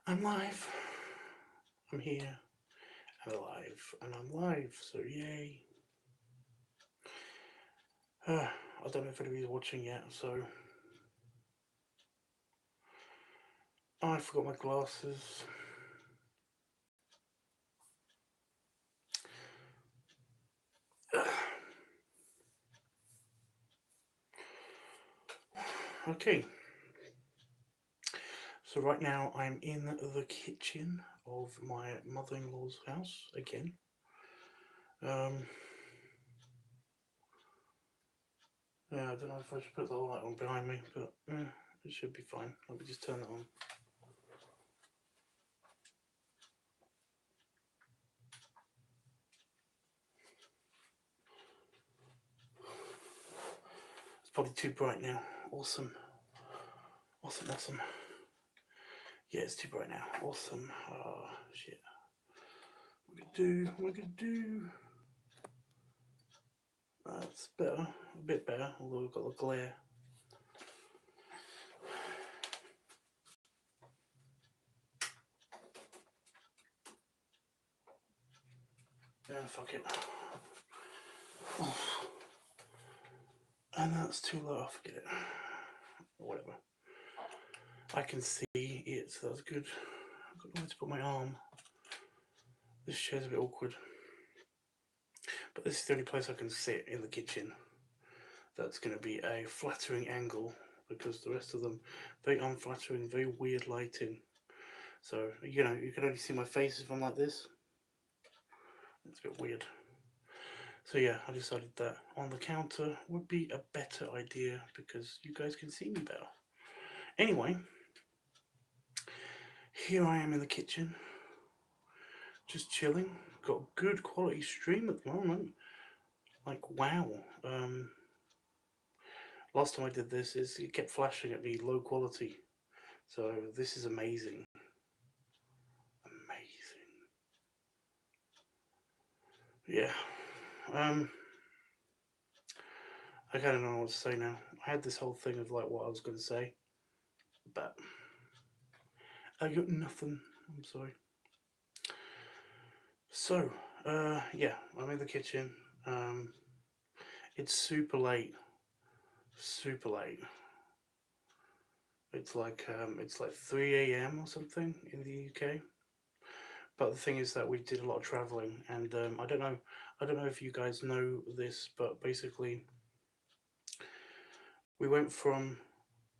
I'm live. I'm here. I'm alive. And I'm live. So yay. I don't know if anybody's watching yet. So I forgot my glasses. Okay. So right now I'm in the kitchen of my mother-in-law's house again. Um, yeah, I don't know if I should put the light on behind me, but it should be fine. Let me just turn that on. It's probably too bright now. Awesome. Awesome, awesome. Yeah, it's too bright now. Awesome. Oh, shit. What we could do. That's better, a bit better, although we've got the glare. Yeah, fuck it. Oh. And that's too low, forget it. Whatever. I can see it, so that's good. I've got nowhere to put my arm. This chair's a bit awkward. But this is the only place I can sit in the kitchen that's going to be a flattering angle, because the rest of them, very unflattering, very weird lighting. So, you know, you can only see my face if I'm like this. It's a bit weird. So yeah, I decided that on the counter would be a better idea because you guys can see me better. Anyway, here I am in the kitchen, just chilling. Got a good quality stream at the moment. Like, wow. Last time I did this, it kept flashing at me low quality. So this is amazing. Amazing. Yeah. I kind of don't know what to say now. I had this whole thing of like what I was going to say, but I got nothing. I'm sorry. So, yeah, I'm in the kitchen. Um, it's super late. Super late. It's like 3 a.m. or something in the UK. But the thing is that we did a lot of traveling, and I don't know if you guys know this, but basically, we went from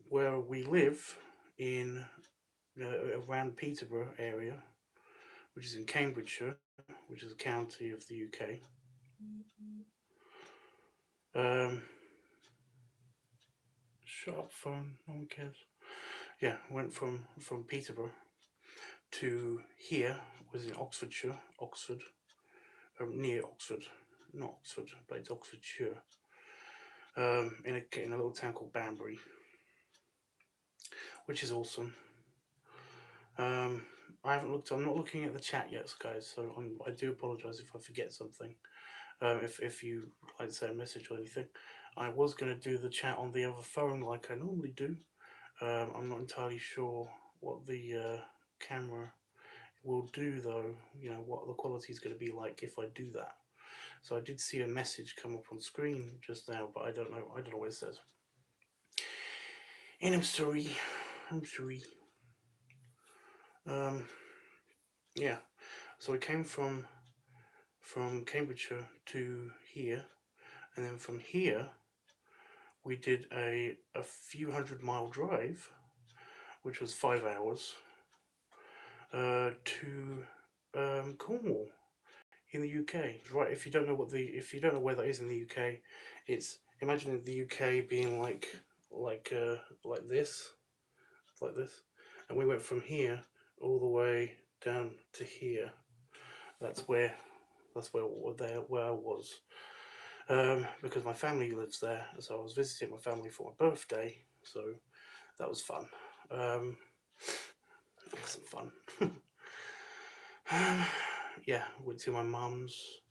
where we live in around Peterborough area, which is in Cambridgeshire, which is a county of the UK. Um, Shut up, phone. No one cares. Yeah, went from Peterborough to here, was in Oxfordshire, Oxford, near Oxford, not Oxford, but it's Oxfordshire, in a little town called Banbury, which is awesome. Um, I haven't looked. I'm not looking at the chat yet, guys. So I do apologise if I forget something. If you like to say a message or anything, I was going to do the chat on the other phone like I normally do. I'm not entirely sure what the camera will do though. You know what the quality is going to be like if I do that. So I did see a message come up on screen just now, but I don't know. I don't know what it says. And I'm sorry. I'm sorry. Um, yeah. So I came from Cambridgeshire to here, and then from here we did a few 100-mile drive, which was 5 hours, to Cornwall in the UK. Right, if you don't know where that is in the UK, it's imagine the UK being like this, like this, and we went from here all the way down to here. That's where where I was, because my family lives there, so I was visiting my family for my birthday. So that was fun. Some fun. Yeah, went to my mum's.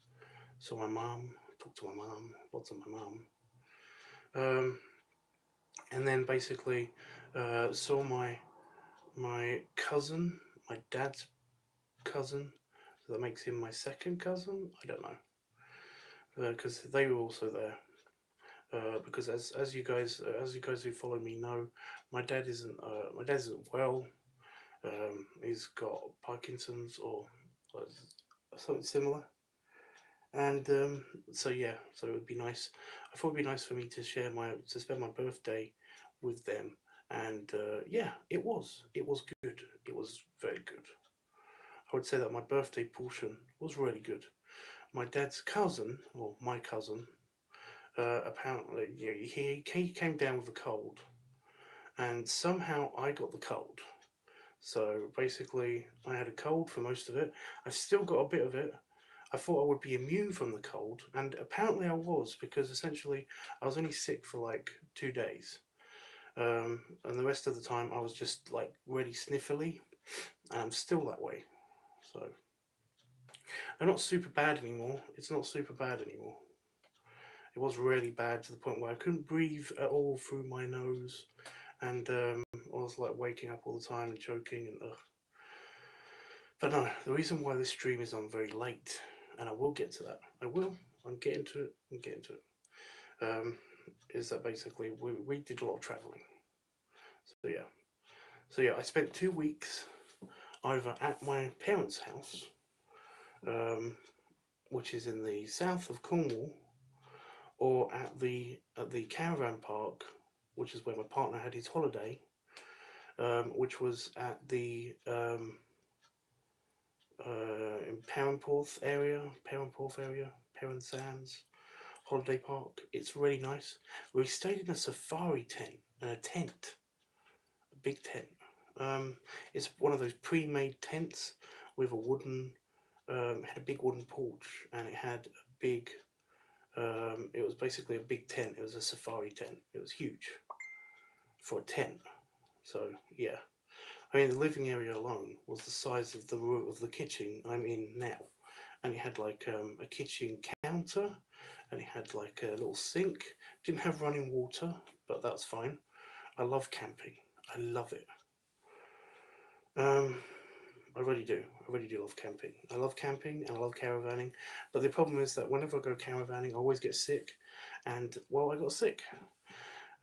Saw my mum. Talked to my mum. Lots of my mum. And then basically saw my cousin, my dad's cousin, so that makes him my second cousin. I don't know, because they were also there. Because as you guys who follow me know, my dad isn't well. He's got Parkinson's or something similar, and so yeah, so it would be nice. I thought it'd be nice for me to spend my birthday with them, and yeah, it was good. It was very good. I would say that my birthday portion was really good. My dad's cousin, or my cousin, apparently, yeah, he came down with a cold, and somehow I got the cold. So basically, I had a cold for most of it. I still got a bit of it. I thought I would be immune from the cold, and apparently I was, because essentially I was only sick for like 2 days, and the rest of the time I was just like really sniffly, and I'm still that way. So I'm not super bad anymore. It's not super bad anymore. It was really bad to the point where I couldn't breathe at all through my nose, and I was like waking up all the time and choking and ugh. But no, the reason why this stream is on very late, and I will get to that. I will. I'm getting to it. I'm getting to it. Is that basically we did a lot of traveling. So yeah. So yeah, I spent 2 weeks either at my parents' house, um, which is in the south of Cornwall, or at the caravan park, which is where my partner had his holiday, which was at the in Perranporth area, Perran Sands Holiday Park. It's really nice. We stayed in a safari tent, a big tent. It's one of those pre-made tents with a wooden, it had a big wooden porch, and it had a big, it was basically a big tent. It was a safari tent. It was huge for a tent. So yeah, I mean the living area alone was the size of the room of the kitchen I'm in now, and it had like a kitchen counter, and it had like a little sink. Didn't have running water, but that's fine. I love camping. I love it. Um, I really do. I really do love camping. I love camping and I love caravanning. But the problem is that whenever I go caravanning, I always get sick. And well, I got sick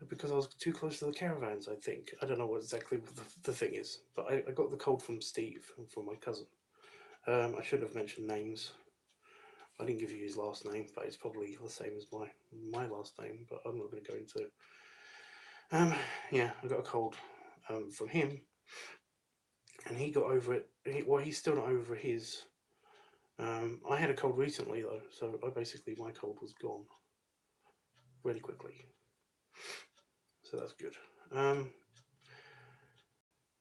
because I was too close to the caravans, I think. I don't know what exactly the thing is, but I got the cold from Steve, from my cousin. I should have mentioned names. I didn't give you his last name, but it's probably the same as my last name, but I'm not going to go into it. Yeah, I got a cold from him, and he got over it. He's still not over his. I had a cold recently though, so my cold was gone really quickly, so that's good.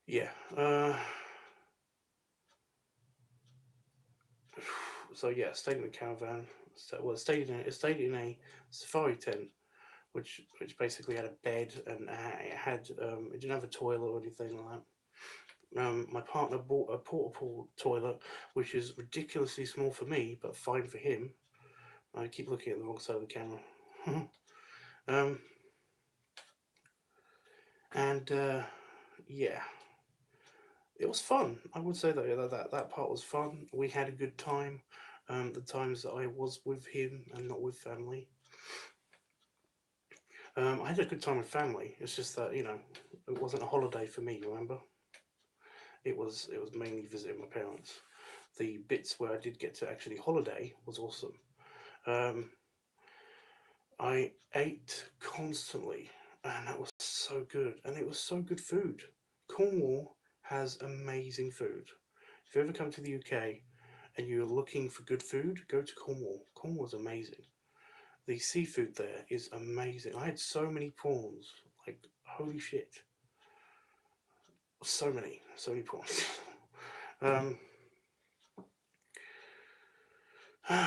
Yeah. So yeah, stayed in the caravan. Stayed in a safari tent, which basically had a bed, and it didn't have a toilet or anything like that. My partner bought a portable toilet, which is ridiculously small for me, but fine for him. I keep looking at the wrong side of the camera. um, and yeah, it was fun. I would say that part was fun. We had a good time. The times that I was with him and not with family. I had a good time with family. It's just that it wasn't a holiday for me. Remember, it was mainly visiting my parents. The bits where I did get to actually holiday was awesome. Um, I ate constantly, and that was so good. And it was so good food. Cornwall has amazing food. If you ever come to the UK and you're looking for good food, go to Cornwall. Cornwall's amazing. The seafood there is amazing. I had so many prawns, like holy shit, so many prawns. um, I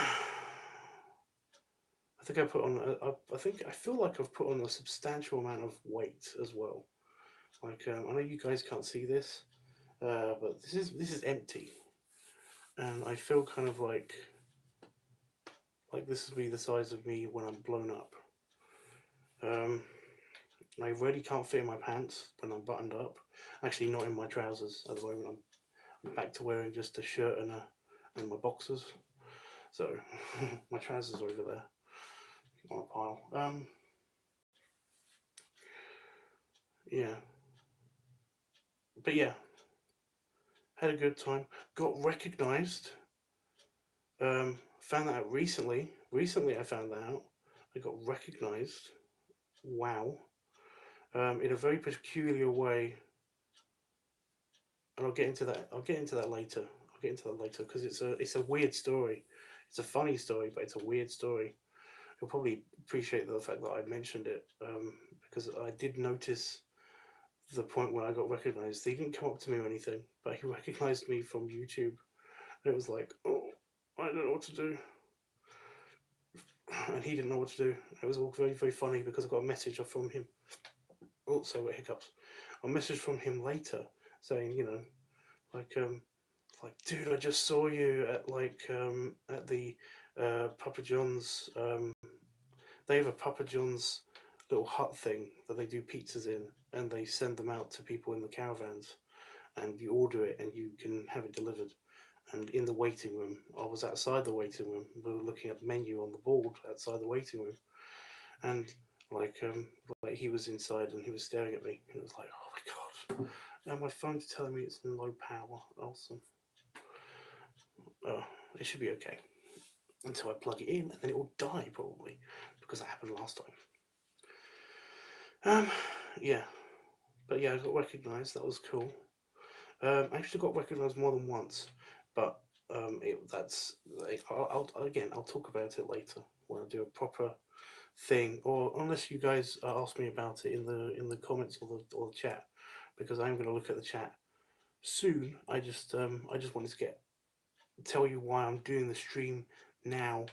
think I put on. I feel like I've put on a substantial amount of weight as well. Like I know you guys can't see this, but this is empty, and I feel kind of like this will be the size of me when I'm blown up. I really can't fit in my pants when I'm buttoned up. Actually, not in my trousers at the moment. back to wearing just a shirt and my boxers. So my trousers are over there on a pile. Yeah, but yeah, had a good time. Got recognised. Found that out recently. Recently, I found that out. I got recognised. Wow. In a very peculiar way, and I'll get into that. I'll get into that later. I'll get into that later because it's a weird story. It's a funny story, but it's a weird story. You'll probably appreciate the fact that I mentioned it because I did notice the point where I got recognised. He didn't come up to me or anything, but he recognised me from YouTube, and it was like, oh, I don't know what to do, and he didn't know what to do. It was all very very funny because I got a message from him. Also, with hiccups. A message from him later saying, like dude, I just saw you at at the Papa John's. They have a Papa John's little hut thing that they do pizzas in, and they send them out to people in the caravans, and you order it and you can have it delivered. And in the waiting room, I was outside the waiting room. We were looking at the menu on the board outside the waiting room, and like he was inside and he was staring at me, and it was like, oh my god! And my phone's telling me it's in low power. Awesome. Oh, it should be okay until I plug it in, and then it will die probably because that happened last time. Yeah, but yeah, I got recognised. That was cool. I actually got recognised more than once, but that's like, I'll talk about it later when I do a proper thing, or unless you guys ask me about it in the comments or the chat, because I'm going to look at the chat soon. I just wanted to tell you why I'm doing the stream now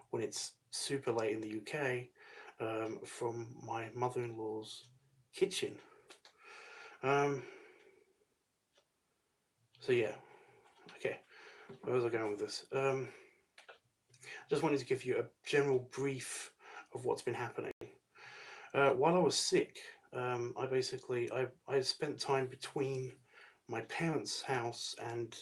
when it's super late in the UK from my mother-in-law's kitchen. So yeah, okay. Where was I going with this? Just wanted to give you a general brief of what's been happening. While I was sick, I spent time between my parents' house and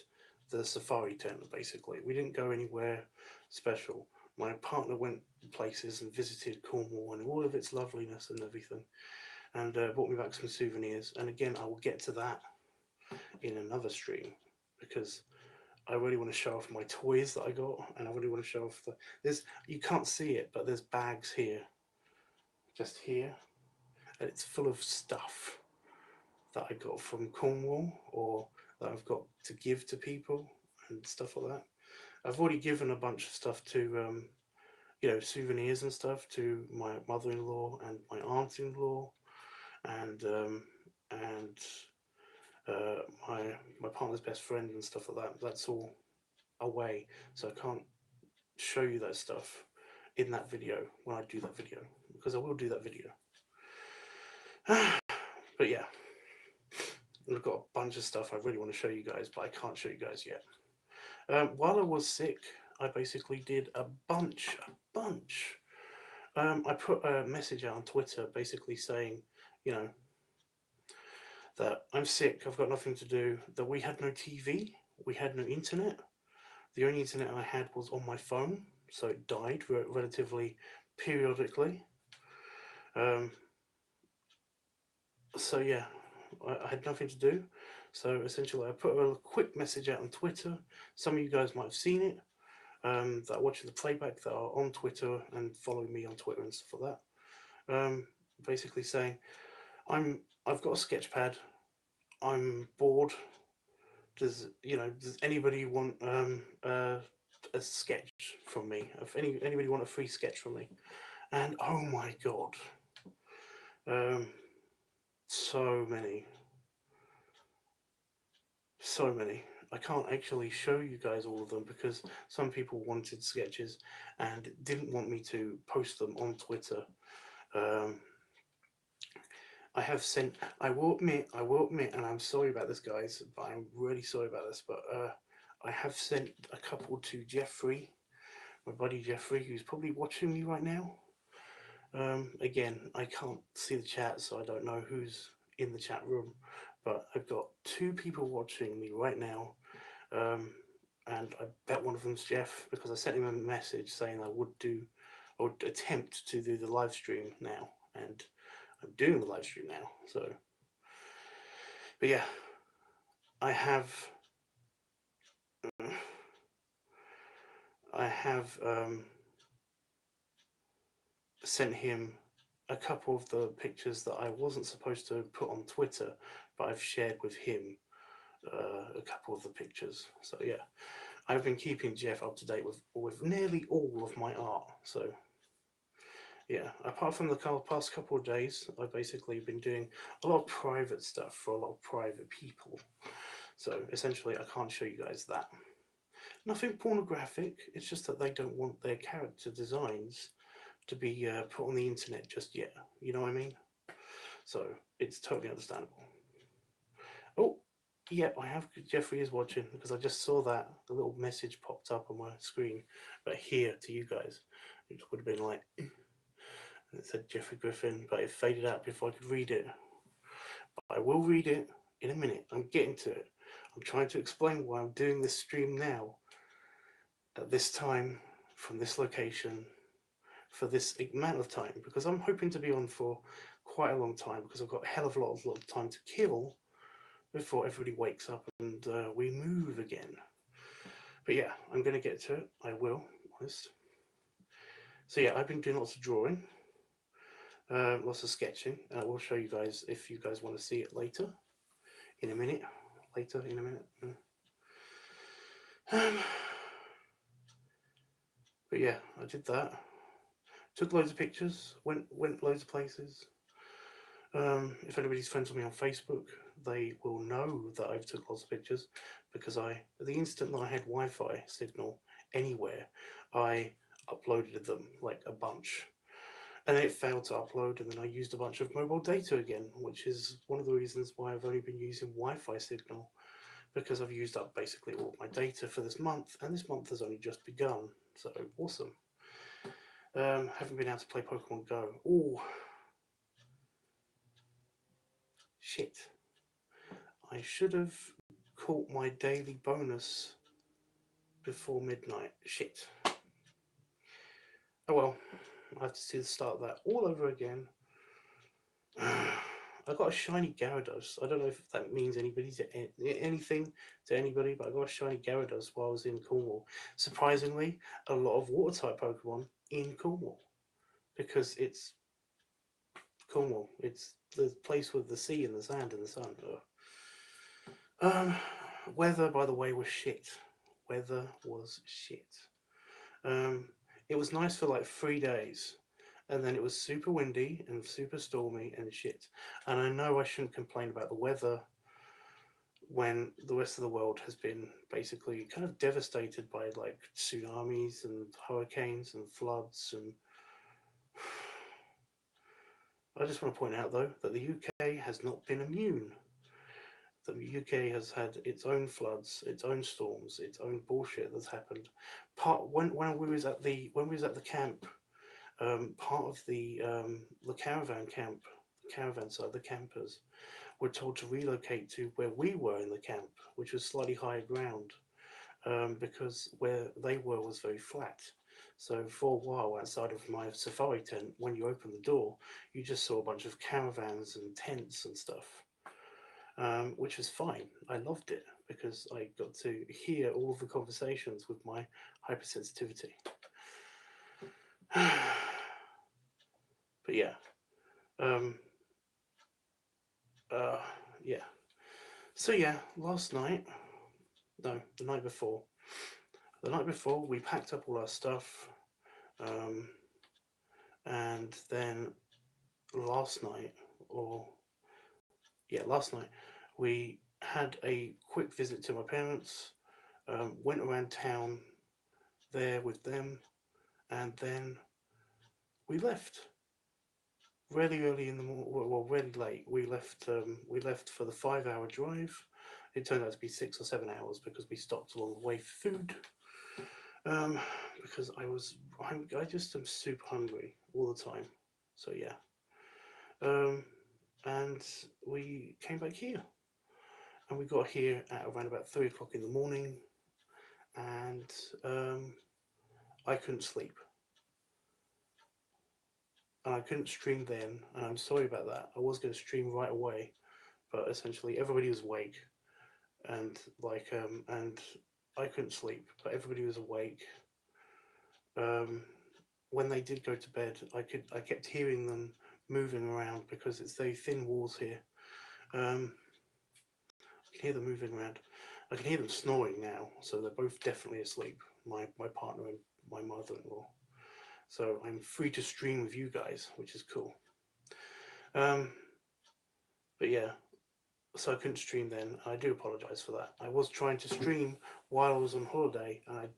the safari tent. Basically, we didn't go anywhere special. My partner went places and visited Cornwall and all of its loveliness and everything, and brought me back some souvenirs. And again, I will get to that in another stream because I really want to show off my toys that I got, and I really want to show off you can't see it, but there's bags here, just here, and it's full of stuff that I got from Cornwall or that I've got to give to people and stuff like that. I've already given a bunch of stuff to, souvenirs and stuff to my mother-in-law and my aunt-in-law, and my partner's best friend and stuff like that. That's all away, so I can't show you that stuff in that video when I do that video, because I will do that video. But yeah, I've got a bunch of stuff I really want to show you guys, but I can't show you guys yet. While I was sick, I basically did a bunch. I put a message out on Twitter basically saying, that I'm sick, I've got nothing to do, that we had no TV, we had no internet. The only internet I had was on my phone, so it died relatively periodically. So yeah, I had nothing to do. So essentially, I put a quick message out on Twitter. Some of you guys might have seen it, that are watching the playback, that are on Twitter and following me on Twitter and stuff like that. Basically saying, I've got a sketch pad. I'm bored. Does anybody want a sketch from me? If anybody want a free sketch from me? And oh my god, so many. I can't actually show you guys all of them because some people wanted sketches and didn't want me to post them on Twitter. I will admit, and I'm sorry about this, guys, but I'm really sorry about this, but I have sent a couple to Jeffrey, my buddy Jeffrey, who's probably watching me right now. Again, I can't see the chat, so I don't know who's in the chat room, but I've got 2 people watching me right now, And I bet one of them's Jeff, because I sent him a message saying I would attempt to do the live stream now, and I'm doing the live stream now. So, but yeah, I have sent him a couple of the pictures that I wasn't supposed to put on Twitter, but I've shared with him a couple of the pictures. So yeah, I've been keeping Jeff up to date with nearly all of my art. So yeah, apart from the past couple of days, I've basically been doing a lot of private stuff for a lot of private people. So essentially, I can't show you guys that. Nothing pornographic, it's just that they don't want their character designs to be put on the internet just yet. You know what I mean? So it's totally understandable. Oh, yeah, I have. Jeffrey is watching, because I just saw that a little message popped up on my screen, but here to you guys, it would have been like, it said Jeffrey Griffin, but it faded out before I could read it. But I will read it in a minute. I'm getting to it. I'm trying to explain why I'm doing this stream now, at this time, from this location, for this amount of time, because I'm hoping to be on for quite a long time, because I've got a hell of a lot of time to kill before everybody wakes up and we move again. But yeah, I'm going to get to it. I will, honest. So yeah, I've been doing lots of drawing, lots of sketching, and I will show you guys if you guys want to see it later, in a minute. Later, in a minute. But yeah, I did that. Took loads of pictures, went loads of places. If anybody's friends with me on Facebook, they will know that I've took lots of pictures, because the instant that I had Wi-Fi signal anywhere, I uploaded them like a bunch, and then it failed to upload, and then I used a bunch of mobile data again, which is one of the reasons why I've only been using Wi-Fi signal, because I've used up basically all my data for this month, and this month has only just begun. So awesome. Haven't been able to play Pokemon Go. Oh, shit. I should have caught my daily bonus before midnight. Shit. Oh well, I have to see the start of that all over again. I got a shiny Gyarados. I don't know if that means anything to anybody, but I got a shiny Gyarados while I was in Cornwall. Surprisingly, a lot of water type Pokemon in Cornwall, because it's Cornwall. It's the place with the sea and the sand and the sun. Weather, by the way, was shit. Weather was shit. It was nice for like 3 days, and then it was super windy and super stormy and shit. And I know I shouldn't complain about the weather when the rest of the world has been basically kind of devastated by like tsunamis and hurricanes and floods. And I just want to point out, though, that the UK has not been immune. The UK has had its own floods, its own storms, its own bullshit that's happened. When we was at the camp, part of the caravan camp, the caravan side, the campers were told to relocate to where we were in the camp, which was slightly higher ground, because where they were was very flat. So for a while, outside of my safari tent, when you opened the door, you just saw a bunch of caravans and tents and stuff, which was fine. I loved it, because I got to hear all of the conversations with my hypersensitivity. But yeah, yeah. So yeah, last night, no, the night before, we packed up all our stuff, and then last night, we had a quick visit to my parents, went around town there with them, and then we left really early in the morning. Well, really late. We left for the 5-hour drive. It turned out to be 6 or 7 hours, because we stopped along the way for food. Because I just am super hungry all the time. So yeah. And we came back here. and we got here at around about 3 o'clock in the morning, and I couldn't sleep. And I couldn't stream then, and I'm sorry about that. I was going to stream right away, but essentially everybody was awake, and and I couldn't sleep, but everybody was awake. When they did go to bed, I kept hearing them moving around because it's very thin walls here. I can hear them moving around. I can hear them snoring now, so they're both definitely asleep. My partner and my mother-in-law. So I'm free to stream with you guys, which is cool. But yeah, so I couldn't stream then. I do apologise for that. I was trying to stream while I was on holiday, and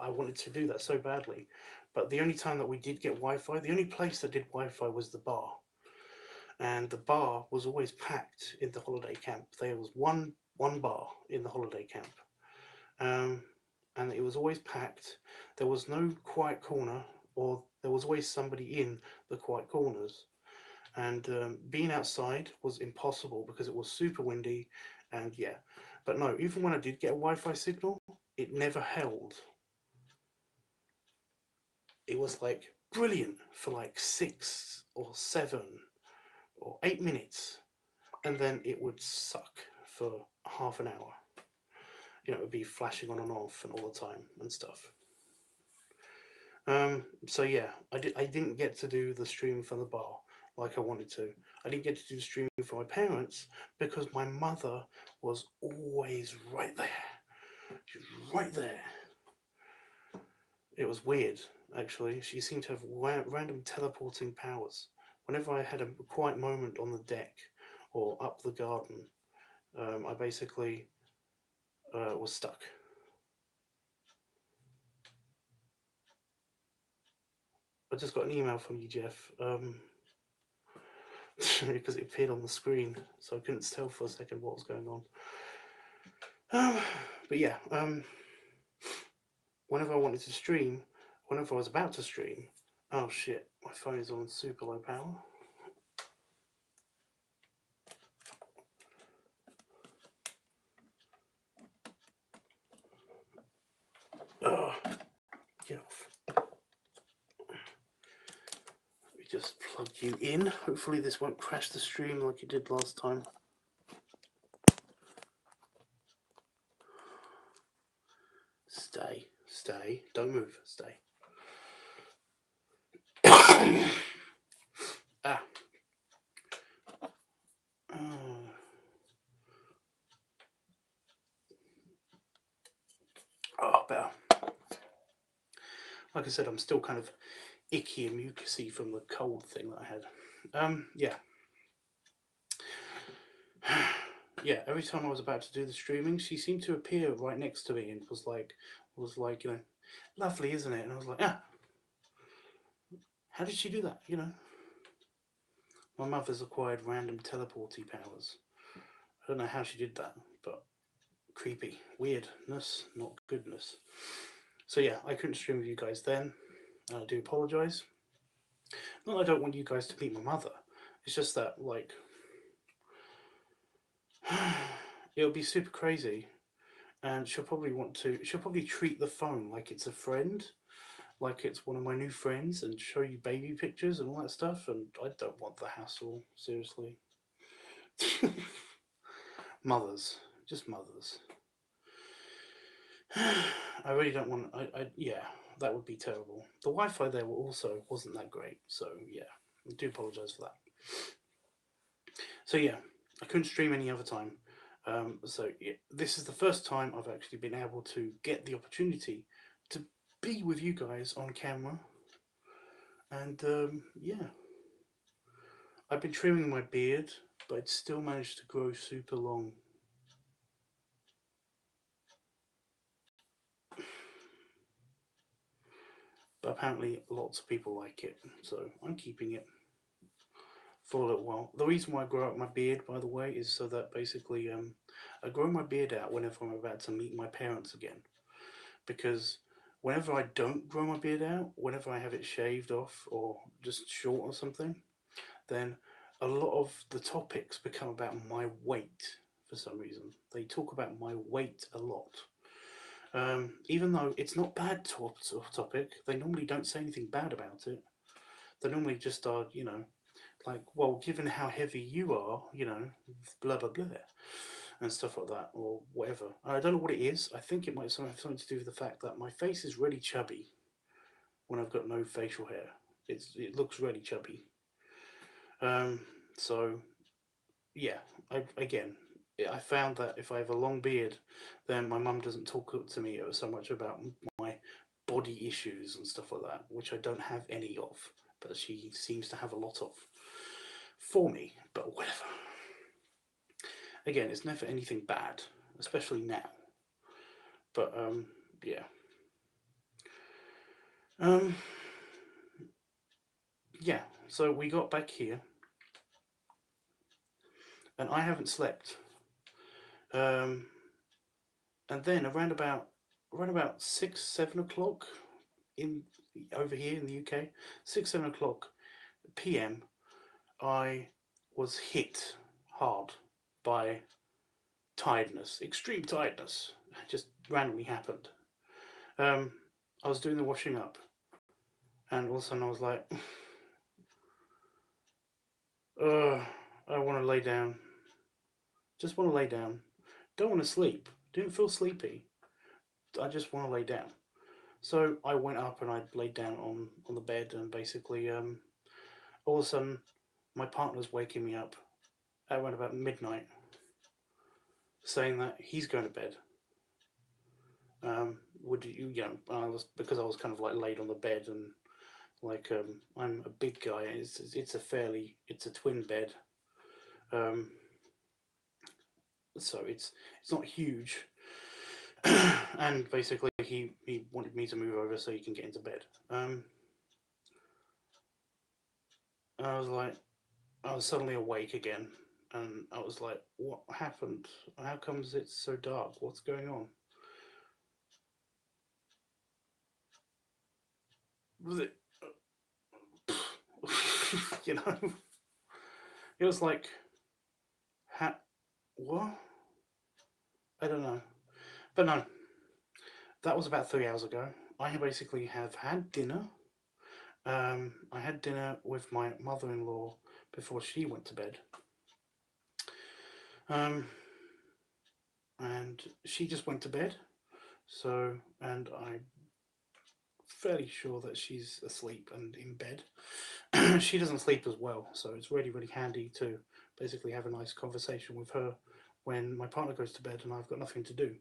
I wanted to do that so badly. But the only time that we did get Wi-Fi, the only place that did Wi-Fi was the bar. And the bar was always packed in the holiday camp. There was one bar in the holiday camp, and it was always packed. There was no quiet corner, or there was always somebody in the quiet corners. And being outside was impossible because it was super windy, and yeah. But no, even when I did get a Wi-Fi signal, it never held. It was like brilliant for like 6 or 7 or 8 minutes, and then it would suck for half an hour. You know, it would be flashing on and off and all the time and stuff. So yeah, I didn't get to do the stream from the bar like I wanted to. I didn't get to do the stream for my parents because my mother was always right there. She was right there. It was weird, actually. She seemed to have random teleporting powers. Whenever I had a quiet moment on the deck or up the garden, I basically was stuck. I just got an email from you, Jeff, because it appeared on the screen, so I couldn't tell for a second what was going on. But yeah, whenever I wanted to stream, whenever I was about to stream, oh shit, my phone is on super low power. Oh, get off. Let me just plug you in. Hopefully this won't crash the stream like it did last time. Stay, don't move, stay. Ah. Oh, better. Like I said, I'm still kind of icky and mucusy from the cold thing that I had. Yeah. Yeah, every time I was about to do the streaming, she seemed to appear right next to me and was like, you know, lovely, isn't it? And I was like, ah, how did she do that? You know, my mother's acquired random teleporty powers. I don't know how she did that, but creepy, weirdness, not goodness. So yeah, I couldn't stream with you guys then. I do apologise. Not that I don't want you guys to meet my mother. It's just that, like, it'll be super crazy, and she'll probably treat the phone like it's a friend, like it's one of my new friends, and show you baby pictures and all that stuff, and I don't want the hassle, seriously. Mothers, just mothers. I really don't want, yeah, that would be terrible. The Wi-Fi there also wasn't that great, so yeah, I do apologise for that. So yeah, I couldn't stream any other time. So yeah, this is the first time I've actually been able to get the opportunity to be with you guys on camera. And yeah, I've been trimming my beard, but it still managed to grow super long. But apparently lots of people like it, so I'm keeping it for a little while. The reason why I grow out my beard, by the way, is so that basically I grow my beard out whenever I'm about to meet my parents again. Because whenever I don't grow my beard out, whenever I have it shaved off or just short or something, then a lot of the topics become about my weight for some reason. They talk about my weight a lot. Even though it's not bad topic, they normally don't say anything bad about it. They normally just are, you know, like, well, given how heavy you are, you know, blah, blah, blah, and stuff like that, or whatever. I don't know what it is. I think it might have something to do with the fact that my face is really chubby when I've got no facial hair. It looks really chubby. So, yeah, I found that if I have a long beard, then my mum doesn't talk to me so much about my body issues and stuff like that, which I don't have any of, but she seems to have a lot of for me, but whatever. Again, it's never anything bad, especially now. But, yeah. Yeah, so we got back here, and I haven't slept. And then around about 6, 7 o'clock over here in the UK, 6, 7 o'clock PM, I was hit hard by tiredness, extreme tiredness. It just randomly happened. I was doing the washing up, and all of a sudden I was like, I want to lay down. Just want to lay down. Don't want to sleep. Didn't feel sleepy. I just want to lay down. So I went up and I laid down on the bed, and basically, all of a sudden, my partner's waking me up at around about midnight, saying that he's going to bed. Would you, because I was kind of like laid on the bed, and like, I'm a big guy. It's a twin bed. So it's not huge. And basically he wanted me to move over so he can get into bed. I was suddenly awake again, and I was like, what happened? How comes it's so dark? What's going on? Was it you know, it was like, what? I don't know. But no, that was about 3 hours ago. I basically have had dinner. I had dinner with my mother-in-law before she went to bed. And she just went to bed. So, and I'm fairly sure that she's asleep and in bed. She doesn't sleep as well, so it's really, really handy to basically have a nice conversation with her when my partner goes to bed and I've got nothing to do.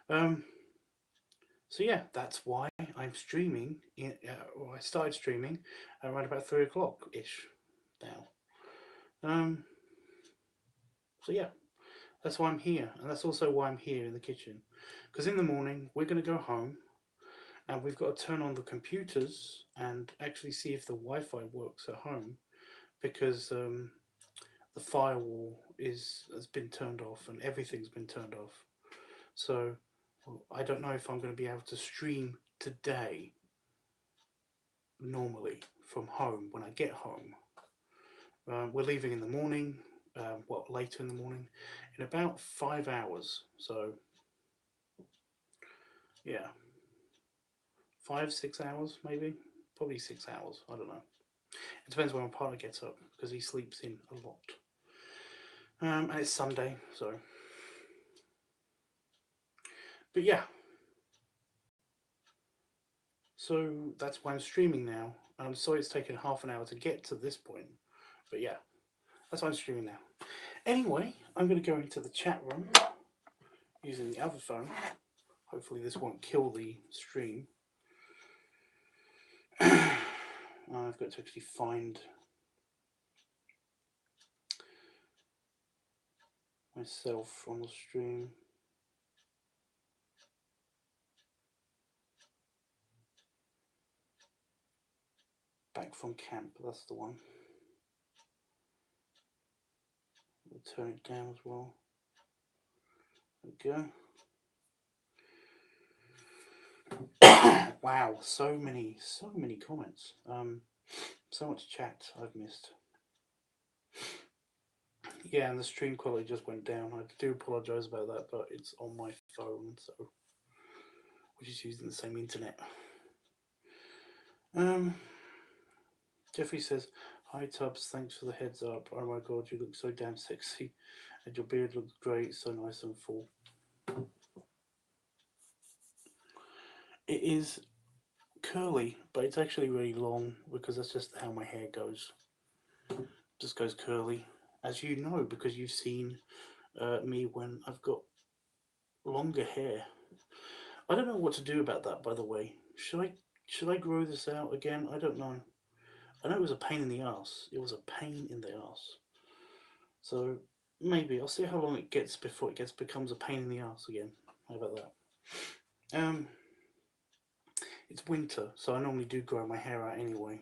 So yeah, that's why I'm streaming. I started streaming around about 3 o'clock ish now. So yeah, that's why I'm here, and that's also why I'm here in the kitchen. Because in the morning we're going to go home, and we've got to turn on the computers and actually see if the Wi-Fi works at home, because the firewall has been turned off and everything's been turned off. So I don't know if I'm going to be able to stream today normally from home when I get home. We're leaving in the morning, later in the morning, in about 5 hours. So yeah, 5, 6 hours maybe, probably 6 hours. I don't know. It depends when my partner gets up, because he sleeps in a lot. And it's Sunday, so. But yeah. So that's why I'm streaming now. I'm sorry it's taken half an hour to get to this point. But yeah, that's why I'm streaming now. Anyway, I'm going to go into the chat room using the other phone. Hopefully this won't kill the stream. I've got to actually find myself on the stream. Back from camp, that's the one. We'll turn it down as well. There we go. Wow, so many comments. So much chat I've missed. Yeah, and the stream quality just went down. I do apologise about that, but it's on my phone, so which is using the same internet. Jeffrey says, "Hi Tubbs, thanks for the heads up. Oh my god, you look so damn sexy, and your beard looks great, so nice and full." It is curly, but it's actually really long because that's just how my hair goes. Just goes curly, as you know, because you've seen me when I've got longer hair. I don't know what to do about that, by the way. Should I grow this out again? I don't know. I know it was a pain in the ass. It was a pain in the ass. So maybe I'll see how long it gets before it becomes a pain in the ass again. How about that? It's winter, so I normally do grow my hair out anyway.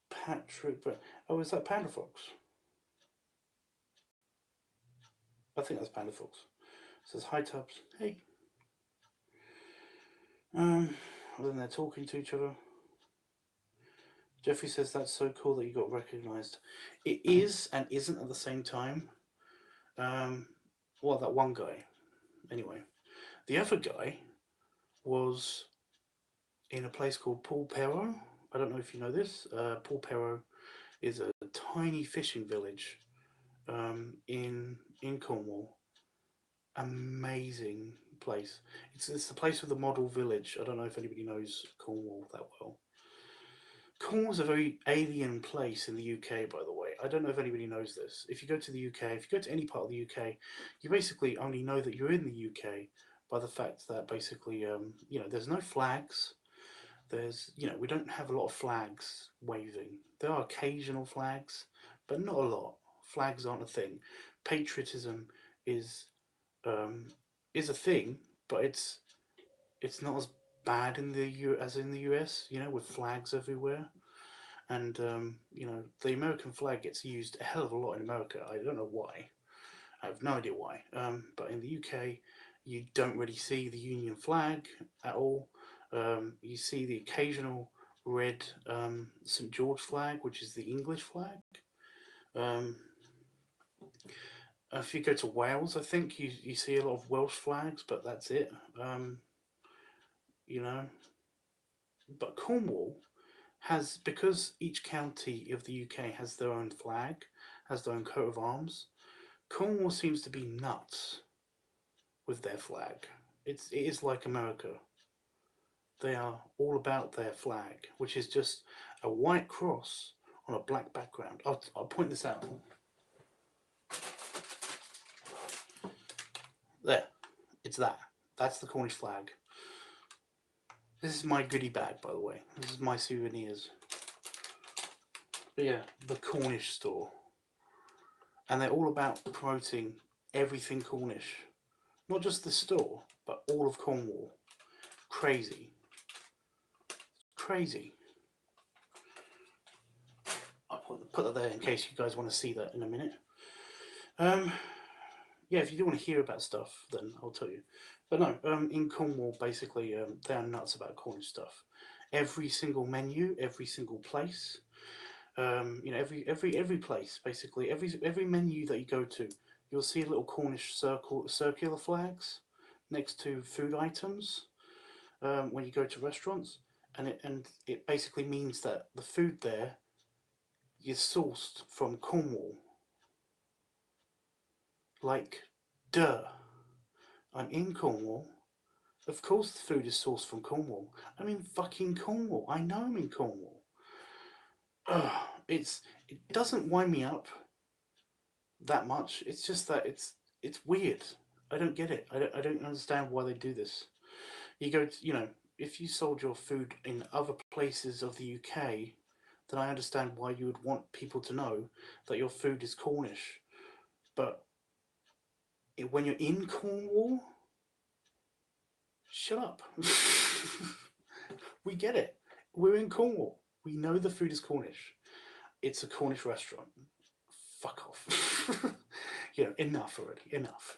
Patrick, but oh, is that Panda Fox? I think that's Panda Fox. It says hi Tubbs. Hey. And then they're talking to each other. Jeffrey says that's so cool that you got recognised. It is and isn't at the same time. Well, that one guy. Anyway, the other guy was in a place called Paul Perro. I don't know if you know this. Paul Perro is a tiny fishing village in Cornwall. Amazing place. It's the place with the model village. I don't know if anybody knows Cornwall that well. Cornwall's a very alien place in the UK, by the way. I don't know if anybody knows this. If you go to the UK, if you go to any part of the UK, you basically only know that you're in the UK by the fact that basically, there's no flags. We don't have a lot of flags waving. There are occasional flags, but not a lot. Flags aren't a thing. Patriotism is a thing, but it's not as bad as in the US. With flags everywhere, and the American flag gets used a hell of a lot in America. I don't know why. I have no idea why. But in the UK, you don't really see the Union flag at all. You see the occasional red St. George flag, which is the English flag. If you go to Wales, I think you see a lot of Welsh flags, but that's it. But Cornwall has, because each county of the UK has their own flag, has their own coat of arms. Cornwall seems to be nuts with their flag. It is like America. They are all about their flag, which is just a white cross on a black background. I'll point this out. There, it's that. That's the Cornish flag. This is my goodie bag, by the way. This is my souvenirs. But yeah, the Cornish store. And they're all about promoting everything Cornish. Not just the store, but all of Cornwall. Crazy. Crazy. I'll put that there in case you guys want to see that in a minute. Yeah, if you do want to hear about stuff, then I'll tell you. But no, in Cornwall, basically, they are nuts about Cornish stuff. Every single menu, every single place, every place, basically, every menu that you go to, you'll see little Cornish circular flags next to food items when you go to restaurants, and it basically means that the food there is sourced from Cornwall. Like, duh. I'm in Cornwall. Of course the food is sourced from Cornwall. I'm in fucking Cornwall. I know I'm in Cornwall. It doesn't wind me up that much. It's just that it's weird. I don't get it. I don't understand why they do this. You go to, if you sold your food in other places of the UK, then I understand why you would want people to know that your food is Cornish. But when you're in Cornwall, shut up. We get it. We're in Cornwall. We know the food is Cornish. It's a Cornish restaurant. Fuck off. Enough already. Enough.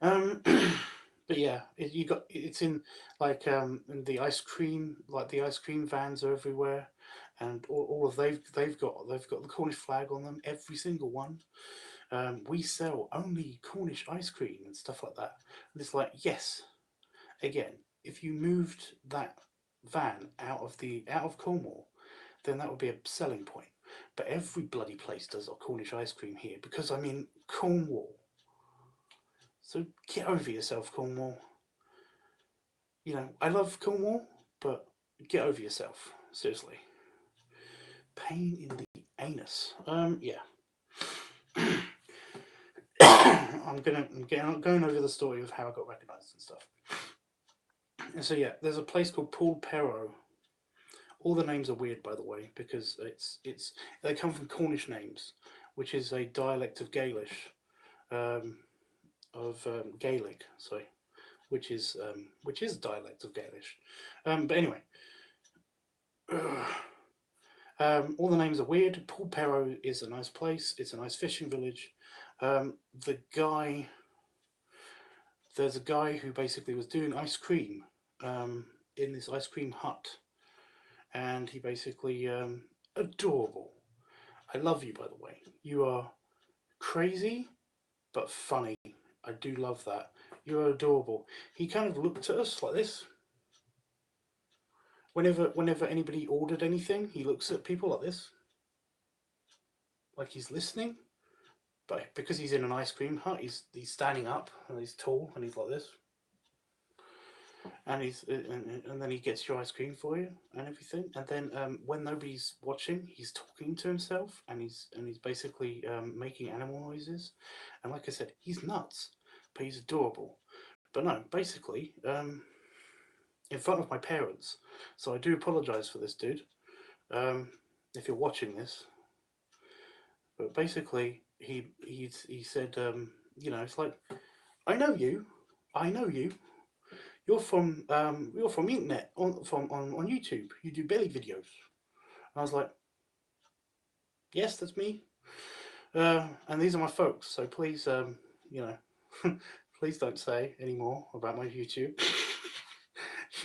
But yeah, it's in like the ice cream vans are everywhere, and all of they've got the Cornish flag on them, every single one. We sell only Cornish ice cream and stuff like that. And it's like, yes, again, if you moved that van out of Cornwall, then that would be a selling point. But every bloody place does a Cornish ice cream here because I'm in Cornwall. So get over yourself, Cornwall. You know, I love Cornwall, but get over yourself. Seriously. Pain in the anus. Yeah. I'm going over the story of how I got recognised and stuff. And so yeah, there's a place called Paul Perro. All the names are weird, by the way, because they come from Cornish names, which is a dialect of Gaelish, Gaelic. Sorry, which is a dialect of Gaelish. But anyway, all the names are weird. Paul Perro is a nice place. It's a nice fishing village. There's a guy who basically was doing ice cream in this ice cream hut, and he basically adorable. I love you, by the way. You are crazy but funny. I do love that. You're adorable. He kind of looked at us like this. Whenever anybody ordered anything, he looks at people like this, like he's listening. But because he's in an ice cream hut, he's standing up and he's tall and he's like this. And and then he gets your ice cream for you and everything. And then when nobody's watching, he's talking to himself and he's basically making animal noises. And like I said, he's nuts, but he's adorable. But no, basically, in front of my parents. So I do apologise for this, dude. If you're watching this, but basically, he said, you know, it's like, I know you, I know you. You're from internet on YouTube. You do belly videos. And I was like, yes, that's me. And these are my folks. So please, you know, please don't say any more about my YouTube.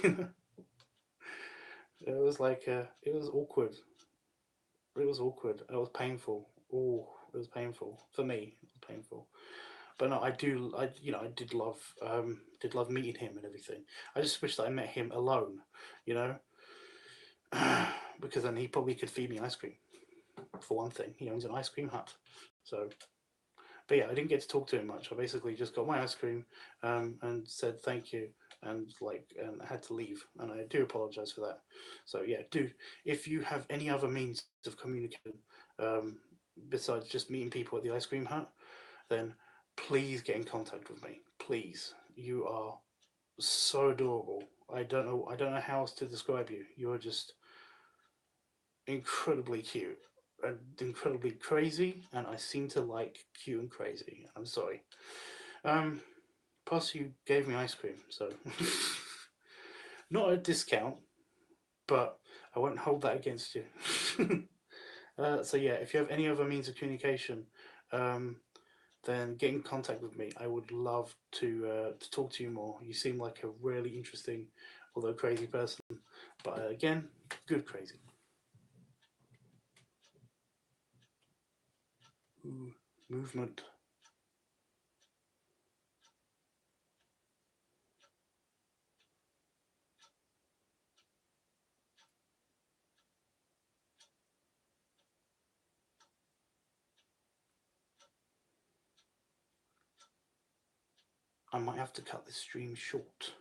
You know, it was like it was awkward. It was awkward. It was painful. Oh, it was painful for me. It was painful. But no, I did love meeting him and everything. I just wish that I met him alone, you know, because then he probably could feed me ice cream. For one thing, he owns an ice cream hut. So, but yeah, I didn't get to talk to him much. I basically just got my ice cream and said thank you and I had to leave, and I do apologize for that. So yeah, dude, if you have any other means of communication um, besides just meeting people at the ice cream hut, then please get in contact with me. Please, you are so adorable. I don't know how else to describe you. You are just incredibly cute and incredibly crazy, and I seem to like cute and crazy. I'm sorry. Um, Plus, you gave me ice cream, so not a discount, but I won't hold that against you. So yeah, if you have any other means of communication, then get in contact with me. I would love to talk to you more. You seem like a really interesting, although crazy person, but again, good crazy. Ooh, movement. I might have to cut this stream short.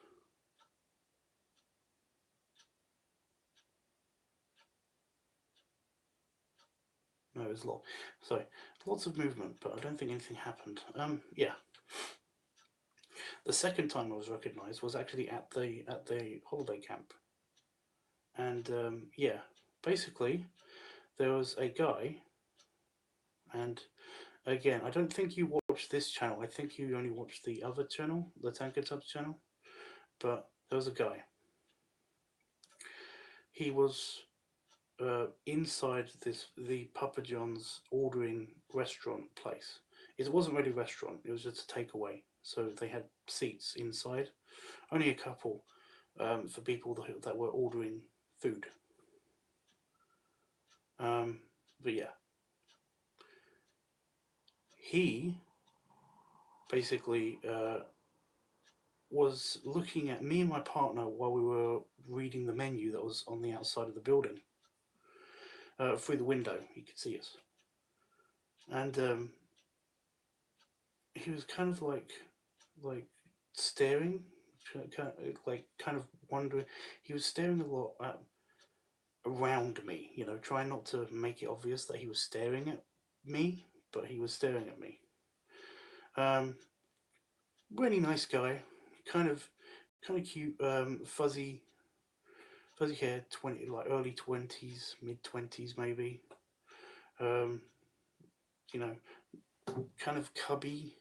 No, it was lot. Sorry, lots of movement, but I don't think anything happened. Yeah. The second time I was recognised was actually at the holiday camp, and yeah, basically there was a guy, and again, I don't think you watched this channel. I think you only watched the other channel, the LiveTUBBS channel. But there was a guy. He was inside the Papa John's ordering restaurant place. It wasn't really a restaurant. It was just a takeaway. So they had seats inside, only a couple for people that were ordering food. he basically was looking at me and my partner while we were reading the menu that was on the outside of the building. Through the window, he could see us. And he was kind of like staring, kind of wondering. He was staring a lot around me, you know, trying not to make it obvious that he was staring at me, but he was staring at me. Really nice guy, kind of cute, fuzzy hair, early 20s, mid 20s maybe. You know, kind of cubby,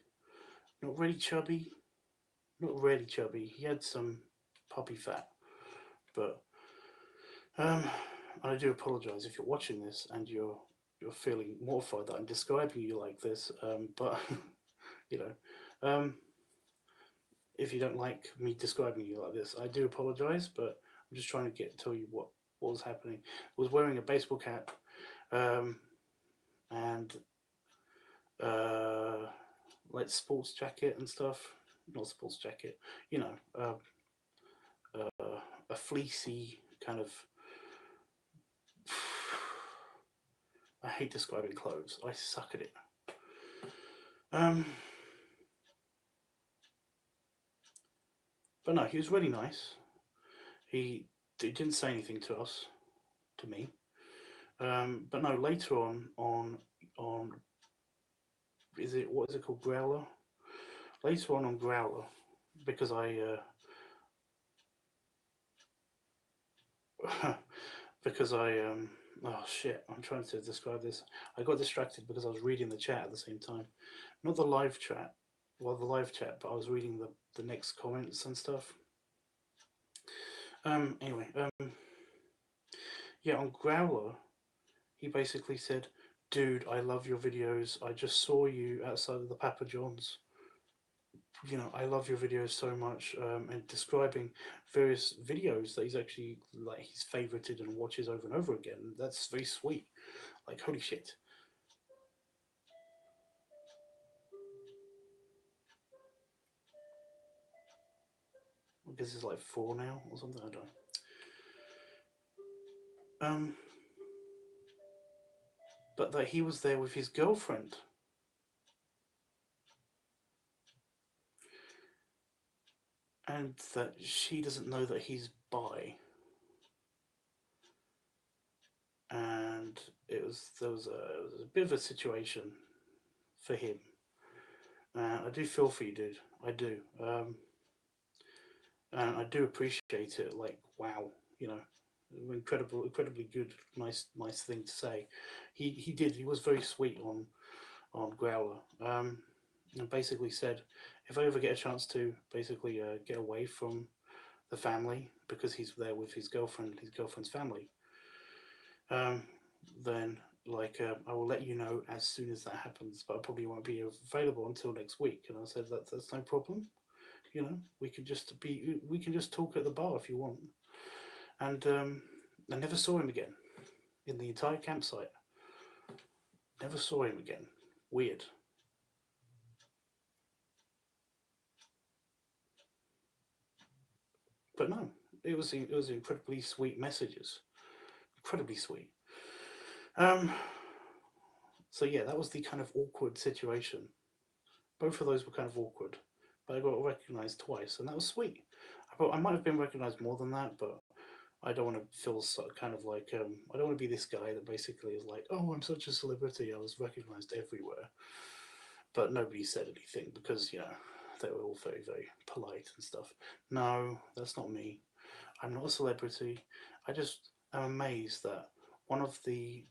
not really chubby, He had some puppy fat, but I do apologise if you're watching this and you're feeling mortified that I'm describing you like this. But you know, if you don't like me describing you like this, I do apologise. But I'm just trying to tell you what was happening. I was wearing a baseball cap, and like sports jacket and stuff. Not sports jacket, you know, a fleecy kind of. I hate describing clothes. I suck at it. But no, he was really nice. He didn't say anything to us, to me. But no, later on, what is it called, Growler? Later on Growler, because because oh shit, I'm trying to describe this. I got distracted because I was reading the chat at the same time. Not the live chat, the live chat, but I was reading the next comments and stuff. Anyway, yeah, on Growler, he basically said, "Dude, I love your videos. I just saw you outside of the Papa John's. You know, I love your videos so much." And describing various videos that he's actually he's favorited and watches over and over again. That's very sweet. Like, holy shit. I guess it's like 4 now or something. I don't know. But that he was there with his girlfriend. And that she doesn't know that he's bi. And there was a bit of a situation for him. I do feel for you, dude. I do. And I do appreciate it. Like, wow, you know, incredibly good, nice thing to say. He did. He was very sweet on Growler. And basically said, if I ever get a chance to basically get away from the family because he's there with his girlfriend's family, then I will let you know as soon as that happens. But I probably won't be available until next week. And I said that's no problem. You know, we can just talk at the bar if you want. And I never saw him again in the entire campsite. Never saw him again. Weird. But no, it was incredibly sweet messages. Incredibly sweet. So yeah, that was the kind of awkward situation. Both of those were kind of awkward, but I got recognised twice, and that was sweet. I might have been recognised more than that, but I don't want to feel kind of like I don't want to be this guy that basically is like, oh, I'm such a celebrity, I was recognised everywhere, but nobody said anything because they were all very polite and stuff. No, that's not me. I'm not a celebrity. I just am amazed that one of the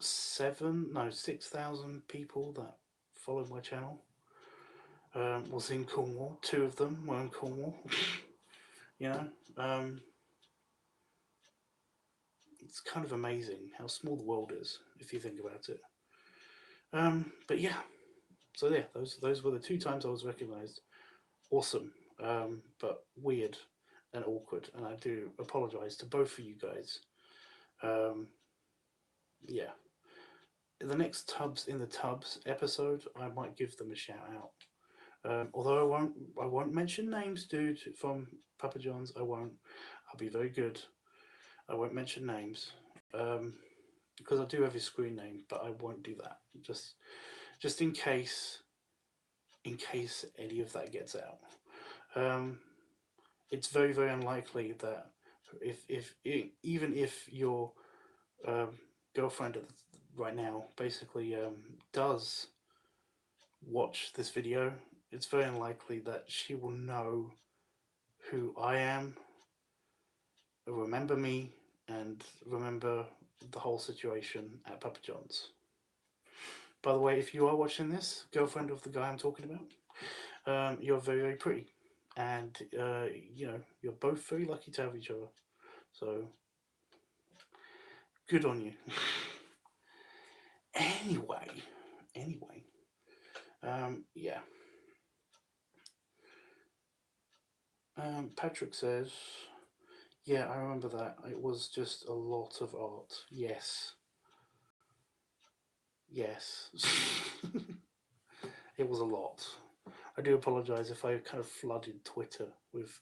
6,000 people that followed my channel was in Cornwall. 2 of them were in Cornwall. you know, it's kind of amazing how small the world is if you think about it. But yeah, so yeah, those were the 2 times I was recognised. Awesome, but weird and awkward, and I do apologise to both of you guys. Yeah, the next Tubs in the Tubs episode, I might give them a shout out. Although I won't mention names, dude. From Papa John's, I won't. I'll be very good. I won't mention names, because I do have his screen name, but I won't do that. Just in case any of that gets out. It's very very unlikely that if even if your um, girlfriend right now basically does watch this video, it's very unlikely that she will know who I am, remember me, and remember the whole situation at Papa John's. By the way, if you are watching this, girlfriend of the guy I'm talking about, you're very, very pretty. And, you're both very lucky to have each other. So, good on you. anyway, yeah. Patrick says, yeah, I remember that. It was just a lot of art. Yes. It was a lot. I do apologise if I kind of flooded Twitter with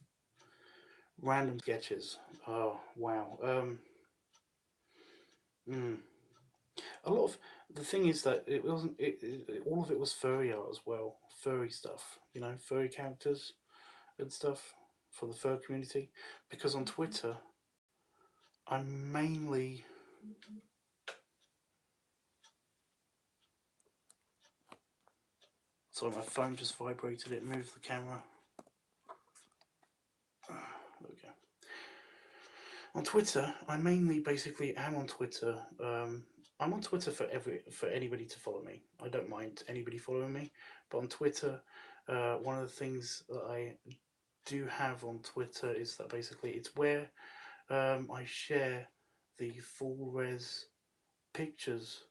random sketches. Oh wow. A lot of the thing is that it wasn't. All of it was furry art as well. Furry stuff. Furry characters and stuff for the fur community. Because on Twitter, I'm mainly. Sorry, my phone just vibrated. It moved the camera. There we go. On Twitter, I mainly basically am on Twitter. I'm on Twitter for anybody to follow me. I don't mind anybody following me, but on Twitter, one of the things that I do have on Twitter is that basically it's where I share the full res pictures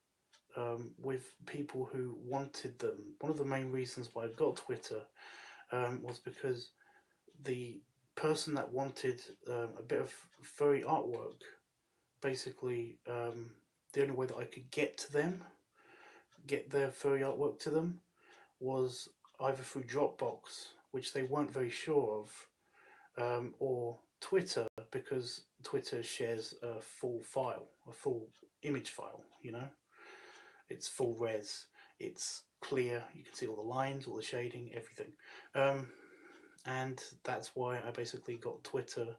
with people who wanted them. One of the main reasons why I got Twitter was because the person that wanted a bit of furry artwork, basically the only way that I could get their furry artwork to them, was either through Dropbox, which they weren't very sure of, or Twitter, because Twitter shares a full file, a full image file. It's full res, it's clear, you can see all the lines, all the shading, everything. And that's why I basically got Twitter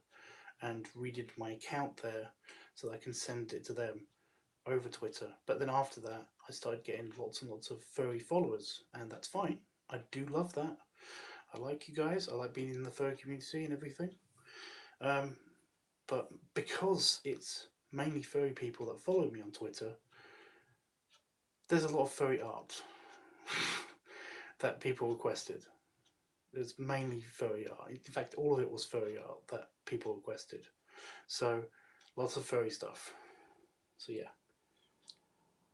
and redid my account there so that I can send it to them over Twitter. But then after that, I started getting lots and lots of furry followers, and that's fine. I do love that. I like you guys. I like being in the furry community and everything. But because it's mainly furry people that follow me on Twitter, there's a lot of furry art that people requested. It's mainly furry art. In fact, all of it was furry art that people requested. So, lots of furry stuff. So yeah,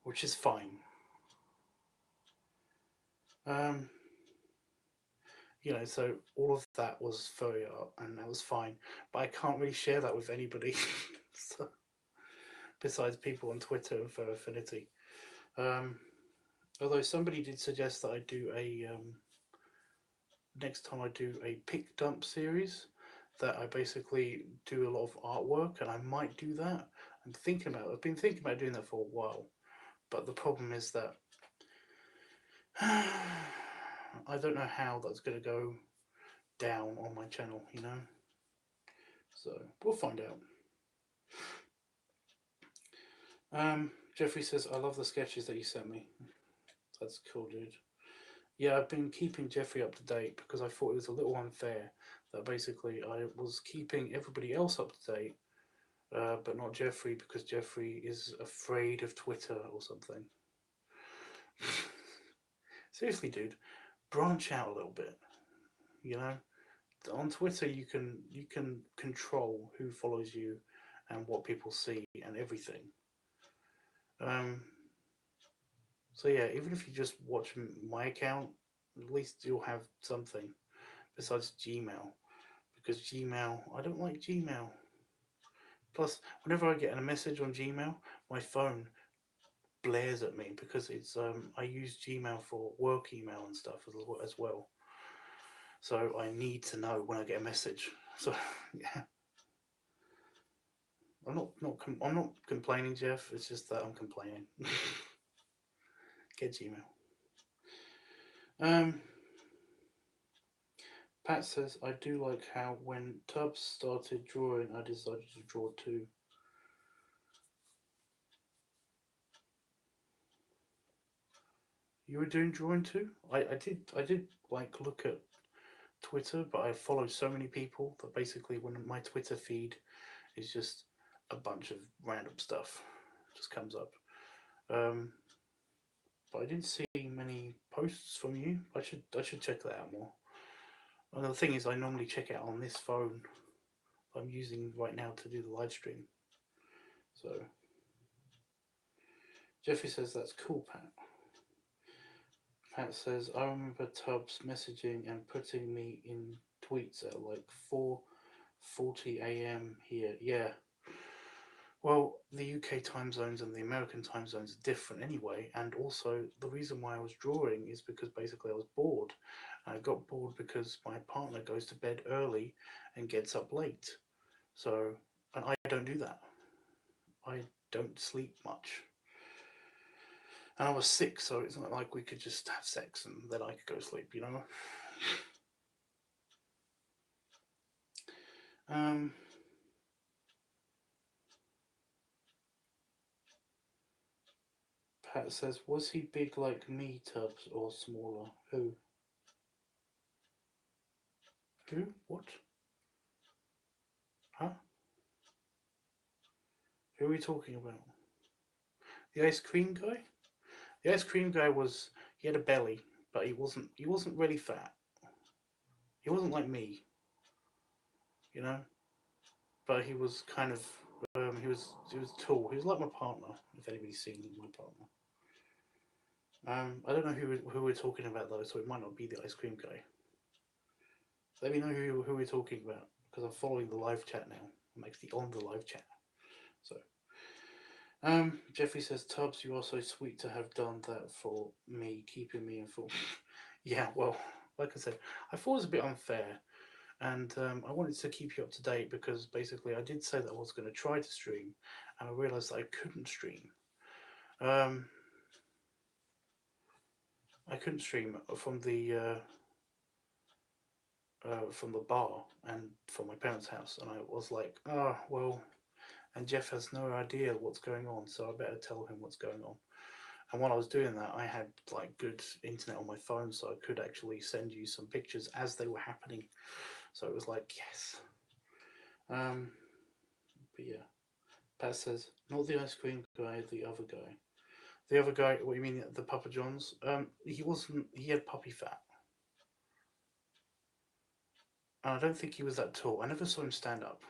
which is fine. So all of that was furry art, and that was fine. But I can't really share that with anybody, so, besides people on Twitter and Fur Affinity. Although somebody did suggest that I do a next time I do a pick dump series, that I basically do a lot of artwork, and I might do that. I've been thinking about doing that for a while, but the problem is that I don't know how that's going to go down on my channel, so we'll find out. Jeffrey says, I love the sketches that you sent me. That's cool, dude. Yeah, I've been keeping Jeffrey up to date because I thought it was a little unfair that basically I was keeping everybody else up to date, but not Jeffrey, because Jeffrey is afraid of Twitter or something. Seriously, dude, branch out a little bit. On Twitter you can control who follows you and what people see and everything. So yeah, even if you just watch my account, at least you'll have something besides Gmail, because Gmail, I don't like Gmail. Plus, whenever I get a message on Gmail, my phone blares at me because it's I use Gmail for work email and stuff as well. So I need to know when I get a message. So yeah, I'm not complaining, Jeff. It's just that I'm complaining. Get Gmail. Pat says, I do like how when Tubbs started drawing, I decided to draw too. You were doing drawing too? I did like look at Twitter, but I follow so many people that basically when my Twitter feed is just a bunch of random stuff just comes up. But I didn't see many posts from you. I should check that out more. And the thing is, I normally check it out on this phone I'm using right now to do the live stream. So Jeffrey says that's cool, Pat. Pat says I remember Tubbs messaging and putting me in tweets at like 4:40 a.m. here. Yeah. Well, the UK time zones and the American time zones are different anyway, and also the reason why I was drawing is because basically I was bored. I got bored because my partner goes to bed early and gets up late. So, and I don't do that. I don't sleep much. And I was sick, so it's not like we could just have sex and then I could go to sleep, you know? Pat says, was he big like me, Tubbs, or smaller? Who? Who? What? Huh? Who are we talking about? The ice cream guy? The ice cream guy was, he had a belly, but he wasn't really fat. He wasn't like me, you know? But he was kind of, he was tall. He was like my partner, if anybody's seen my partner. I don't know who we're talking about though, so it might not be the ice cream guy. Let me know who we're talking about, because I'm following the live chat now. I'm actually on the live chat. So, Jeffrey says, Tubbs, you are so sweet to have done that for me, keeping me informed. Yeah, well, like I said, I thought it was a bit unfair, and I wanted to keep you up to date because basically I did say that I was going to try to stream, and I realised that I couldn't stream. I couldn't stream from the bar and from my parents' house, and I was like, oh well. And Jeff has no idea what's going on, so I better tell him what's going on. And while I was doing that, I had like good internet on my phone, so I could actually send you some pictures as they were happening. So it was like, yes. But yeah, Pat says, not the ice cream guy, the other guy. The other guy, what do you mean, the Papa John's? He wasn't, he had puppy fat. And I don't think he was that tall. I never saw him stand up.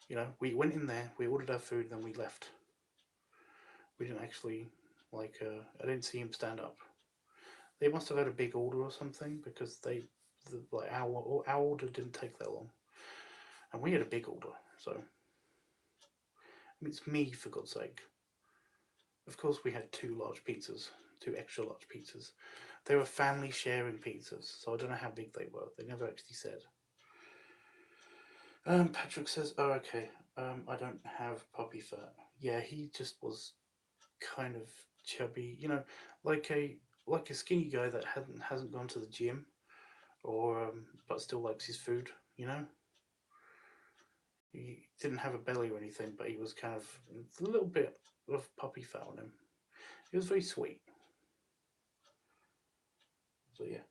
You know, we went in there, we ordered our food, then we left. We didn't actually, like, I didn't see him stand up. They must have had a big order or something because like our order didn't take that long. And we had a big order, so. I mean, it's me, for God's sake. Of course we had two extra large pizzas. They were family sharing pizzas, so I don't know how big they were. They never actually said. Patrick says, oh, okay, I don't have puppy fat. Yeah, he just was kind of chubby, you know, like a skinny guy that hasn't gone to the gym, or but still likes his food, you know. He didn't have a belly or anything, but he was kind of a little bit of puppy fat on him. He was very sweet. So yeah.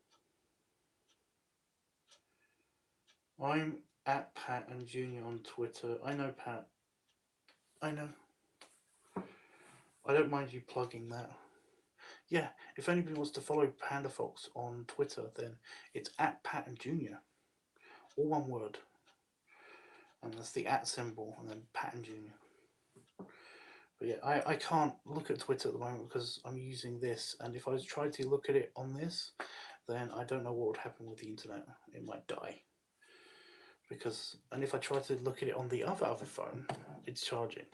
I'm at Pat and Junior on Twitter. I know, Pat. I know. I don't mind you plugging that. Yeah, if anybody wants to follow Panda Fox on Twitter, then it's at Pat and Junior. All one word. And that's the at symbol, and then Pat and Junior. But yeah, I can't look at Twitter at the moment because I'm using this, and if I tried to look at it on this, then I don't know what would happen with the internet. It might die. And if I try to look at it on the other phone, it's charging.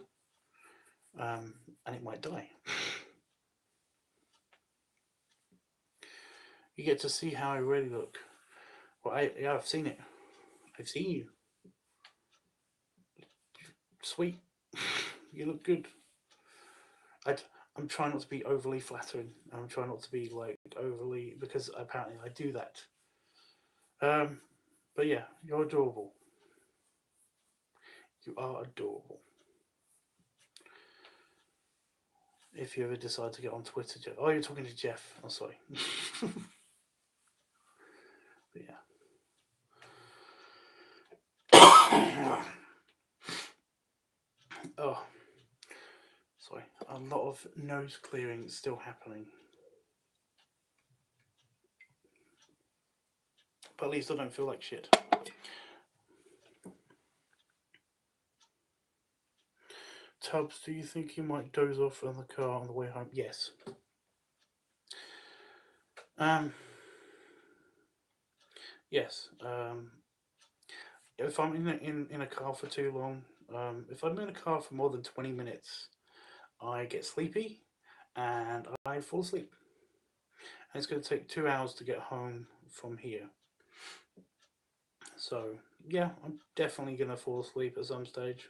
and it might die. You get to see how I really look. Well, yeah, I've seen it. I've seen you. Sweet. You look good. I, I'm trying not to be overly flattering. I'm trying not to be like overly, because apparently I do that. Um, but yeah, you're adorable. You are adorable. If you ever decide to get on Twitter, Jeff. Oh, you're talking to Jeff. Oh, sorry. But yeah. Oh, sorry. A lot of nose clearing still happening. But at least I don't feel like shit. Tubbs, do you think you might doze off in the car on the way home? Yes. Um. Yes. If I'm in a car for too long, if I'm in a car for more than 20 minutes, I get sleepy and I fall asleep. And it's going to take 2 hours to get home from here. So, yeah, I'm definitely going to fall asleep at some stage.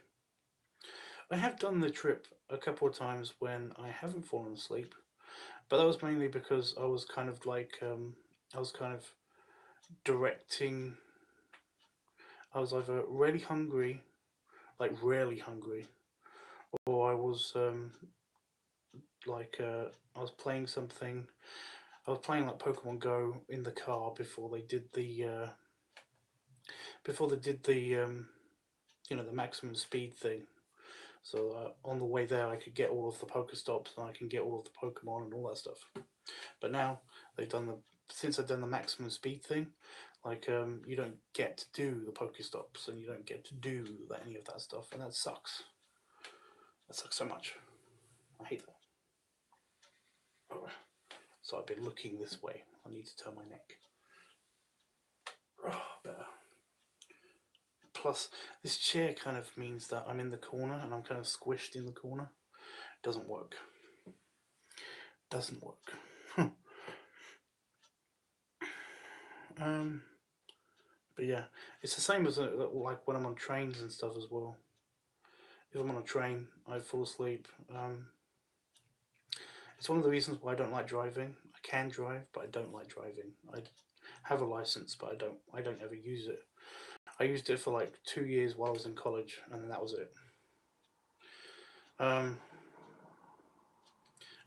I have done the trip a couple of times when I haven't fallen asleep, but that was mainly because I was kind of like, I was kind of directing. I was either really hungry, like really hungry, or I was like I was playing something. I was playing like Pokemon Go in the car before they did the the maximum speed thing. So on the way there, I could get all of the Pokestops and I can get all of the Pokemon and all that stuff. But now they've done since they've done the maximum speed thing, like you don't get to do the Pokestops and you don't get to do any of that stuff, and that sucks. That sucks so much. I hate that. Oh, so I've been looking this way. I need to turn my neck. Oh, better. Plus, this chair kind of means that I'm in the corner and I'm kind of squished in the corner. Doesn't work. Doesn't work. um, but yeah, it's the same as like when I'm on trains and stuff as well. If I'm on a train, I fall asleep. It's one of the reasons why I don't like driving. I can drive, but I don't like driving. I have a license, but I don't ever use it. I used it for like 2 years while I was in college, and then that was it. Um,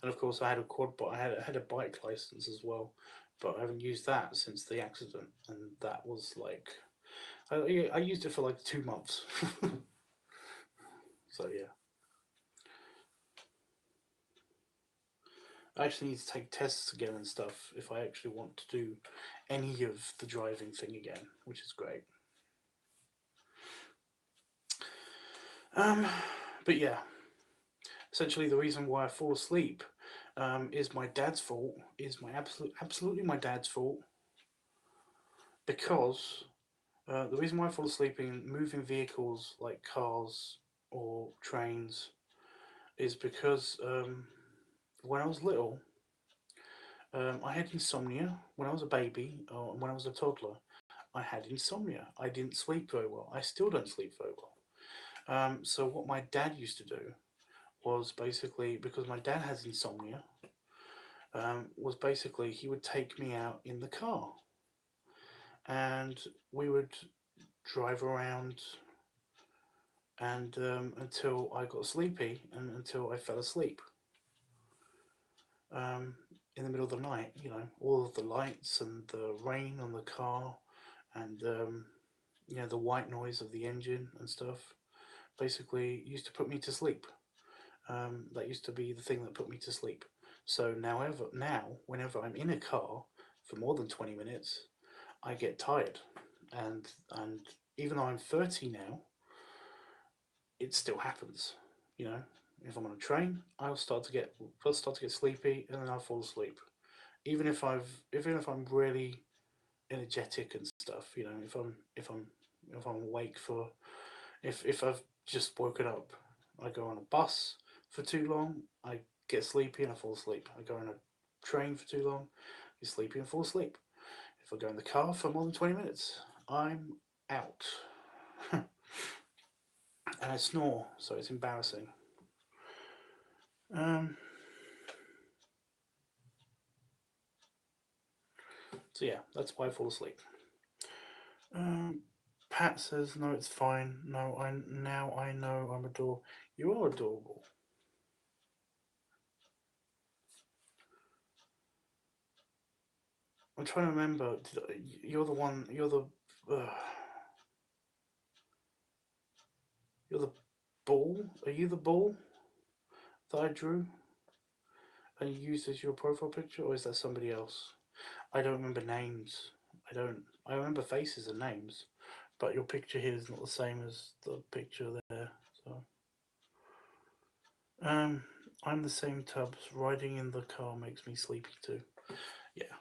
and of course, I had a quad, but I had a bike license as well, but I haven't used that since the accident, and that was like I used it for like 2 months. So yeah, I actually need to take tests again and stuff if I actually want to do any of the driving thing again, which is great. Um, but yeah, essentially the reason why I fall asleep is my dad's fault. Is my absolutely my dad's fault, because the reason why I fall asleep in moving vehicles like cars or trains is because when I was little, I had insomnia when I was a baby or when I was a toddler. I had insomnia. I didn't sleep very well. I still don't sleep very well. So what my dad used to do was basically, because my dad has insomnia, was basically he would take me out in the car and we would drive around and until I got sleepy and until I fell asleep. In the middle of the night, all of the lights and the rain on the car and the white noise of the engine and stuff basically used to put me to sleep. That used to be the thing that put me to sleep. So now, whenever I'm in a car for more than 20 minutes, I get tired, and even though I'm 30 now, it still happens. You know, if I'm on a train, I'll start to get sleepy, and then I'll fall asleep. Even if I'm really energetic and stuff, if I'm awake for if I've just woken up, I go on a bus for too long, I get sleepy and I fall asleep. I go on a train for too long, I get sleepy and fall asleep. If I go in the car for more than 20 minutes, I'm out. And I snore, so it's embarrassing. So yeah, that's why I fall asleep. Pat says, no, it's fine. No, now I know I'm adorable. You are adorable. I'm trying to remember. You're the one. You're the ball. Are you the ball that I drew and you used as your profile picture, or is that somebody else? I don't remember names. I don't. I remember faces and names, but your picture here is not the same as the picture there. So, I'm the same, Tubbs. Riding in the car makes me sleepy too. Yeah.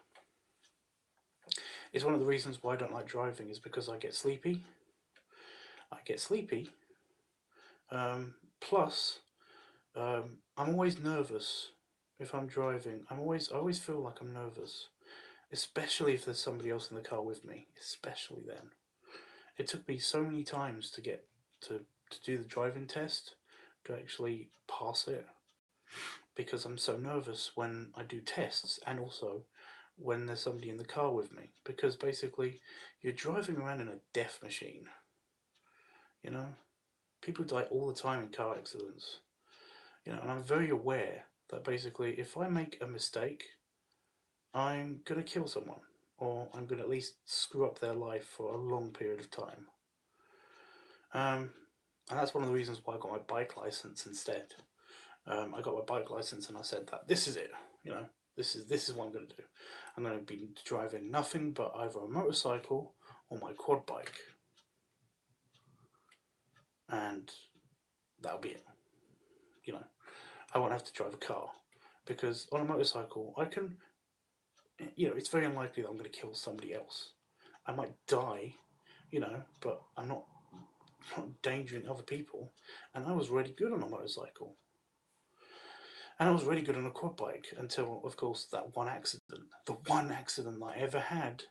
It's one of the reasons why I don't like driving is because I get sleepy. Plus, I'm always nervous if I'm driving. I always feel like I'm nervous, especially if there's somebody else in the car with me. Especially then. It took me so many times to get to do the driving test to actually pass it because I'm so nervous when I do tests and also when there's somebody in the car with me, because basically you're driving around in a death machine. You know, people die all the time in car accidents. You know, and I'm very aware that basically if I make a mistake, I'm gonna kill someone, or I'm gonna at least screw up their life for a long period of time. And that's one of the reasons why I got my bike license instead. I got my bike license and I said that this is it. You know, this is what I'm going to do. I'm going to be driving nothing but either a motorcycle or my quad bike, and that'll be it. You know, I won't have to drive a car because on a motorcycle I can. You know, it's very unlikely that I'm going to kill somebody else. I might die, you know, but I'm not endangering other people. And I was really good on a motorcycle. And I was really good on a quad bike until, of course, that one accident. The one accident I ever had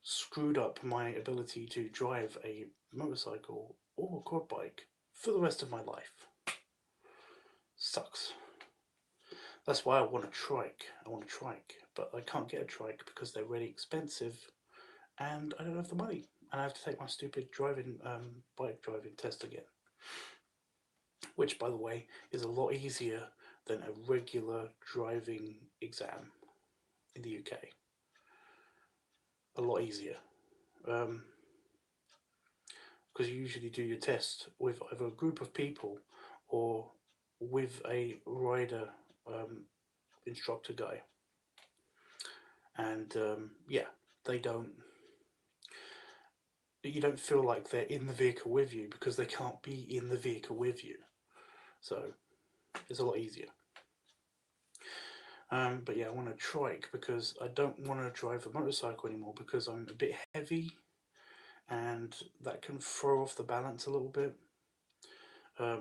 screwed up my ability to drive a motorcycle or a quad bike for the rest of my life. Sucks. That's why I want a trike. But I can't get a trike because they're really expensive and I don't have the money. And I have to take my stupid bike driving test again. Which, by the way, is a lot easier than a regular driving exam in the UK. A lot easier. Because you usually do your test with either a group of people or with a rider instructor guy. And yeah, you don't feel like they're in the vehicle with you because they can't be in the vehicle with you. So it's a lot easier. But yeah, I want a trike because I don't want to drive a motorcycle anymore because I'm a bit heavy and that can throw off the balance a little bit.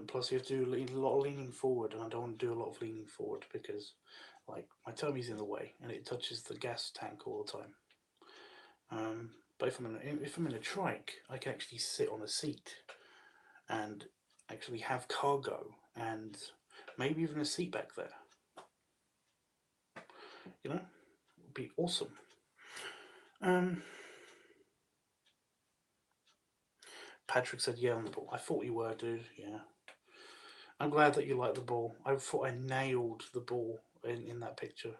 Plus you have to do a lot of leaning forward, and I don't want to do a lot of leaning forward because like my tummy's in the way and it touches the gas tank all the time. But if I'm in a trike, I can actually sit on a seat and actually have cargo and maybe even a seat back there. You know, it would be awesome. Patrick said, yeah, on the ball. I thought you were, dude. Yeah. I'm glad that you like the ball. I thought I nailed the ball in that picture.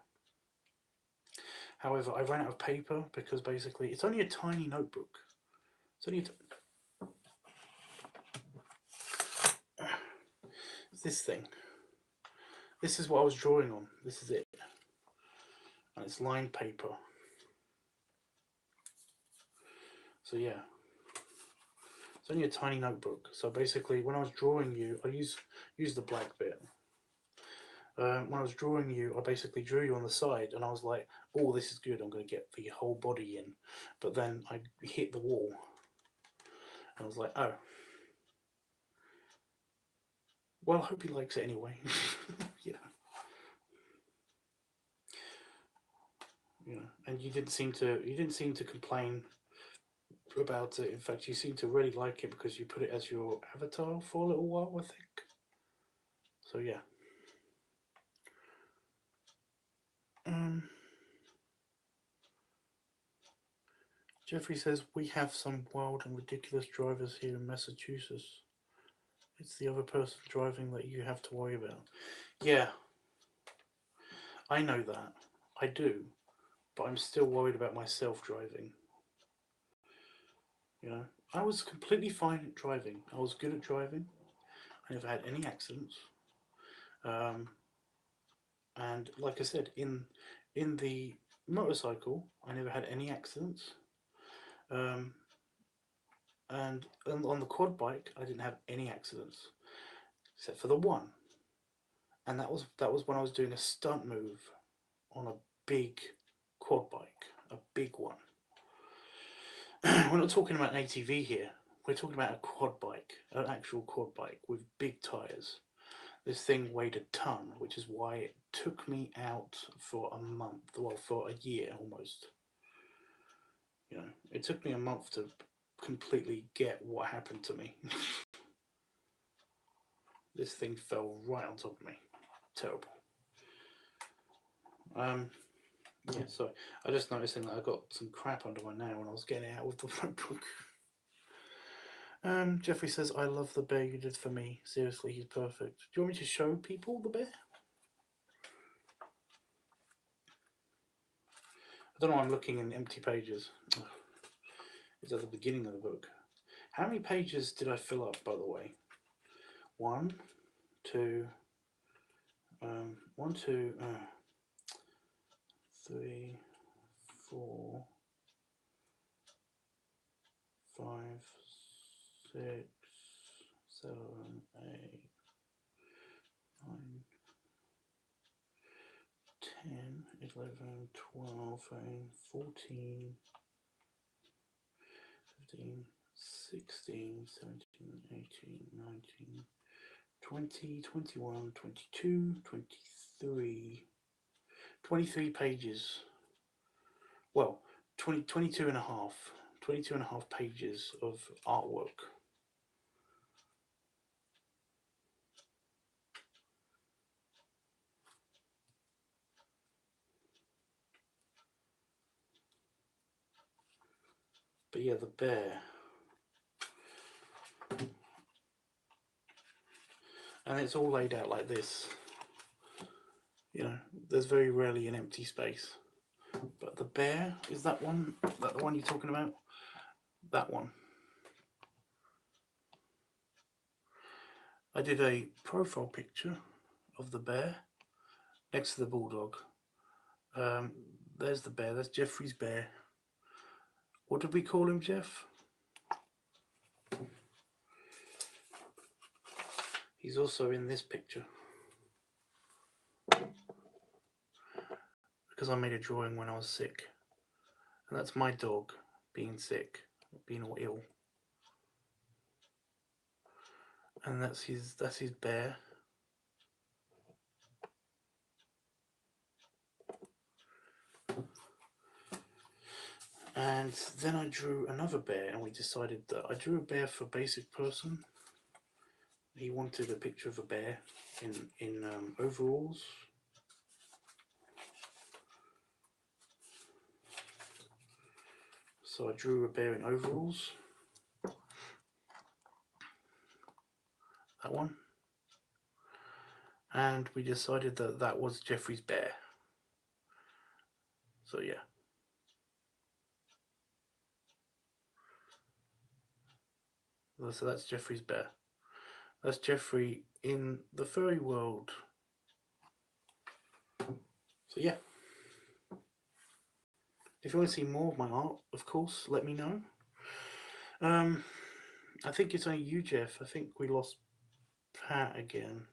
However, I ran out of paper because basically it's only a tiny notebook. It's only it's this thing. This is what I was drawing on. This is it. And it's lined paper. So yeah. It's only a tiny notebook. So basically when I was drawing you, I use the black bit. When I was drawing you, I basically drew you on the side and I was like, oh, this is good, I'm going to get the whole body in. But then I hit the wall. And I was like, oh. Well, I hope he likes it anyway. you know. You know, and you didn't seem to complain about it. In fact, you seem to really like it because you put it as your avatar for a little while, I think. So yeah. Jeffrey says we have some wild and ridiculous drivers here in Massachusetts. It's the other person driving that you have to worry about. Yeah, I know that. I do. But I'm still worried about myself driving. You know, I was completely fine at driving. I was good at driving. I never had any accidents. And like I said, in the motorcycle, I never had any accidents. Um, and on the quad bike, I didn't have any accidents except for the one, and that was when I was doing a stunt move on a big quad bike, a big one. We're not talking about an ATV here. We're talking about a quad bike, an actual quad bike with big tires. This thing weighed a ton, which is why it took me out for a month, well, for a year almost. You know, it took me a month to completely get what happened to me. This thing fell right on top of me. Terrible. Yeah, so I just noticing that I got some crap under my nail when I was getting it out with the notebook. Jeffrey says, I love the bear you did for me. Seriously, he's perfect. Do you want me to show people the bear? I don't know, I'm looking in empty pages. It's at the beginning of the book. How many pages did I fill up, by the way? 1, 2, 1, 2, 3, 4, 5, 6, 7, 8, 9, 10, 11, 12, 13, 14, 15, 16, 17, 18, 19, 20, 21, 22, 23, 23 pages. Well, 22 and a half. 22 and a half pages of artwork. But yeah, the bear. And it's all laid out like this. You know, there's very rarely an empty space. But the bear, is that one? Is that the one you're talking about? That one. I did a profile picture of the bear next to the bulldog. There's the bear. That's Jeffrey's bear. What did we call him, Jeff? He's also in this picture. Because I made a drawing when I was sick. And that's my dog being sick, being all ill. And that's his bear. And then I drew another bear, and we decided that I drew a bear for basic person. He wanted a picture of a bear in overalls. So I drew a bear in overalls. That one. And we decided that that was Jeffrey's bear. So yeah. So that's Jeffrey's bear. That's Jeffrey in the furry world. So yeah. If you want to see more of my art, of course, let me know. I think it's only you, Jeff. I think we lost Pat again.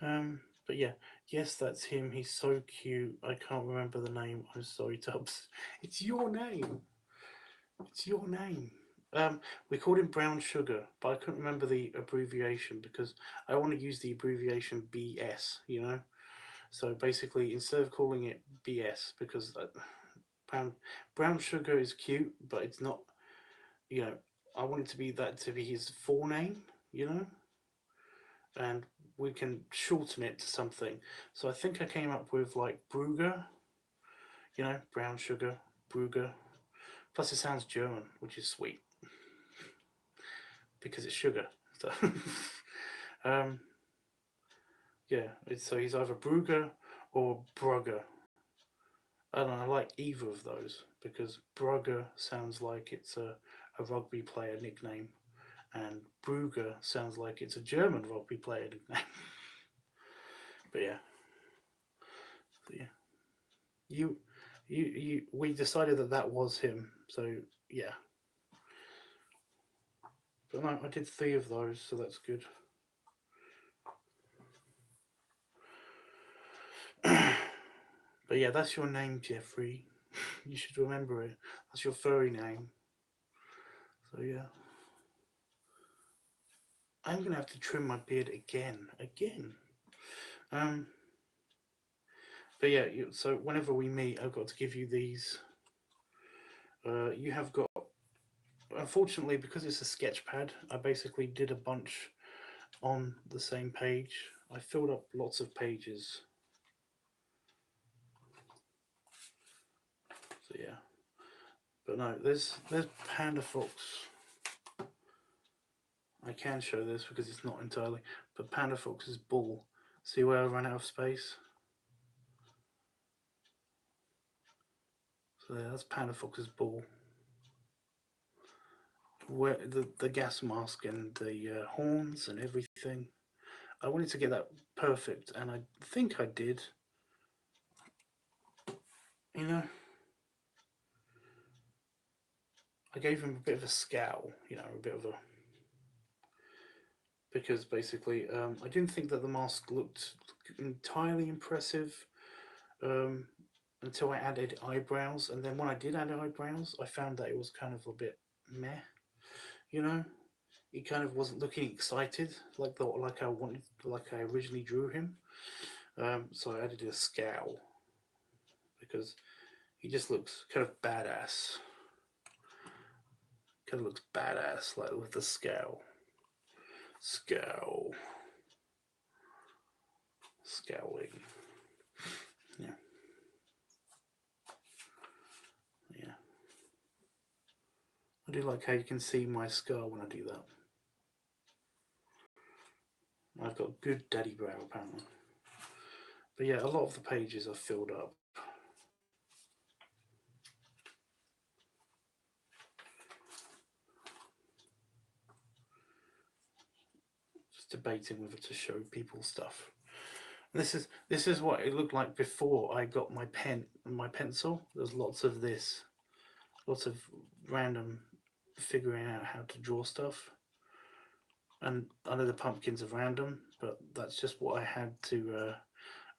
But yeah, yes, that's him. He's so cute. I can't remember the name. I'm sorry, Tubbs. It's your name. It's your name. We called him Brown Sugar, but I couldn't remember the abbreviation because I want to use the abbreviation BS, you know? So basically, instead of calling it BS, because brown, brown Sugar is cute, but it's not, you know, I want it to be that to be his full name, you know? And we can shorten it to something. So I think I came up with like Brugger, you know, Brown Sugar, Brugger. Plus, it sounds German, which is sweet because it's sugar. So, um, yeah, so he's either Brugger or Brugger. I don't know, I like either of those because Brugger sounds like it's a rugby player nickname, and Brugger sounds like it's a German rugby player nickname. But yeah, so yeah, you, we decided that that was him. So yeah, but no, I did 3 of those, so that's good. But yeah, that's your name, Jeffrey. You should remember it. That's your furry name. So yeah. I'm gonna have to trim my beard again. Um, but yeah, so whenever we meet, I've got to give you these. You have got, unfortunately, because it's a sketch pad, I basically did a bunch on the same page. I filled up lots of pages. So yeah. But no, there's Panda Fox. I can show this because it's not entirely, but Panda Fox's ball. See where I ran out of space? So yeah, that's Panda Fox's ball. Where the gas mask and the horns and everything. I wanted to get that perfect, and I think I did. You know, I gave him a bit of a scowl. You know, a bit of a, because basically I didn't think that the mask looked entirely impressive um, until I added eyebrows, and then when I did add eyebrows, I found that it was kind of a bit meh. You know, he kind of wasn't looking excited like I wanted, like I originally drew him. So I added a scowl because he just looks kind of badass. Kind of looks badass, like with the scowl. Scowl. Scowling. Yeah. Yeah. I do like how you can see my scar when I do that. I've got good daddy brow apparently. But yeah, a lot of the pages are filled up. Just debating whether to show people stuff. This is what it looked like before I got my pen and my pencil. There's lots of this, lots of random figuring out how to draw stuff. And I know the pumpkins are random, but that's just what I had to.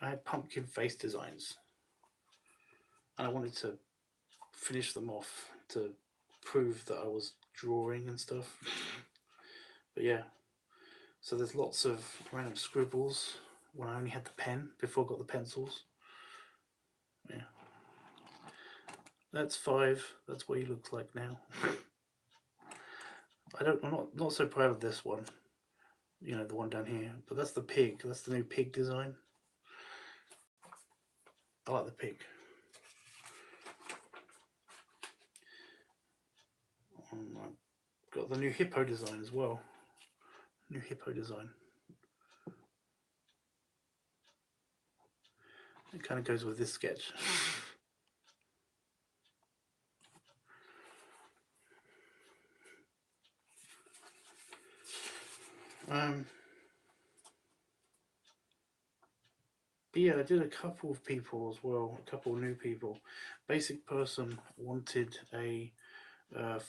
I had pumpkin face designs, and I wanted to finish them off to prove that I was drawing and stuff. But yeah, so there's lots of random scribbles when I only had the pen before I got the pencils. Yeah, that's 5. That's what he looks like now. I'm not so proud of this one. You know, the one down here, but that's the pig. That's the new pig design. I like the pig. I've got the new hippo design as well. New hippo design. It kind of goes with this sketch. But yeah, I did a couple of people as well, a couple of new people. Basic Person wanted a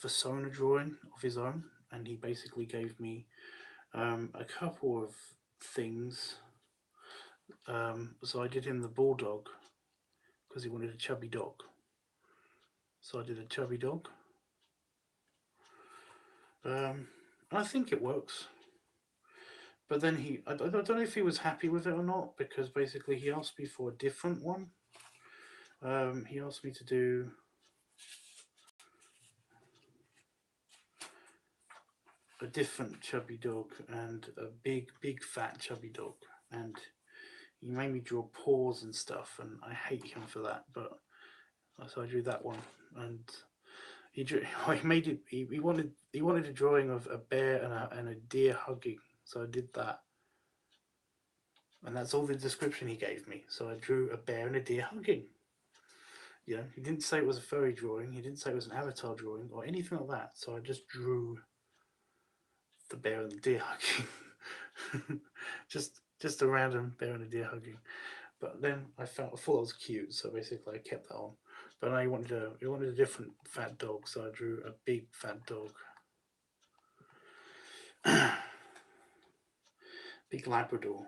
persona drawing of his own, and he basically gave me a couple of things. So I did him the bulldog because he wanted a chubby dog. So I did a chubby dog. I think it works. But then I don't know if he was happy with it or not, because basically he asked me for a different one. He asked me to do a different chubby dog and a big fat chubby dog, and he made me draw paws and stuff, and I hate him for that. But so I drew that one, and he drew. He made it. He wanted a drawing of a bear and a deer hugging, so I did that. And that's all the description he gave me. So I drew a bear and a deer hugging. You know, he didn't say it was a furry drawing. He didn't say it was an avatar drawing or anything like that. So I just drew the bear and the deer hugging. just a random bear and a deer hugging. But then I thought it was cute, so basically I kept that on. But now he wanted a different fat dog, so I drew a big fat dog. Big Labrador.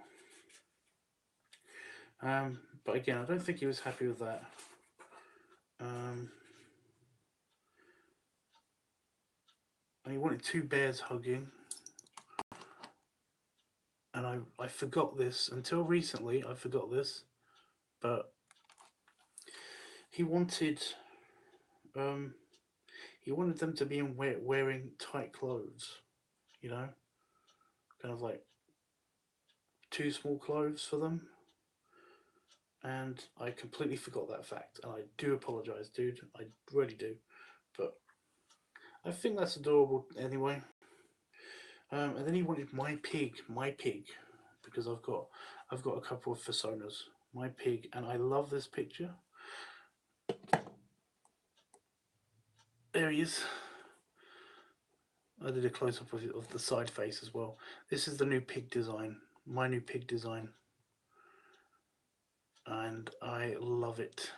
But again, I don't think he was happy with that. And he wanted two bears hugging. And I forgot this until recently. I forgot this, but he wanted them to be wearing tight clothes, you know, kind of like too small clothes for them. And I completely forgot that fact, and I do apologize, dude. I really do, but I think that's adorable anyway. And then he wanted my pig, because I've got a couple of personas, my pig, and I love this picture. There he is. I did a close-up of the side face as well. This is the new pig design, my new pig design, and I love it.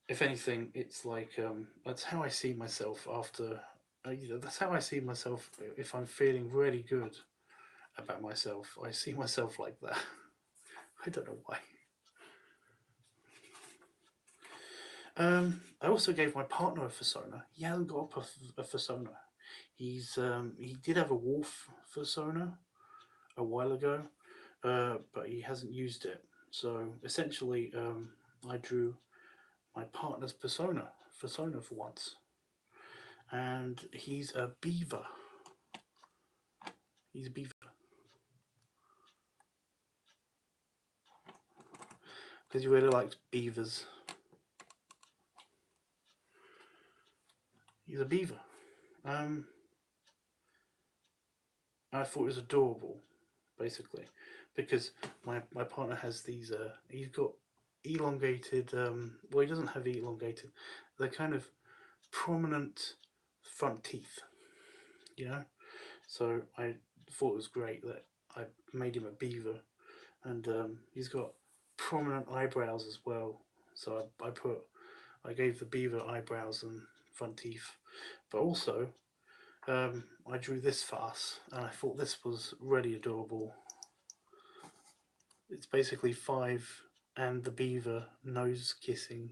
If anything, it's like that's how I see myself after. That's how I see myself if I'm feeling really good about myself. I see myself like that. I don't know why. I also gave my partner a persona. He hasn't got a persona. He did have a wolf persona a while ago, but he hasn't used it. So essentially, I drew my partner's persona for once, and he's a beaver. He's a beaver because he really likes beavers. He's a beaver. I thought it was adorable, basically, because my partner has these. He's got elongated. Well, he doesn't have elongated. They're kind of prominent front teeth. You know, so I thought it was great that I made him a beaver, and he's got prominent eyebrows as well. So I gave the beaver eyebrows and front teeth, but also I drew this farce, and I thought this was really adorable. It's basically 5 and the beaver nose kissing.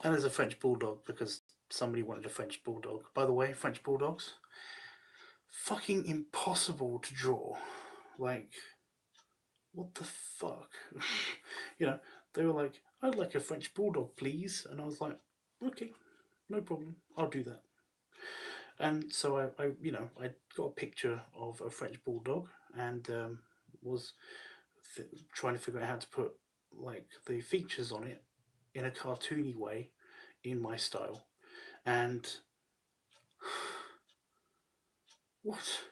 And there's a French bulldog because somebody wanted a French bulldog. By the way, French bulldogs, fucking impossible to draw. Like, what the fuck? You know, they were like, I'd like a French bulldog, please. And I was like, okay, no problem, I'll do that. And so I got a picture of a French bulldog and was trying to figure out how to put like the features on it in a cartoony way in my style. And what?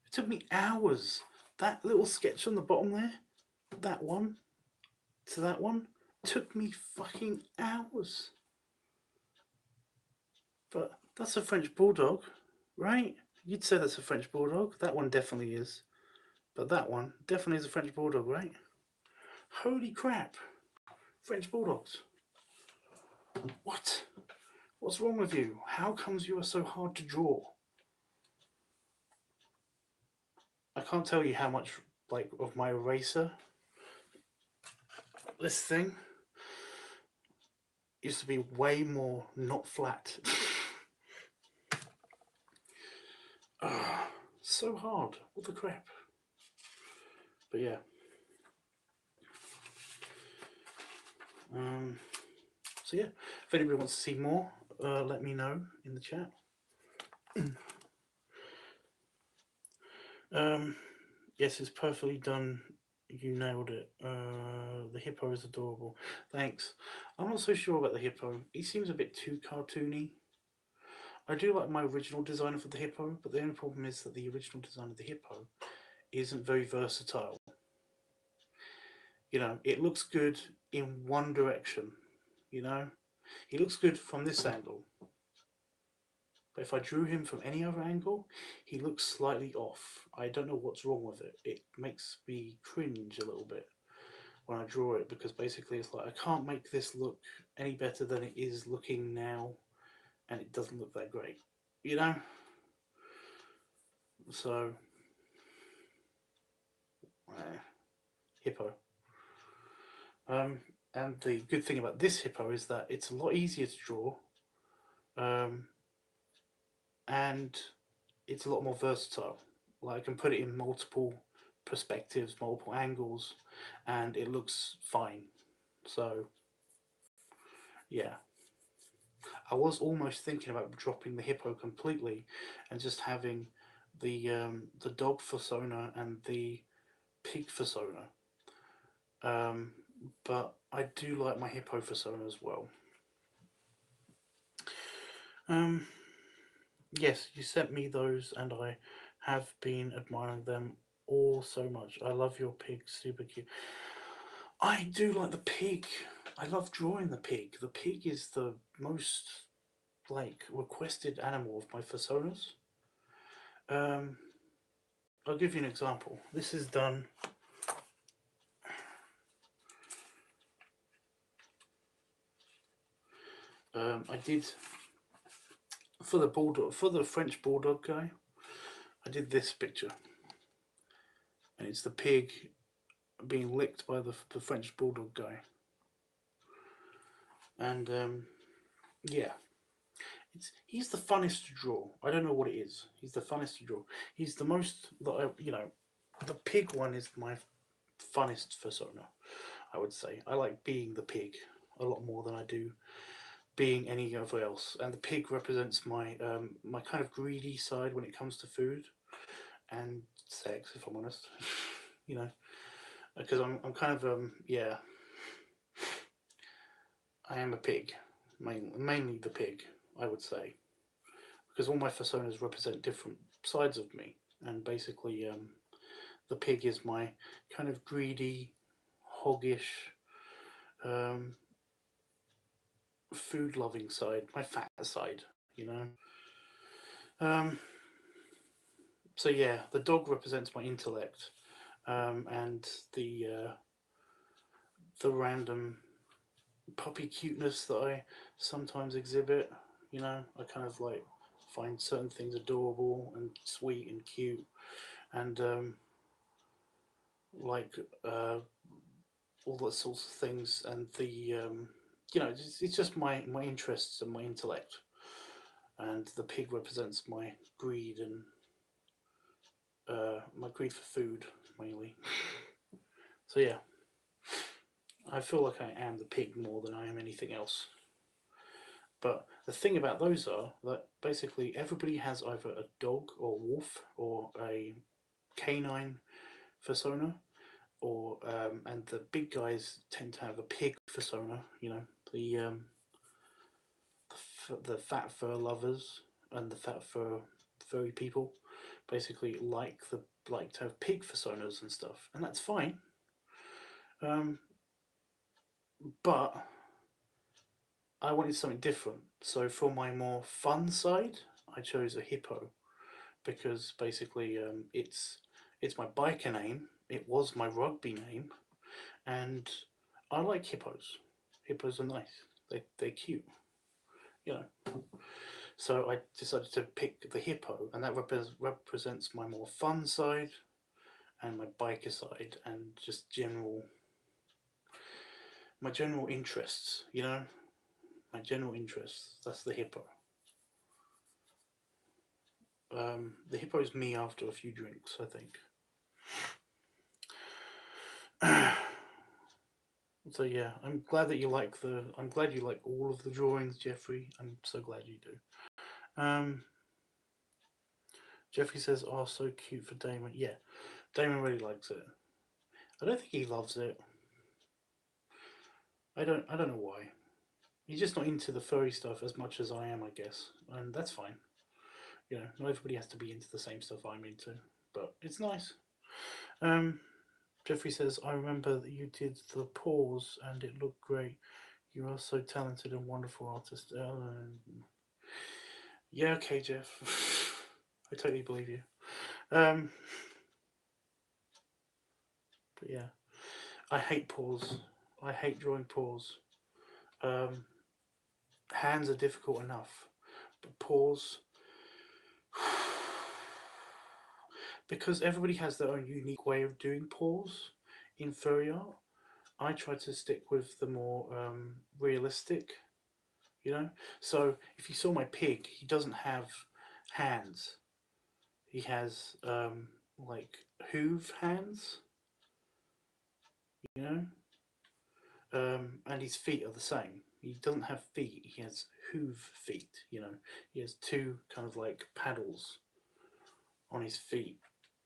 It took me hours. That little sketch on the bottom there, that one to that one, took me fucking hours. But that's a French bulldog, right? You'd say that's a French bulldog. That one definitely is. But that one definitely is a French bulldog, right? Holy crap. French bulldogs. What? What's wrong with you? How comes you are so hard to draw? I can't tell you how much like of my eraser, this thing, used to be way more not flat. So hard. What the crap? But yeah. So yeah, if anybody wants to see more, let me know in the chat. Yes, it's perfectly done. You nailed it. The hippo is adorable. Thanks. I'm not so sure about the hippo. He seems a bit too cartoony. I do like my original design for the hippo, but the only problem is that the original design of the hippo isn't very versatile. You know, it looks good in one direction, you know? He looks good from this angle. But if I drew him from any other angle, he looks slightly off. I don't know what's wrong with it. It makes me cringe a little bit when I draw it, because basically it's like I can't make this look any better than it is looking now, and it doesn't look that great, you know? So, hippo. And the good thing about this hippo is that it's a lot easier to draw, and it's a lot more versatile. Like, I can put it in multiple perspectives, multiple angles, and it looks fine. So yeah, I was almost thinking about dropping the hippo completely and just having the dog persona and the pig persona, but I do like my hippo persona as well. Yes, you sent me those and I have been admiring them all so much. I love your pig, super cute. I do like the pig. I love drawing the pig. The pig is the most like requested animal of my personas. I'll give you an example. This is done. I did for the bulldog, for the French bulldog guy. I did this picture, and it's the pig being licked by the French bulldog guy. And yeah, he's the funnest to draw. I don't know what it is. He's the funnest to draw. He's the most, you know, the pig one is my funnest persona, I would say. I like being the pig a lot more than I do being any other else. And the pig represents my my kind of greedy side when it comes to food and sex, if I'm honest. You know, because I'm kind of yeah, I am a pig, mainly the pig, I would say, because all my personas represent different sides of me, and basically the pig is my kind of greedy, hoggish, food loving side, my fat side, you know. So yeah, the dog represents my intellect, and the random puppy cuteness that I sometimes exhibit. You know, I kind of like find certain things adorable and sweet and cute, and like all those sorts of things. And the you know, it's just my interests and my intellect. And the pig represents my greed and my greed for food mainly. So yeah, I feel like I am the pig more than I am anything else. But the thing about those are that basically everybody has either a dog or wolf or a canine persona, or and the big guys tend to have a pig persona. You know, the fat fur lovers and the fat furry people basically like to have pig personas and stuff, and that's fine. But I wanted something different, so for my more fun side, I chose a hippo because basically it's my biker name. It was my rugby name, and I like hippos. Hippos are nice. They're cute, you know. So I decided to pick the hippo, and that represents my more fun side and my biker side, and just my general interests, you know. My general interests. That's the hippo. The hippo is me after a few drinks, I think. So yeah, I'm glad that you like the. I'm glad you like all of the drawings, Jeffrey. I'm so glad you do. Jeffrey says, "Oh, so cute for Damon." Yeah, Damon really likes it. I don't think he loves it. I don't. I don't know why. He's just not into the furry stuff as much as I am, I guess, and that's fine. You know, not everybody has to be into the same stuff I'm into, but it's nice. Um, Jeffrey says, "I remember that you did the pause, and it looked great. You are so talented and wonderful artist." Yeah, okay, Jeff. I totally believe you. Um, but yeah, I hate pause. I hate drawing pause. Um, Hands are difficult enough, but pause, because everybody has their own unique way of doing pause in furry art. I try to stick with the more realistic, you know. So if you saw my pig, he doesn't have hands. He has like hoof hands, you know, and his feet are the same. He doesn't have feet. He has hoof feet. You know, he has two kind of like paddles on his feet,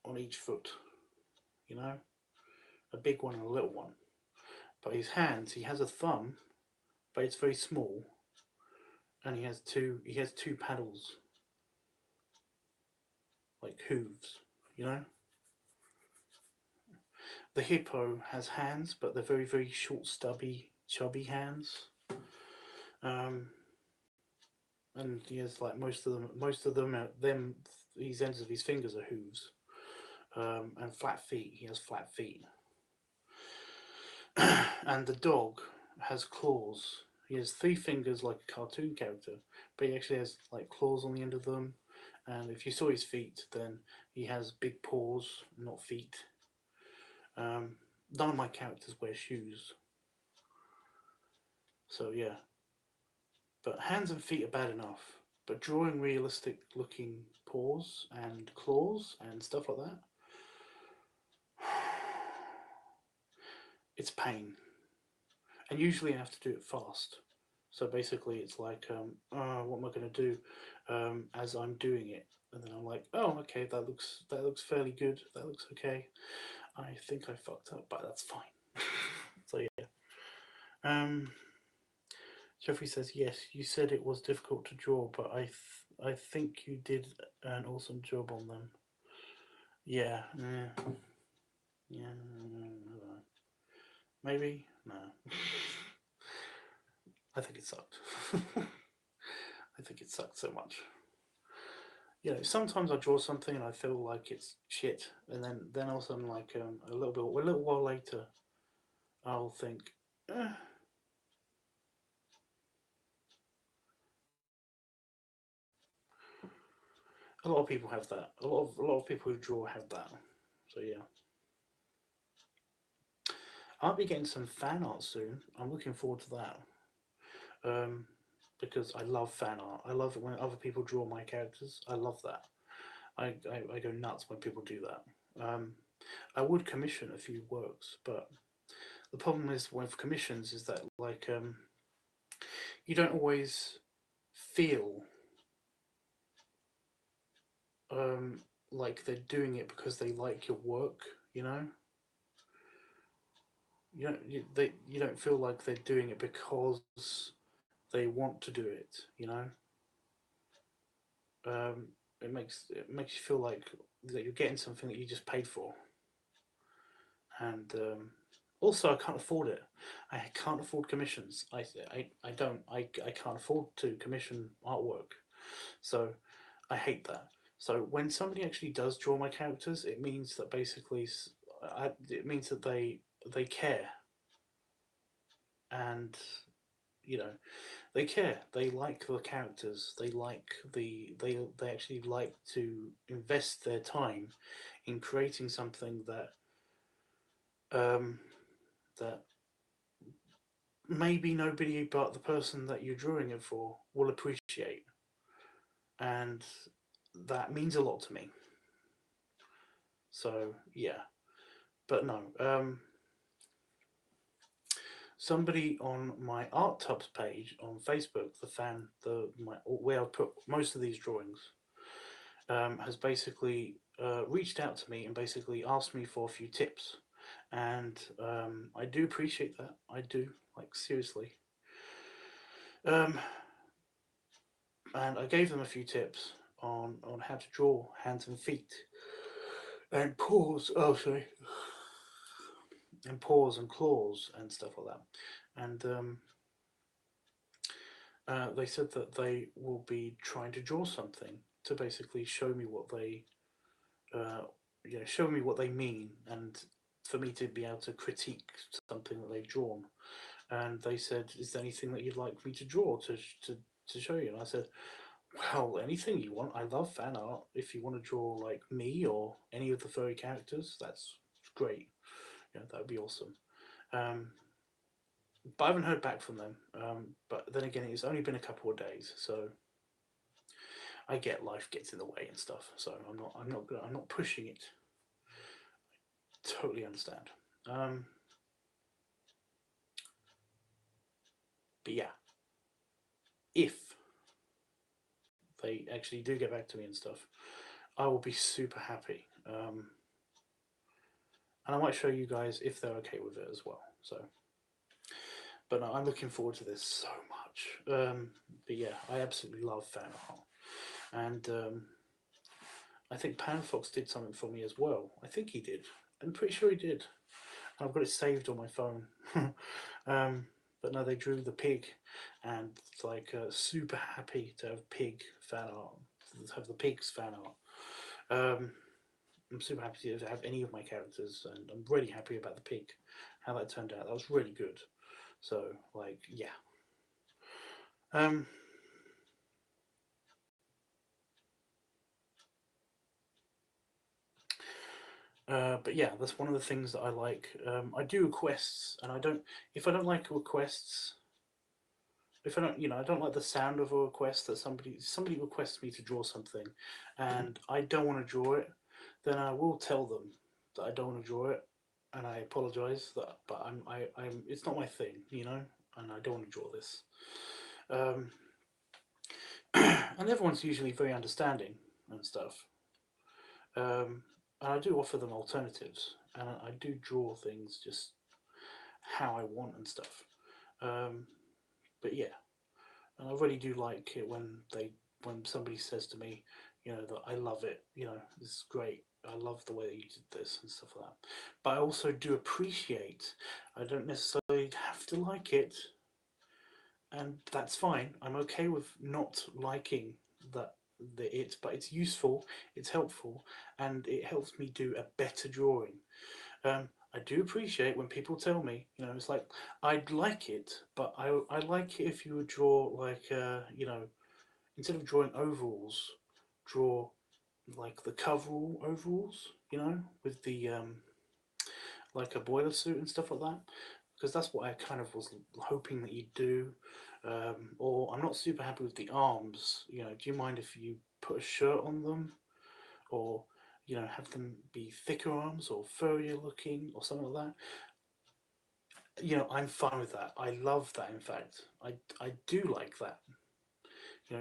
on each foot. You know, a big one and a little one. But his hands, he has a thumb, but it's very small, and he has two. He has two paddles, like hooves. You know, the hippo has hands, but they're very very short, stubby, chubby hands. Um, and he has like most of them these ends of his fingers are hooves, and flat feet. He has flat feet. And the dog has claws. He has three fingers like a cartoon character, but he actually has like claws on the end of them. And if you saw his feet, then he has big paws, not feet. um, None of my characters wear shoes, so yeah. But hands and feet are bad enough, but drawing realistic looking paws and claws and stuff like that, it's pain. And usually I have to do it fast. So basically it's like, what am I going to do as I'm doing it? And then I'm like, oh, okay, that looks fairly good. That looks okay. I think I fucked up, but that's fine. So yeah. Um, Jeffrey says, yes, you said it was difficult to draw, but I think you did an awesome job on them. Yeah, yeah, maybe no. I think it sucked. I think it sucked so much. You know, sometimes I draw something and I feel like it's shit, and then all of a sudden, like a little while later, I'll think, eh. A lot of people have that. A lot of people who draw have that. So yeah, I'll be getting some fan art soon. I'm looking forward to that. Um, because I love fan art. I love it when other people draw my characters. I love that. I go nuts when people do that. I would commission a few works, but the problem is with commissions is that like you don't always feel like they're doing it because they like your work. You know, you don't feel like they're doing it because they want to do it. You know, it makes you feel like that you're getting something that you just paid for, and also I can't afford it. I can't afford commissions. I don't. I can't afford to commission artwork, so I hate that. So when somebody actually does draw my characters, it means that basically, it means that they care, and you know they care. They like the characters. They like they actually like to invest their time in creating something that um, that maybe nobody but the person that you're drawing it for will appreciate, and that means a lot to me. So yeah, but no, somebody on my LiveTUBBS page on Facebook, where I put most of these drawings, has basically reached out to me and basically asked me for a few tips, and I do appreciate that. I do, like, seriously. And I gave them a few tips on how to draw hands and feet and paws. Oh, sorry, and paws and claws and stuff like that. And they said that they will be trying to draw something to basically show me what they, show me what they mean, and for me to be able to critique something that they've drawn. And they said, "Is there anything that you'd like me to draw to show you?" And I said, "Well, anything you want. I love fan art. If you want to draw like me or any of the furry characters, that's great. That would be awesome." Um, but I haven't heard back from them. But then again, it's only been a couple of days, so I get life gets in the way and stuff. So I'm not pushing it. Totally understand. But yeah, if they actually do get back to me and stuff, I will be super happy. And I might show you guys if they're okay with it as well. So, but no, I'm looking forward to this so much. But yeah, I absolutely love fan art, and I think Panfox did something for me as well. I think he did. I'm pretty sure he did. I've got it saved on my phone. But no, they drew the pig, and it's like super happy to have pig fan art, to have the pig's fan art. I'm super happy to have any of my characters, and I'm really happy about the pig, how that turned out. That was really good. So, like, yeah. But yeah, that's one of the things that I like. I do requests, and I don't. If I don't like requests, if I don't, I don't like the sound of a request that somebody requests me to draw something, and I don't want to draw it, then I will tell them that I don't want to draw it, and I apologize that, but I'm it's not my thing, and I don't want to draw this. Um, and everyone's usually very understanding and stuff. And I do offer them alternatives, and I do draw things just how I want and stuff. But yeah, and I really do like it when somebody says to me, that I love it. This is great. I love the way that you did this and stuff like that. But I also do appreciate. I don't necessarily have to like it, and that's fine. I'm okay with not liking but it's useful, it's helpful, and it helps me do a better drawing. I do appreciate when people tell me, it's like, I'd like it, but I like it if you would draw like, instead of drawing overalls, draw like the coverall overalls, with the like a boiler suit and stuff like that, because that's what I kind of was hoping that you'd do. Or I'm not super happy with the arms. Do you mind if you put a shirt on them, or have them be thicker arms or furrier looking or something like that? I'm fine with that. I love that. In fact, I do like that.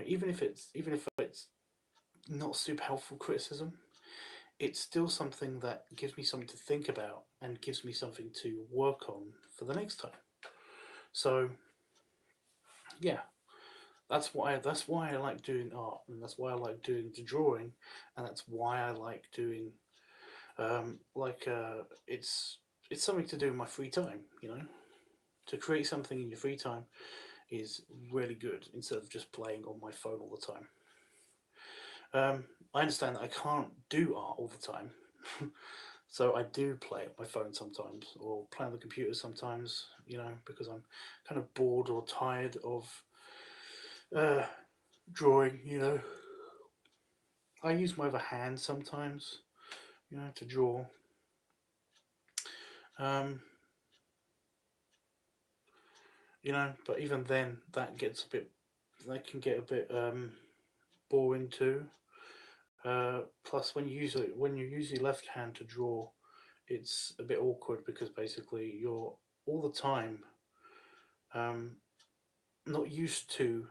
Even if it's not super helpful criticism, it's still something that gives me something to think about and gives me something to work on for the next time. So yeah, that's why I like doing art, and that's why I like doing the drawing, and that's why I like doing it's something to do in my free time. To create something in your free time is really good instead of just playing on my phone all the time. I understand that I can't do art all the time. So I do play on my phone sometimes, or play on the computer sometimes, because I'm kind of bored or tired of drawing. I use my other hand sometimes, to draw. Um, you know. But even then, that can get a bit boring too. Plus, when you use your left hand to draw, it's a bit awkward because basically you're all the time um, not used to,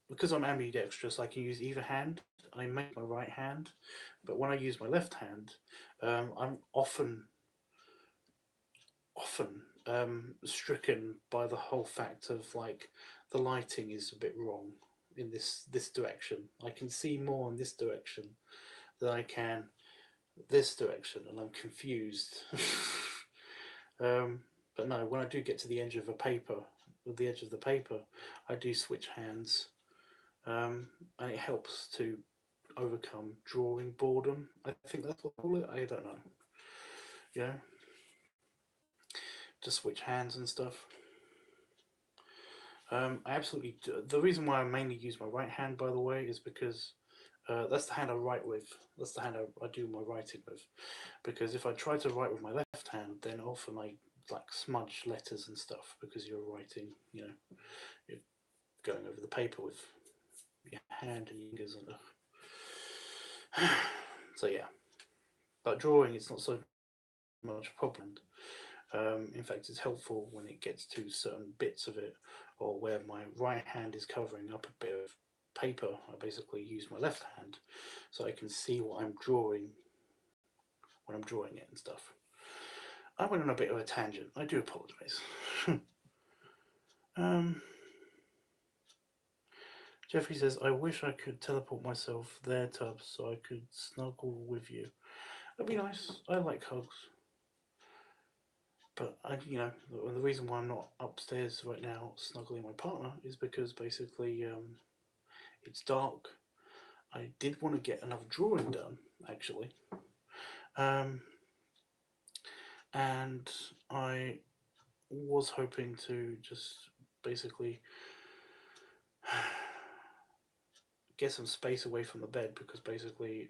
because I'm ambidextrous. I can use either hand. I make my right hand, but when I use my left hand, I'm often stricken by the whole fact of like the lighting is a bit wrong in this direction. I can see more in this direction than I can this direction, and I'm confused. But no, when I do get to the edge of the edge of the paper, I do switch hands, and it helps to overcome drawing boredom. I think that's what I call it. I don't know. Yeah, to switch hands and stuff. I absolutely. The reason why I mainly use my right hand, by the way, is because that's the hand I write with. That's the hand I do my writing with. Because if I try to write with my left hand, then often I like smudge letters and stuff because you're writing, you know, you're going over the paper with your hand and your fingers and so yeah. But drawing, it's not so much a problem. In fact, it's helpful when it gets to certain bits of it, or where my right hand is covering up a bit of paper. I basically use my left hand so I can see what I'm drawing when I'm drawing it and stuff. I went on a bit of a tangent. I do apologise. Jeffrey says, I wish I could teleport myself there, Tubbs, so I could snuggle with you. That'd be nice. I like hugs. But, the reason why I'm not upstairs right now snuggling my partner is because basically it's dark. I did want to get another drawing done, actually. And I was hoping to just basically get some space away from the bed because basically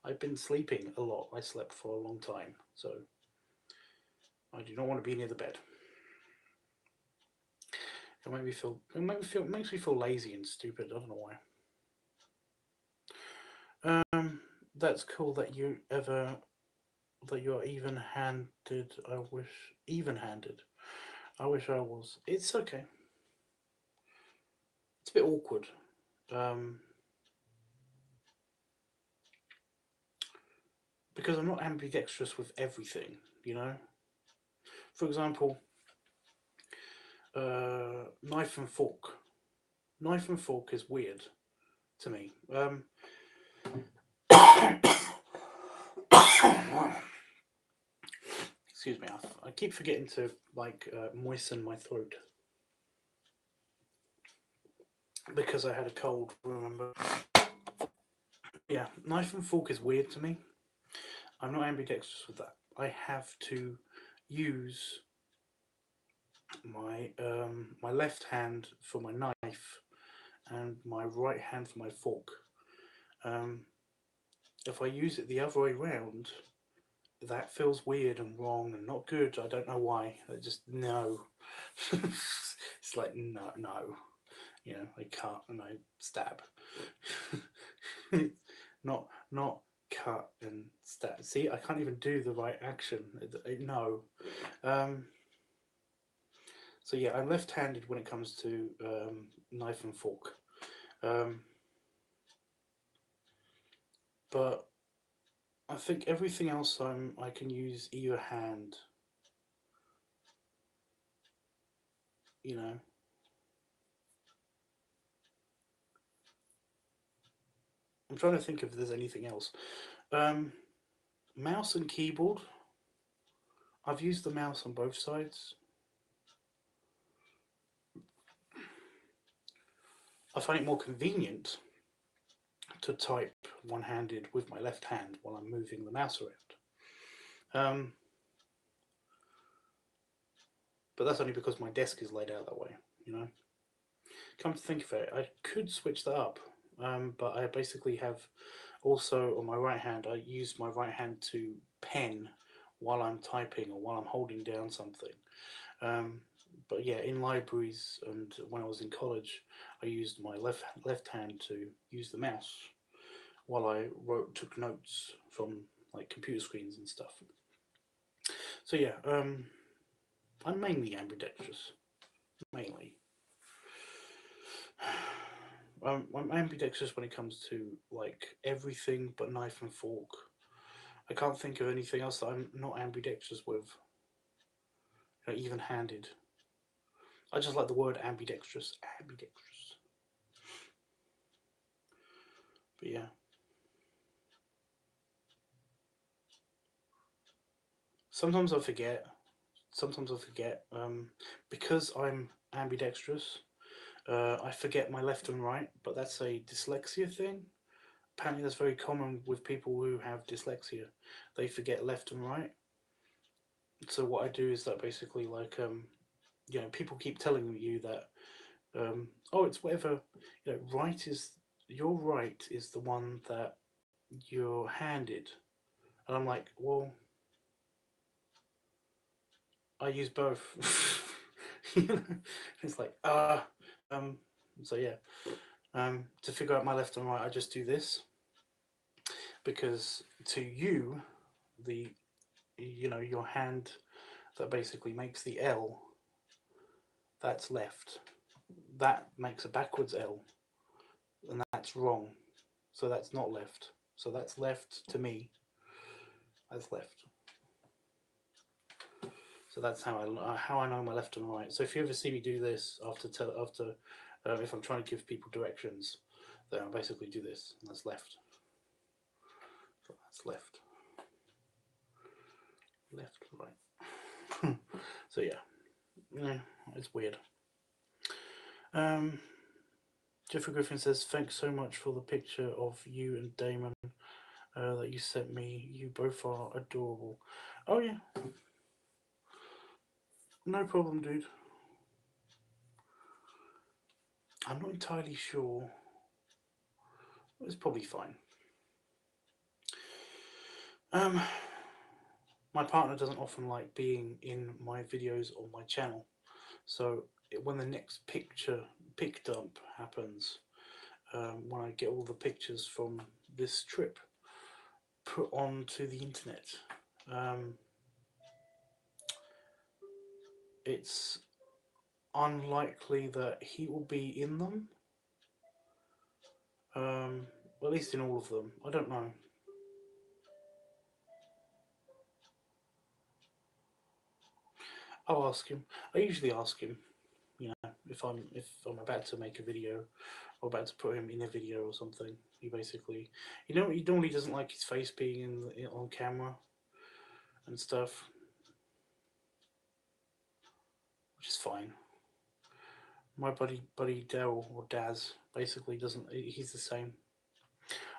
I've been sleeping a lot. I slept for a long time, so I do not want to be near the bed. It makes me feel lazy and stupid. I don't know why. That's cool that you're even-handed. Even-handed. I wish I was. It's okay. It's a bit awkward. Because I'm not ambidextrous with everything, you know. For example, knife and fork. Knife and fork is weird to me. Excuse me, I keep forgetting to moisten my throat because I had a cold. Remember? Yeah, knife and fork is weird to me. I'm not ambidextrous with that. I have to use my left hand for my knife and my right hand for my fork. If I use it the other way round, that feels weird and wrong and not good. I don't know why. I just no. It's like no. You know, I cut and I stab. not cut and stab. See, I can't even do the right action. No. So yeah, I'm left-handed when it comes to knife and fork. But I think everything else I can use either hand. You know. I'm trying to think if there's anything else. Mouse and keyboard. I've used the mouse on both sides. I find it more convenient to type one-handed with my left hand while I'm moving the mouse around. But that's only because my desk is laid out that way, you know. Come to think of it, I could switch that up, but I basically have also on my right hand, I use my right hand to pen while I'm typing or while I'm holding down something. but yeah, in libraries and when I was in college, I used my left hand to use the mouse while I took notes from like computer screens and stuff. So yeah, I'm mainly ambidextrous. Mainly, I'm ambidextrous when it comes to like everything but knife and fork. I can't think of anything else that I'm not ambidextrous with. You know, even-handed. I just like the word ambidextrous. Ambidextrous. But yeah. Sometimes I forget. Because I'm ambidextrous, I forget my left and right, but that's a dyslexia thing. Apparently that's very common with people who have dyslexia. They forget left and right. So what I do is that basically like, you know, people keep telling you that, oh, it's whatever, you know, your right is the one that you're handed. And I'm like, well, I use both. You know? It's like, so yeah. To figure out my left and right, I just do this. Because to you, your hand that basically makes the L, that's left. That makes a backwards L, and that's wrong. So that's not left. So that's left to me. That's left. So that's how I know my left and right. So if you ever see me do this if I'm trying to give people directions, then I basically do this, and that's left. So that's left. Left, right. So yeah, it's weird. Jeffrey Griffin says, thanks so much for the picture of you and Damon that you sent me. You both are adorable. Oh yeah, no problem, dude. I'm not entirely sure. It's probably fine. My partner doesn't often like being in my videos on my channel, so when the next pic dump happens, when I get all the pictures from this trip put onto the internet, it's unlikely that he will be in them. At least in all of them. I don't know. I'll ask him. I usually ask him, you know, if I'm about to make a video or about to put him in a video or something. He basically, he normally doesn't like his face being on camera and stuff, which is fine. My buddy Daryl, or Daz, basically doesn't. He's the same.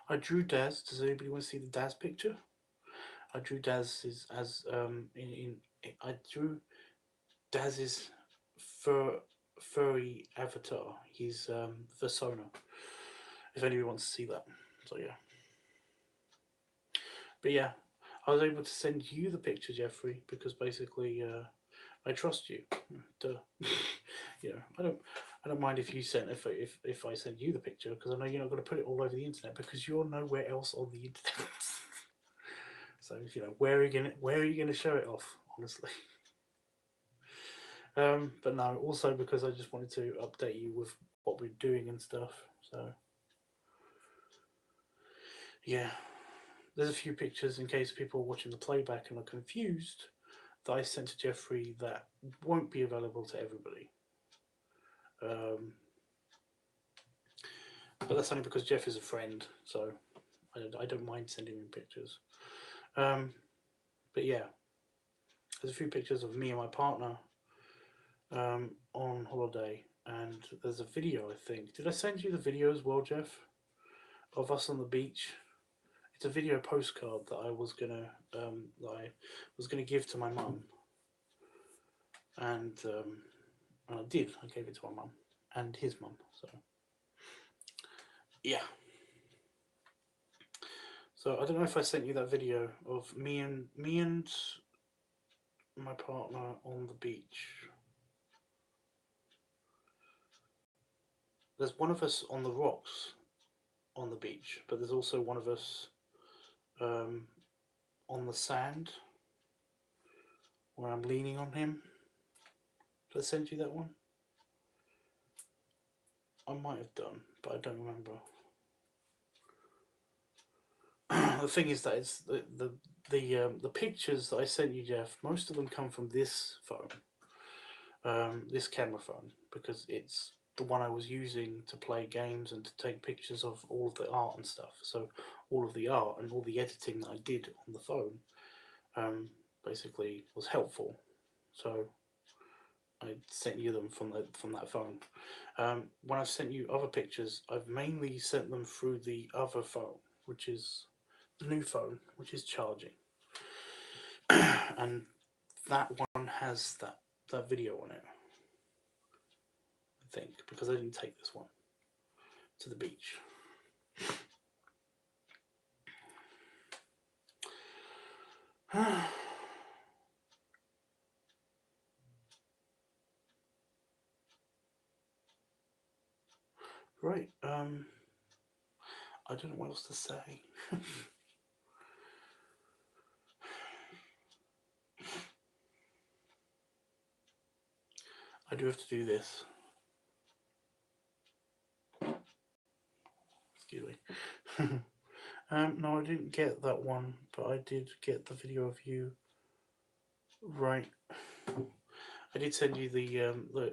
I drew Daz. Does anybody want to see the Daz picture? I drew Daz I drew Daz's furry avatar. He's Persona. If anybody wants to see that, so yeah. But yeah, I was able to send you the picture, Jeffrey, because basically I trust you. Duh. You know, I don't mind if you if I send you the picture, because I know you're not going to put it all over the internet because you're nowhere else on the internet. So you know, where are you gonna show it off? Honestly. But no, also because I just wanted to update you with what we're doing and stuff. So yeah, there's a few pictures in case people are watching the playback and are confused that I sent to Jeffrey that won't be available to everybody. But that's only because Jeff is a friend, so I don't mind sending him pictures. But yeah, there's a few pictures of me and my partner on holiday, and there's a video, I think. Did I send you the video as well, Jeff, of us on the beach? It's a video postcard that I was gonna give to my mum, and I did. I gave it to my mum and his mum. So yeah. So I don't know if I sent you that video of me and my partner on the beach. there's one of us on the rocks on the beach, but there's also one of us on the sand where I'm leaning on him. Did I send you that one? I might have done, but I don't remember. The thing is that it's the pictures that I sent you, Jeff. Most of them come from this phone, this camera phone, because it's the one I was using to play games and to take pictures of all of the art and stuff. So all of the art and all the editing that I did on the phone, basically was helpful. So I sent you them from that phone. When I've sent you other pictures, I've mainly sent them through the other phone, which is the new phone, which is charging. And that one has that video on it, I think, because I didn't take this one to the beach. Right, I don't know what else to say. I do have to do this. Excuse me. No, I didn't get that one, but I did get the video of you. Right. I did send you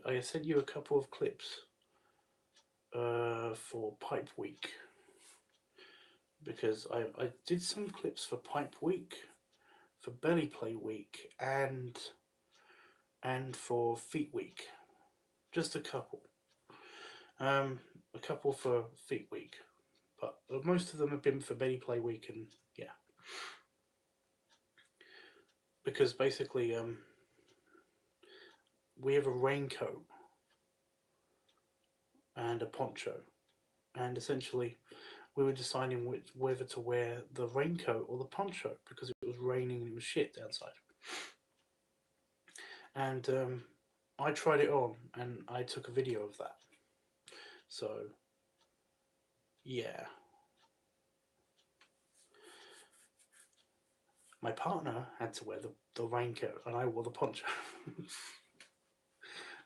I sent you a couple of clips for Pipe Week, because I did some clips for Pipe Week, for Belly Play Week, and for Feet Week. Just a couple. A couple for Feet Week, but most of them have been for Belly Play Week, and yeah. Because basically, we have a raincoat and a poncho, and essentially we were deciding whether to wear the raincoat or the poncho because it was raining and it was shit outside. And I tried it on and I took a video of that. So yeah, my partner had to wear the raincoat and I wore the poncho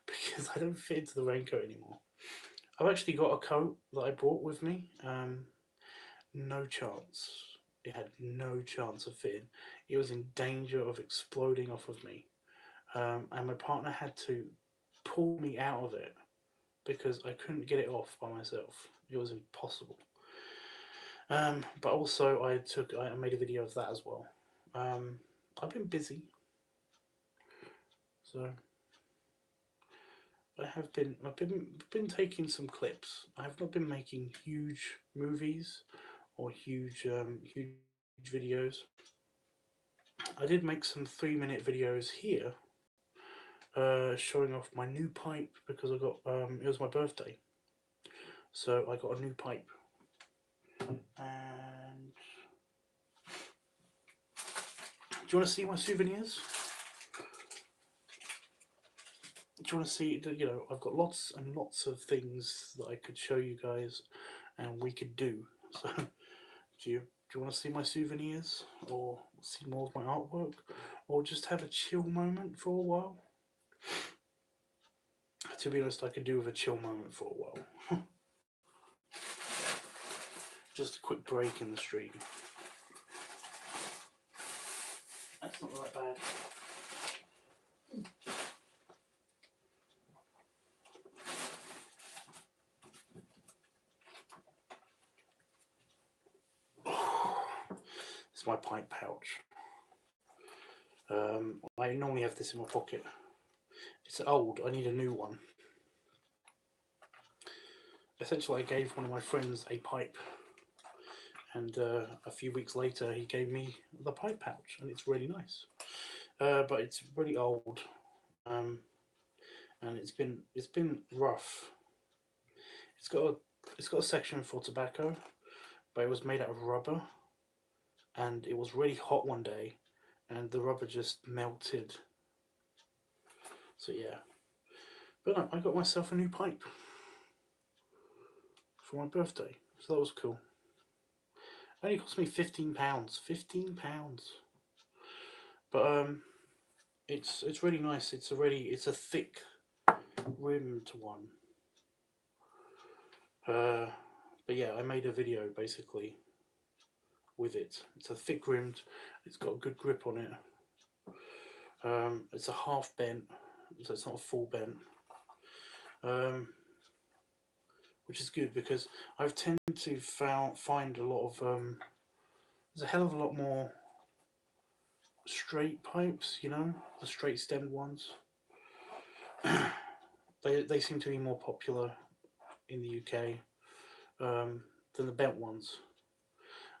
because I don't fit into the raincoat anymore. I've actually got a coat that I brought with me. No chance. It had no chance of fitting. It was in danger of exploding off of me. And my partner had to pull me out of it because I couldn't get it off by myself. It was impossible. But also I made a video of that as well. I've been busy, so I've been taking some clips. I have not been making huge movies or huge videos. I did make some 3-minute videos here, showing off my new pipe because I got it was my birthday, so I got a new pipe. And do you want to see my souvenirs? Do you want to see? You know, I've got lots and lots of things that I could show you guys, and we could do. So, do you want to see my souvenirs, or see more of my artwork, or just have a chill moment for a while? To be honest, I could do with a chill moment for a while. Just a quick break in the stream. That's not that bad. It's my pipe pouch. I normally have this in my pocket. It's old, I need a new one. Essentially, I gave one of my friends a pipe, and a few weeks later he gave me the pipe pouch, and it's really nice. But it's really old, and it's been rough. It's got a section for tobacco, but it was made out of rubber, and it was really hot one day, and the rubber just melted. So yeah, but no, I got myself a new pipe. for my birthday, so that was cool. It only cost me £15. £15, but it's really nice. It's a thick rimmed one. But yeah, I made a video basically with it. It's a thick rimmed. It's got a good grip on it. It's a half bent, so it's not a full bent. Which is good because I've tended to find a lot of there's a hell of a lot more straight pipes, you know, the straight stemmed ones. They seem to be more popular in the UK than the bent ones.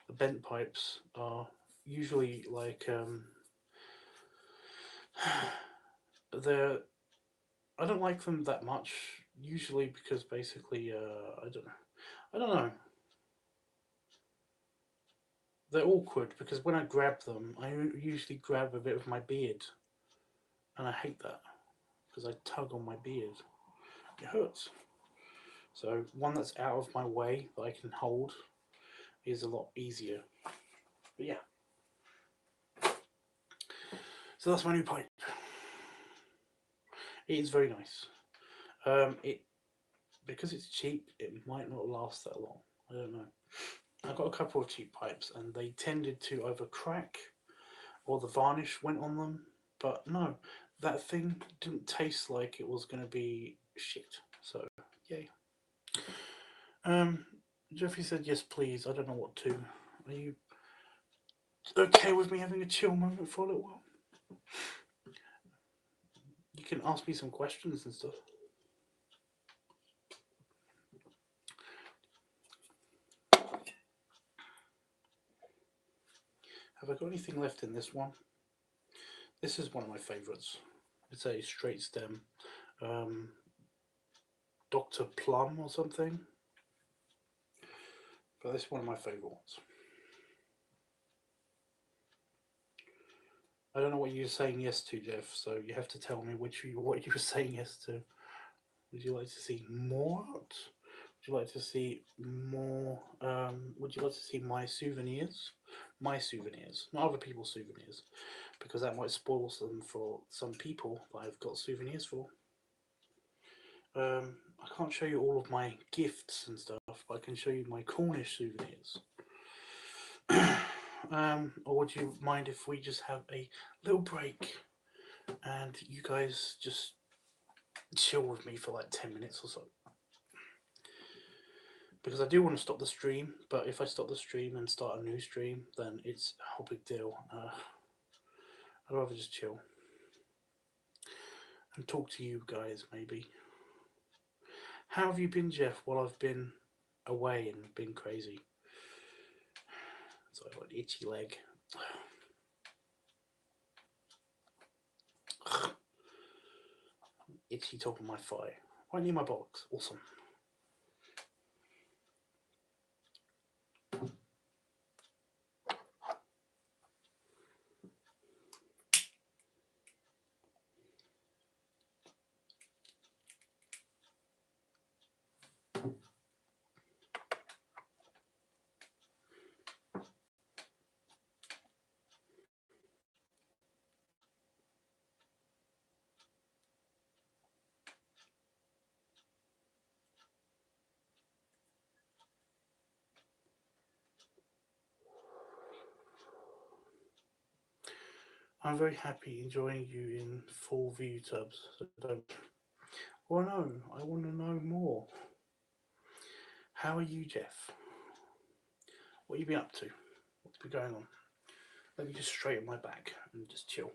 The bent pipes are usually like they're I don't like them that much usually because basically I don't know. They're awkward because when I grab them, I usually grab a bit of my beard, and I hate that because I tug on my beard. It hurts. So one that's out of my way that I can hold is a lot easier. But yeah. So that's my new pipe. It is very nice. Because it's cheap, it might not last that long. I don't know. I got a couple of cheap pipes and they tended to either crack or the varnish went on them. But no, that thing didn't taste like it was going to be shit. So, yay. Jeffrey said, yes, please. I don't know what to. Are you okay with me having a chill moment for a little while? You can ask me some questions and stuff. Have I got anything left in this one? This is one of my favourites. It's a straight stem. Dr. Plum or something. But this is one of my favourite ones. I don't know what you're saying yes to, Jeff, so you have to tell me what you were saying yes to. Would you like to see more? Would you like to see more? Would you like to see my souvenirs? My souvenirs, not other people's souvenirs, because that might spoil them for some people that I've got souvenirs for. I can't show you all of my gifts and stuff, but I can show you my Cornish souvenirs. Or would you mind if we just have a little break and you guys just chill with me for like 10 minutes or so? Because I do want to stop the stream, but if I stop the stream and start a new stream, then it's a whole big deal. I'd rather just chill and talk to you guys, maybe. How have you been, Jeff, while I've been away and been crazy? So I've got an itchy leg. Itchy top of my thigh. Right near my box. Awesome. I'm very happy enjoying you in full view, Tubbs. So don't. Well, no, I want to know more. How are you, Jeff? What have you been up to? What's been going on? Let me just straighten my back and just chill.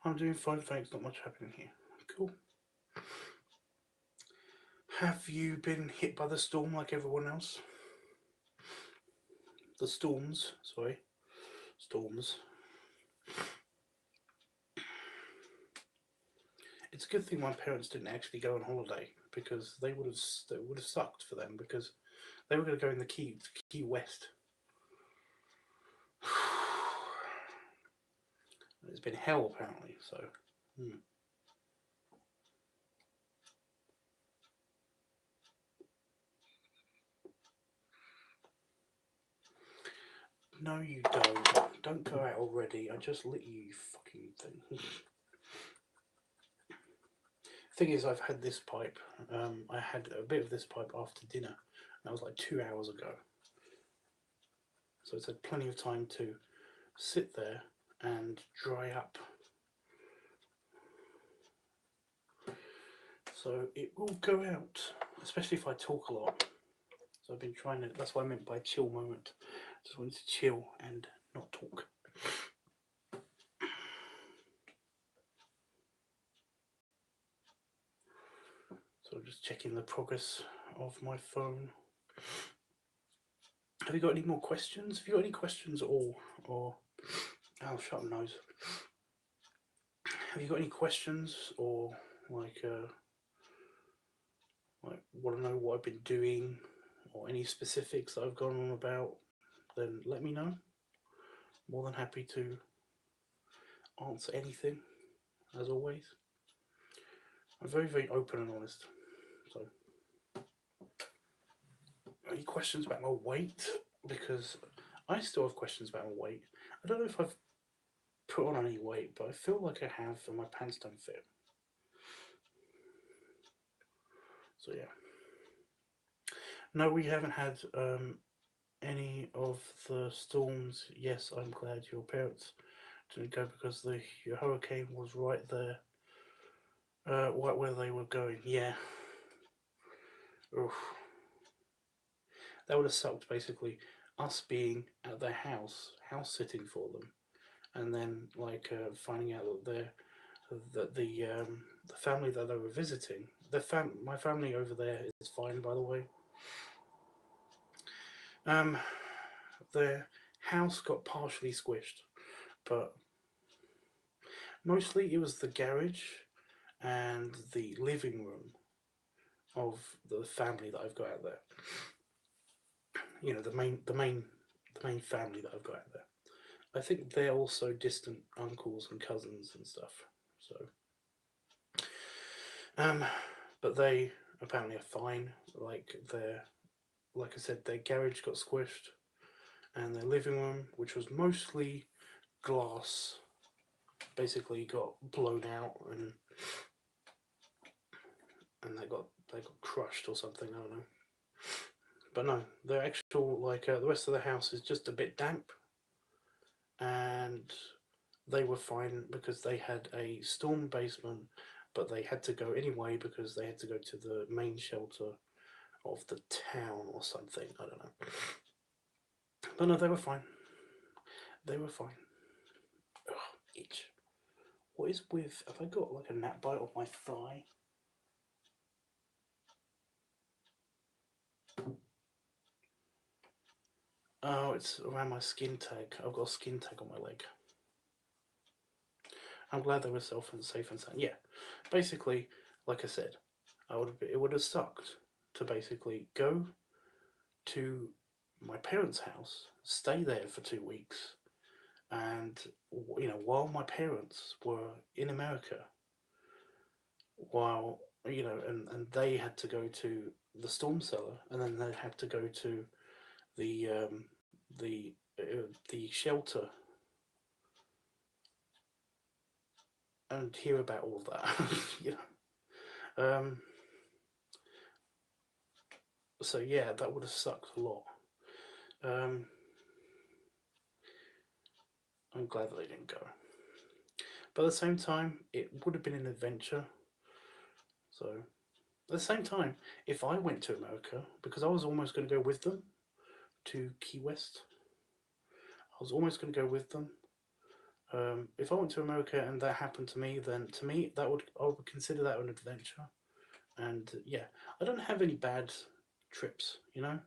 I'm doing fine, thanks. Not much happening here. Cool. Have you been hit by the storm like everyone else? The storms, sorry. Storms. It's a good thing my parents didn't actually go on holiday, because they would have sucked for them, because they were going to go in the Key West. It's been hell apparently, so. No, you don't. Don't go out already. I just lit you, you fucking thing. Thing is, I've had this pipe. I had a bit of this pipe after dinner. That was like 2 hours ago. So it's had plenty of time to sit there and dry up. So it will go out, especially if I talk a lot. So I've been trying to, that's what I meant by chill moment. Just wanted to chill and not talk. So I'm just checking the progress of my phone. Have you got any more questions? Have you got any questions at all? Or, oh, shut up, nose. Have you got any questions, or like want to know what I've been doing, or any specifics that I've gone on about? Then let me know. More than happy to answer anything, as always. I'm very, very open and honest. So, any questions about my weight? Because I still have questions about my weight. I don't know if I've put on any weight, but I feel like I have, and my pants don't fit. So yeah. No, we haven't had any of the storms. Yes, I'm glad your parents didn't go, because the hurricane was right there, right where they were going. Yeah. Oof. That would have sucked, basically, us being at their house sitting for them, and then like finding out that the family that they were visiting, my family over there is fine, by the way. Their house got partially squished, but mostly it was the garage and the living room of the family that I've got out there. You know, the main family that I've got out there. I think they're also distant uncles and cousins and stuff. So, but they apparently are fine. Like I said, their garage got squished, and their living room, which was mostly glass, basically got blown out, and they got crushed or something. I don't know. But no, the actual the rest of the house is just a bit damp, and they were fine because they had a storm basement, but they had to go anyway because they had to go to the main shelter of the town or something. I don't know. But no, they were fine. They were fine. Ugh, itch. What is with? Have I got like a gnat bite on my thigh? Oh, it's around my skin tag. I've got a skin tag on my leg. I'm glad they were safe and sound. Yeah, basically, like I said, it would have sucked to basically go to my parents' house, stay there for 2 weeks, and while my parents were in America, while and they had to go to the storm cellar, and then they had to go to the shelter and hear about all of that. So yeah, that would have sucked a lot. I'm glad that they didn't go, but at the same time, it would have been an adventure. So at the same time, if I went to America, because I was almost going to go with them to Key West, I was almost going to go with them. If I went to America and that happened to me, then to me I would consider that an adventure. And yeah, I don't have any bad trips, you know.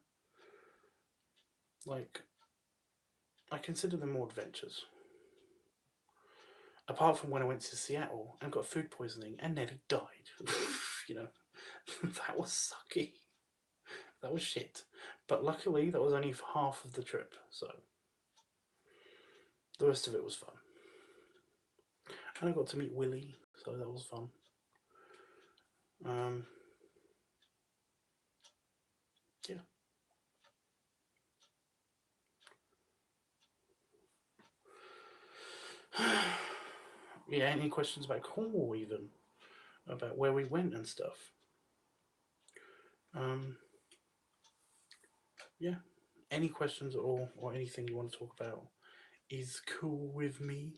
Like, I consider them more adventures. Apart from when I went to Seattle and got food poisoning and nearly died. You know, that was sucky. That was shit. But luckily, that was only for half of the trip, so the rest of it was fun. And I got to meet Willie, so that was fun. Um, yeah. Yeah, any questions about Cornwall, even? About where we went and stuff? Um, yeah. Any questions at all, or anything you want to talk about is cool with me.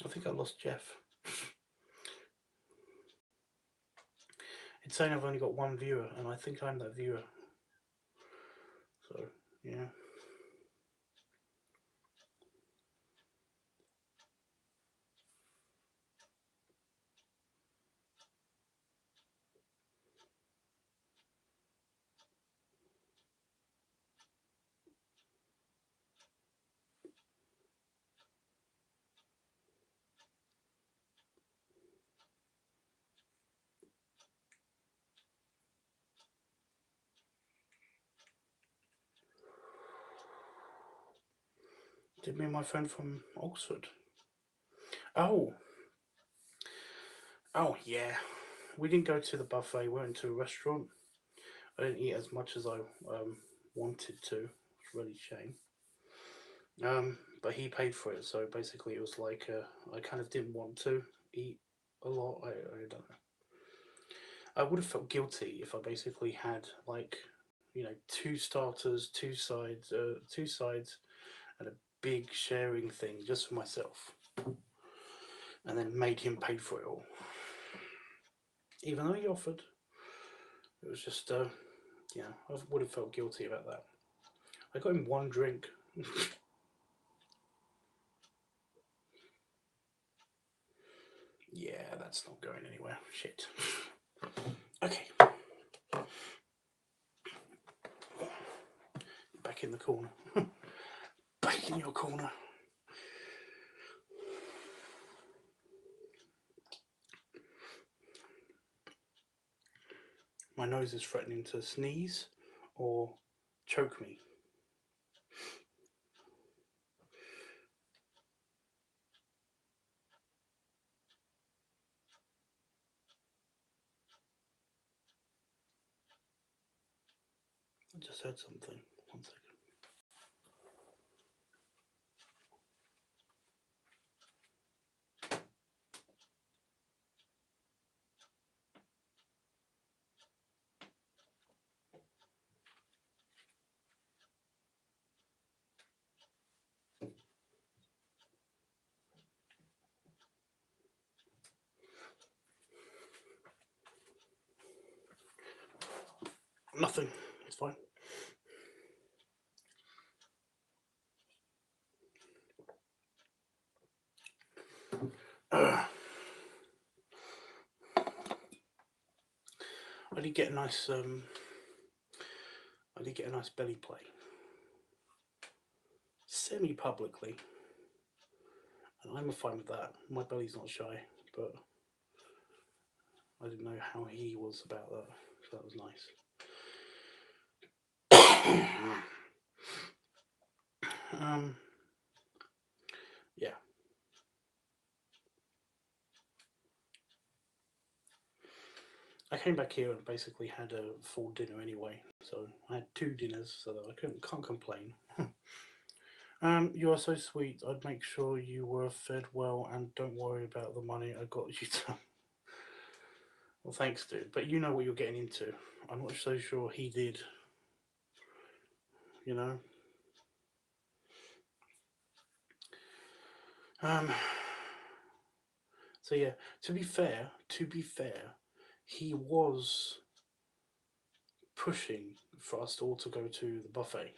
I think I lost Jeff. It's saying I've only got one viewer, and I think I'm that viewer. So, yeah. Did me and my friend from Oxford. Oh. Oh, yeah. We didn't go to the buffet, we went to a restaurant. I didn't eat as much as I wanted to. It's really a shame. But he paid for it, so basically it was like I kind of didn't want to eat a lot. I don't know. I would have felt guilty if I basically had like, you know, two starters, two sides, and a big sharing thing just for myself, and then made him pay for it all. Even though he offered, it was just, yeah, I would have felt guilty about that. I got him one drink. Yeah, that's not going anywhere. Shit. Okay. Back in the corner. Back in your corner. My nose is threatening to sneeze or choke me. I just heard something. 1 second. Nothing. It's fine. I did get a nice belly play. Semi-publicly. And I'm fine with that. My belly's not shy, but I didn't know how he was about that. So that was nice. Yeah. I came back here and basically had a full dinner anyway, so I had 2 dinners, so that I can't complain. You are so sweet. I'd make sure you were fed well, and don't worry about the money I got you to. Well, thanks, dude. But you know what you're getting into. I'm not so sure he did. You know. Um. So yeah. To be fair, he was pushing for us all to go to the buffet,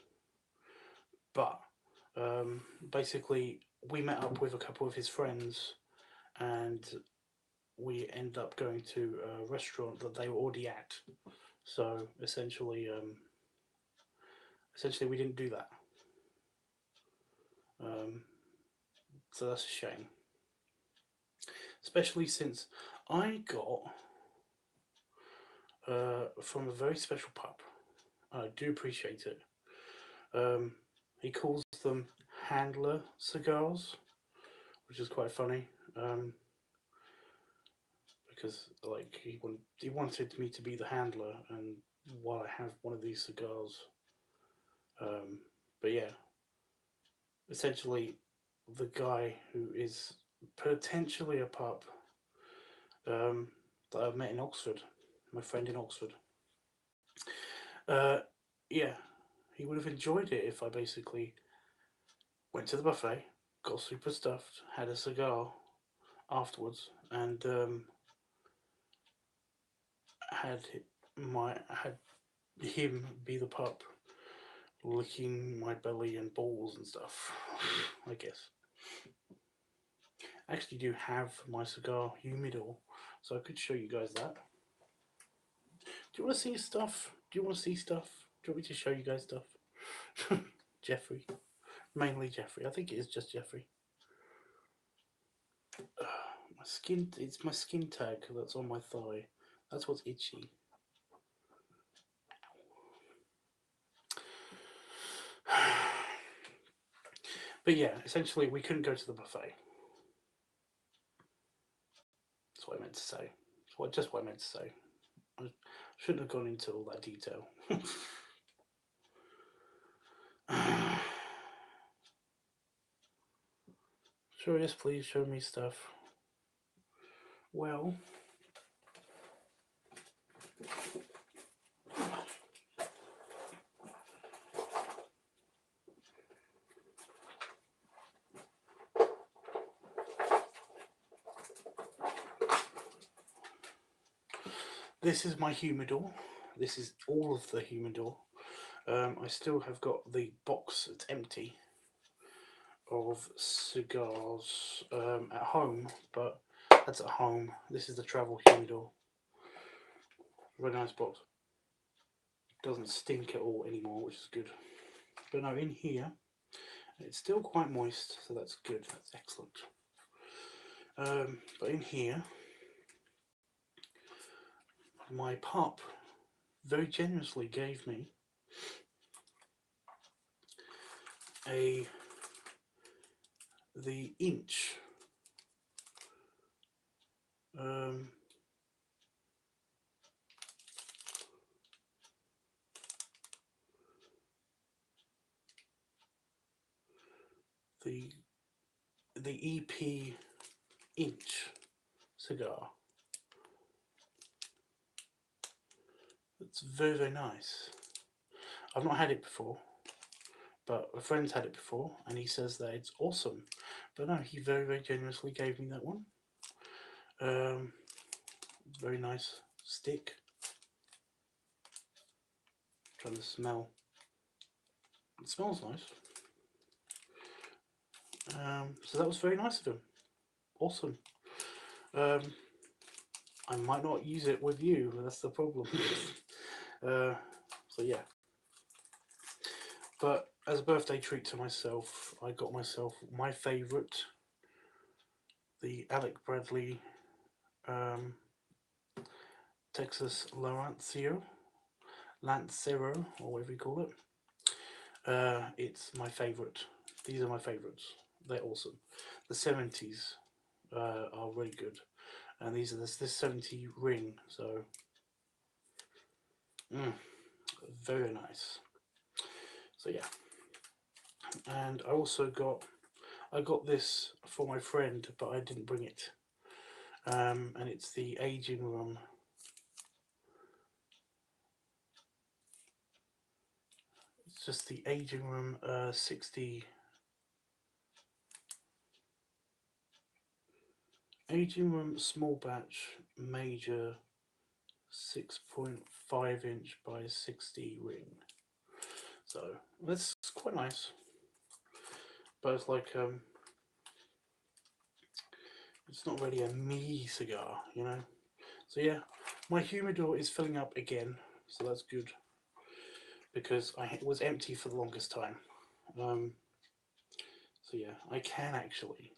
but basically we met up with a couple of his friends, and we ended up going to a restaurant that they were already at. So essentially, we didn't do that. Um, so that's a shame, especially since I got from a very special pub. I do appreciate it. Um, he calls them handler cigars, which is quite funny. Because like he wanted me to be the handler, and while I have one of these cigars, but yeah, essentially, the guy who is potentially a pup um, that I've met in Oxford, my friend in Oxford. Uh, yeah, he would have enjoyed it if I basically went to the buffet, got super stuffed, had a cigar afterwards, and had him be the pup, licking my belly and balls and stuff. I guess. I actually do have my cigar humidor, so I could show you guys that. Do you want to see stuff? Do you want to see stuff? Do you want me to show you guys stuff? Jeffrey. Mainly Jeffrey. I think it is just Jeffrey. My skin, it's my skin tag that's on my thigh. That's what's itchy. But yeah, essentially we couldn't go to the buffet. That's what I meant to say. Just what I meant to say. I shouldn't have gone into all that detail. Sure, yes, please show me stuff. Well, this is my humidor. This is all of the humidor. I still have got the box that's empty of cigars at home, but that's at home. This is the travel humidor. Very nice box. Doesn't stink at all anymore, which is good. But no, in here, it's still quite moist, so that's good. That's excellent. But in here, my pup very generously gave me the inch the EP inch cigar. It's very, very nice. I've not had it before, but a friend's had it before, and he says that it's awesome. But no, he very, very generously gave me that one. Very nice stick. Trying to smell. It smells nice. So that was very nice of him. Awesome. I might not use it with you. That's the problem. So yeah. But as a birthday treat to myself, I got myself my favourite, the Alec Bradley Texas Lancero, or whatever you call it. It's my favourite. These are my favourites. They're awesome. The 70s are really good, and these are this 70 ring. So Very nice. So yeah, and I also got this for my friend, but I didn't bring it. And it's the aging room. It's just the aging room 60 aging room small batch major 6.5 inch by 60 ring. So that's quite nice. But it's like it's not really a me cigar, you know. So yeah, my humidor is filling up again, so that's good, because it was empty for the longest time. So yeah, I can actually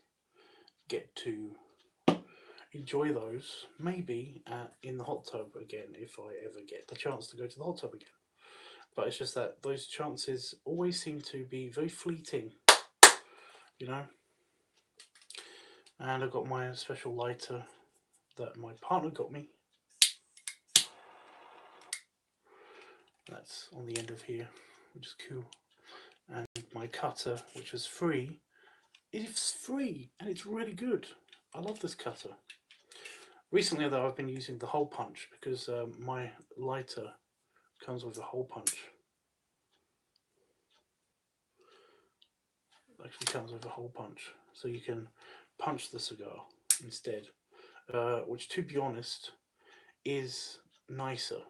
get to enjoy those maybe in the hot tub again if I ever get the chance to go to the hot tub again. But it's just that those chances always seem to be very fleeting, you know. And I've got my special lighter that my partner got me. That's on the end of here, which is cool. And my cutter, which is free. It's free and it's really good. I love this cutter. Recently though, I've been using the hole punch because my lighter comes with a hole punch. It actually comes with a hole punch, so you can punch the cigar instead, which to be honest is nicer.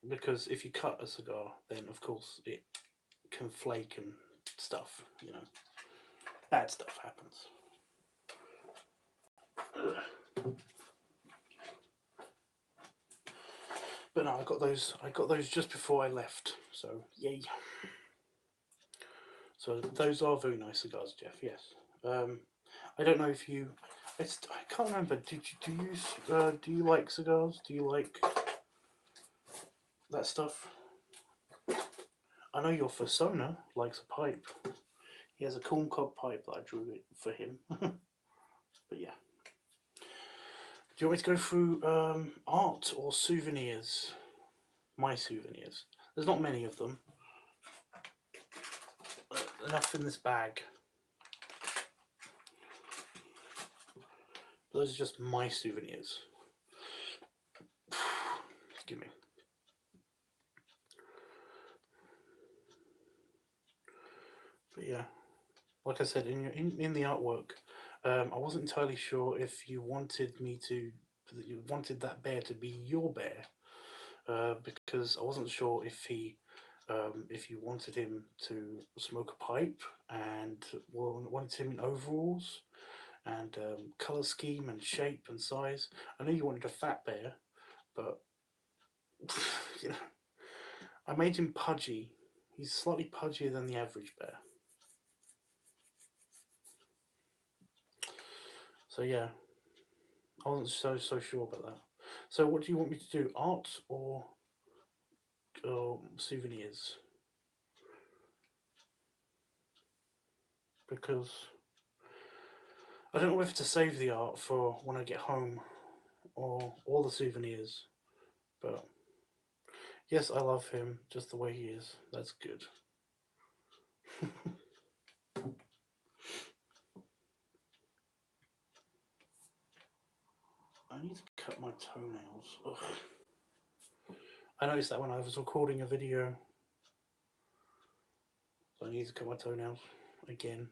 Because if you cut a cigar, then of course it can flake and stuff, you know. Bad stuff happens. But no, I got those just before I left, so yay. So those are very nice cigars, Jeff. Yes. I don't know if you. I can't remember. Do you like cigars? Do you like that stuff? I know your Fursona likes a pipe. He has a corncob pipe that I drew it for him. But yeah. Do you want me to go through art or souvenirs? My souvenirs. There's not many of them. Enough in this bag. Those are just my souvenirs. Excuse me. But yeah, like I said, in the artwork, I wasn't entirely sure if you wanted that bear to be your bear, because I wasn't sure if you wanted him to smoke a pipe and wanted him in overalls and color scheme and shape and size. I know you wanted a fat bear, but you know, I made him pudgy. He's slightly pudgier than the average bear. So yeah, I wasn't so sure about that. So what do you want me to do? Art or souvenirs? Because I don't know if to save the art for when I get home or all the souvenirs. But yes, I love him just the way he is. That's good. I need to cut my toenails. Ugh. I noticed that when I was recording a video. So I need to cut my toenails again.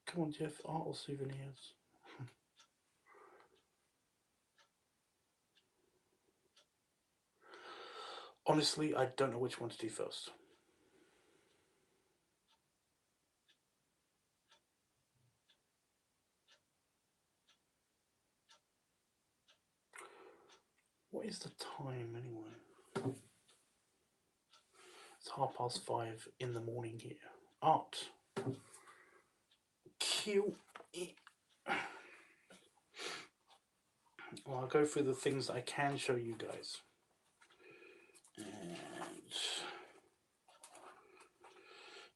Come on, Jeff, art or souvenirs? Honestly, I don't know which one to do first. What is the time anyway? It's 5:30 in the morning here. Art. Cute. Well, I'll go through the things I can show you guys.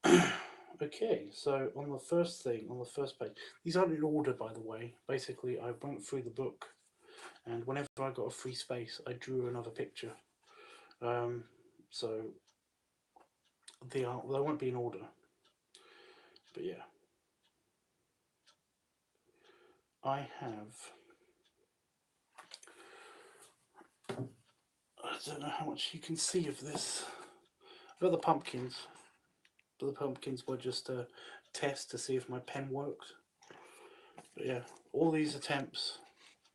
And Okay, so on the first thing, on the first page, these aren't in order, by the way. Basically, I went through the book, and whenever I got a free space, I drew another picture. So they won't be in order. But yeah, I don't know how much you can see of this. I've got the pumpkins, but the pumpkins were just a test to see if my pen worked. But yeah, all these attempts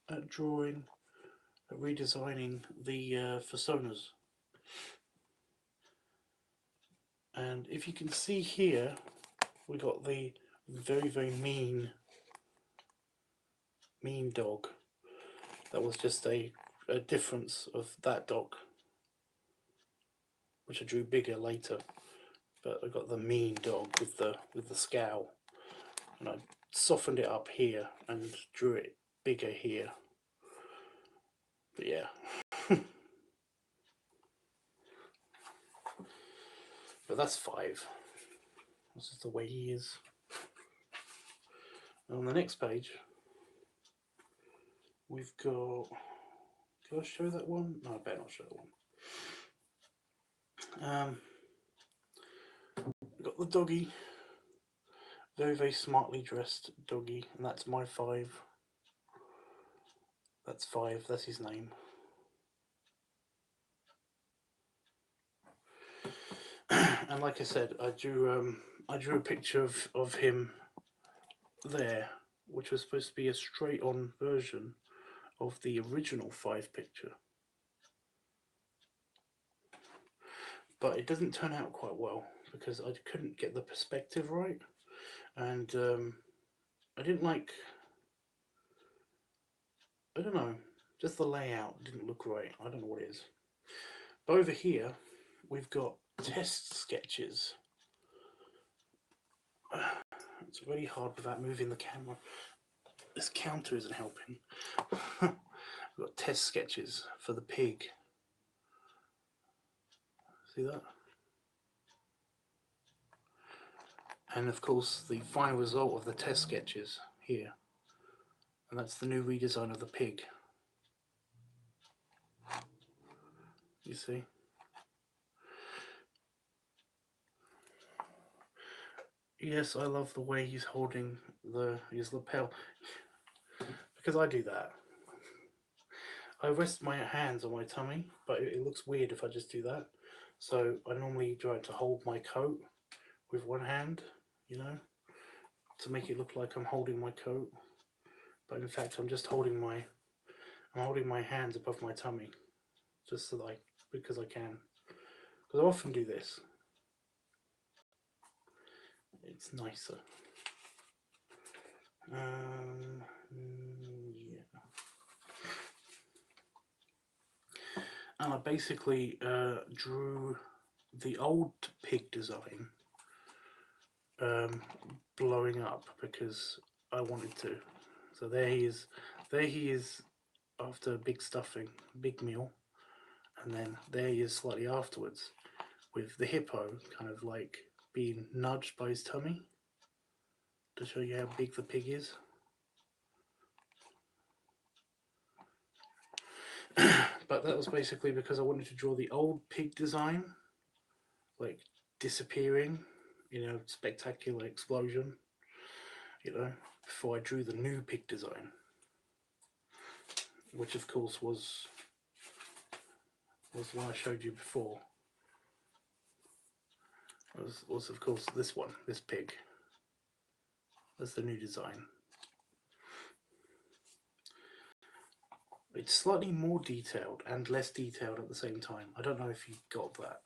at drawing, at redesigning the personas. And if you can see here, we got the very, very mean dog. That was just a difference of that dog, which I drew bigger later. But I got the mean dog with the scowl, and I softened it up here and drew it bigger here. But yeah. But that's 5. This is the way he is. And on the next page, we've got. Can I show that one? No, I better not show that one. We've got the doggy. Very, very smartly dressed doggy, and that's my 5. That's 5. That's his name. And like I said, I drew a picture of him there, which was supposed to be a straight-on version of the original 5 picture. But it doesn't turn out quite well because I couldn't get the perspective right, and I didn't like. I don't know. Just the layout didn't look right. I don't know what it is. But over here, we've got test sketches. It's really hard without moving the camera. This counter isn't helping. We've got test sketches for the pig. See that? And of course, the final result of the test sketches here. And that's the new redesign of the pig. You see? Yes, I love the way he's holding his lapel. Because I do that. I rest my hands on my tummy, but it looks weird if I just do that. So I normally try to hold my coat with one hand, you know, to make it look like I'm holding my coat. But in fact, I'm just holding my hands above my tummy, just so that because I can. Because I often do this. It's nicer. Yeah. And I basically drew the old pig design blowing up because I wanted to. So there he is. There he is after a big stuffing, big meal, and then there he is slightly afterwards, with the hippo kind of like being nudged by his tummy to show you how big the pig is. But that was basically because I wanted to draw the old pig design, like disappearing, you know, spectacular explosion, you know, before I drew the new pig design, which of course was the one I showed you before. Was of course this one, this pig. That's the new design. It's slightly more detailed and less detailed at the same time. I don't know if you got that.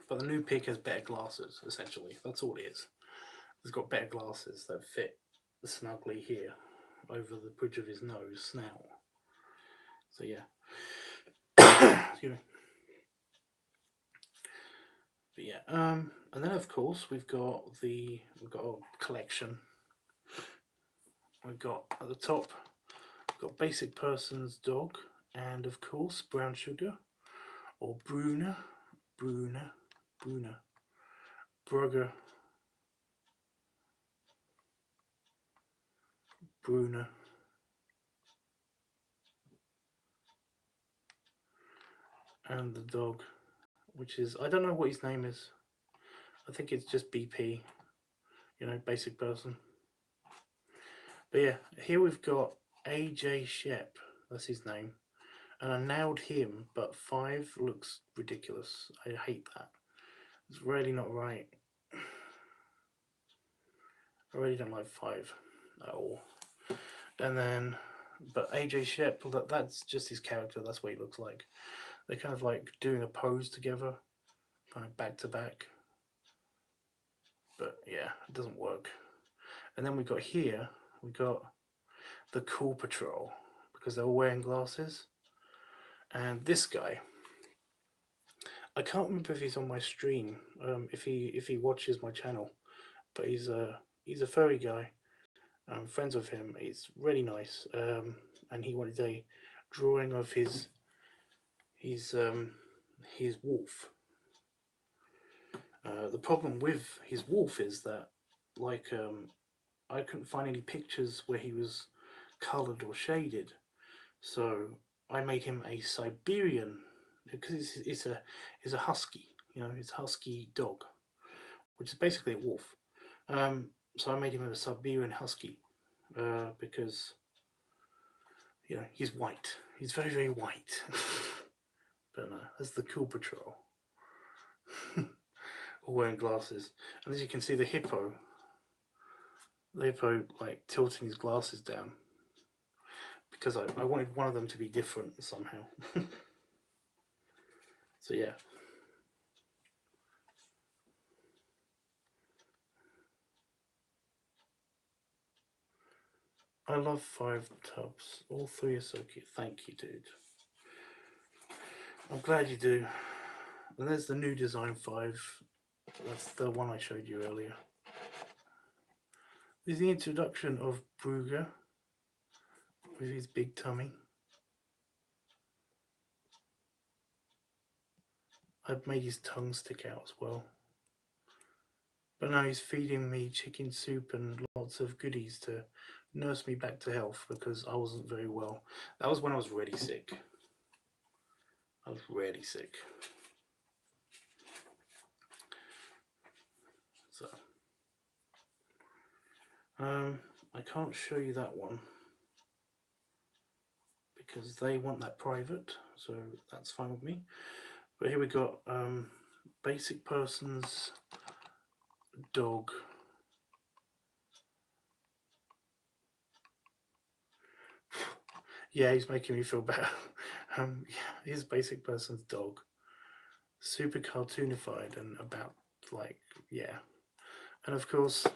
But the new pig has better glasses, essentially. That's all it is. It's got better glasses that fit snugly here over the bridge of his nose, snout. So yeah. Excuse me. But yeah, and then of course we've got a collection. We've got at the top, we've got basic person's dog and of course brown sugar, or Bruna, Bruna, Bruna, Brugger, Bruna, and the dog, which is, I don't know what his name is. I think it's just BP, you know, basic person. But yeah, here we've got AJ Shep, that's his name. And I nailed him, but 5 looks ridiculous. I hate that. It's really not right. I really don't like 5 at all. And then, but AJ Shep, that's just his character. That's what he looks like. They're kind of like doing a pose together, kind of back to back. But yeah, it doesn't work. And then we got here, we got the Cool Patrol, because they were wearing glasses. And this guy, I can't remember if he's on my stream, if he watches my channel, but he's a furry guy. I'm friends with him. He's really nice, and he wanted a drawing of his wolf. The problem with his wolf is that, like, I couldn't find any pictures where he was coloured or shaded, so I made him a Siberian, because it's a husky, you know, it's a husky dog, which is basically a wolf. So I made him a Siberian husky, because, you know, he's white. He's very, very white. But no, that's the Cool Patrol. All wearing glasses. And as you can see, the hippo like tilting his glasses down, because I wanted one of them to be different somehow. So yeah. I love LiveTUBBS. All 3 are so cute. Thank you, dude. I'm glad you do. And there's the new design 5. That's the one I showed you earlier. There's the introduction of Brugger with his big tummy. I've made his tongue stick out as well. But now he's feeding me chicken soup and lots of goodies to nurse me back to health, because I wasn't very well. That was when I was really sick. I was really sick. So, I can't show you that one because they want that private, so that's fine with me. But here we got basic person's dog. Yeah, he's making me feel better. Yeah, his basic person's dog. Super cartoonified and about, like, yeah. And of course,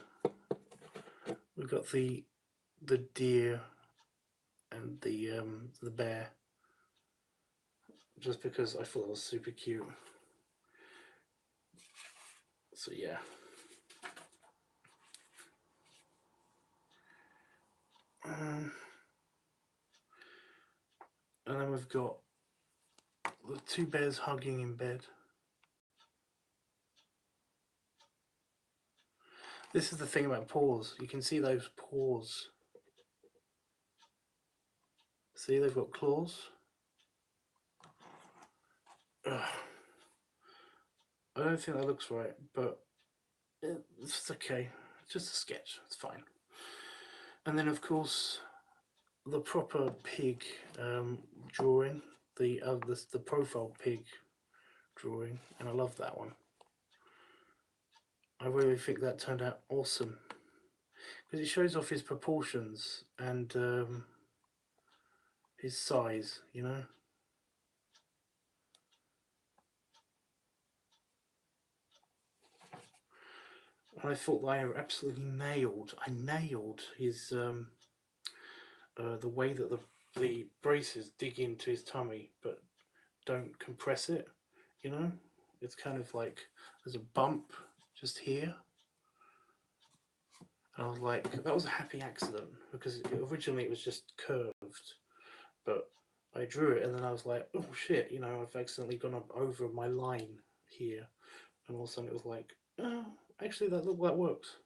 we've got the deer and the bear, just because I thought it was super cute. So yeah. And then we've got the 2 bears hugging in bed. This is the thing about paws. You can see those paws. See, they've got claws. Ugh. I don't think that looks right, but it's okay. It's just a sketch. It's fine. And then, of course, the proper pig drawing, the profile pig drawing, and I love that one. I really think that turned out awesome, because it shows off his proportions and his size, you know. And I thought I absolutely nailed. I nailed his the way that the braces dig into his tummy, but don't compress it. You know, it's kind of like there's a bump just here. And I was like, that was a happy accident, because originally it was just curved, but I drew it and then I was like, oh shit, you know, I've accidentally gone up over my line here. And all of a sudden it was like, oh, actually that works.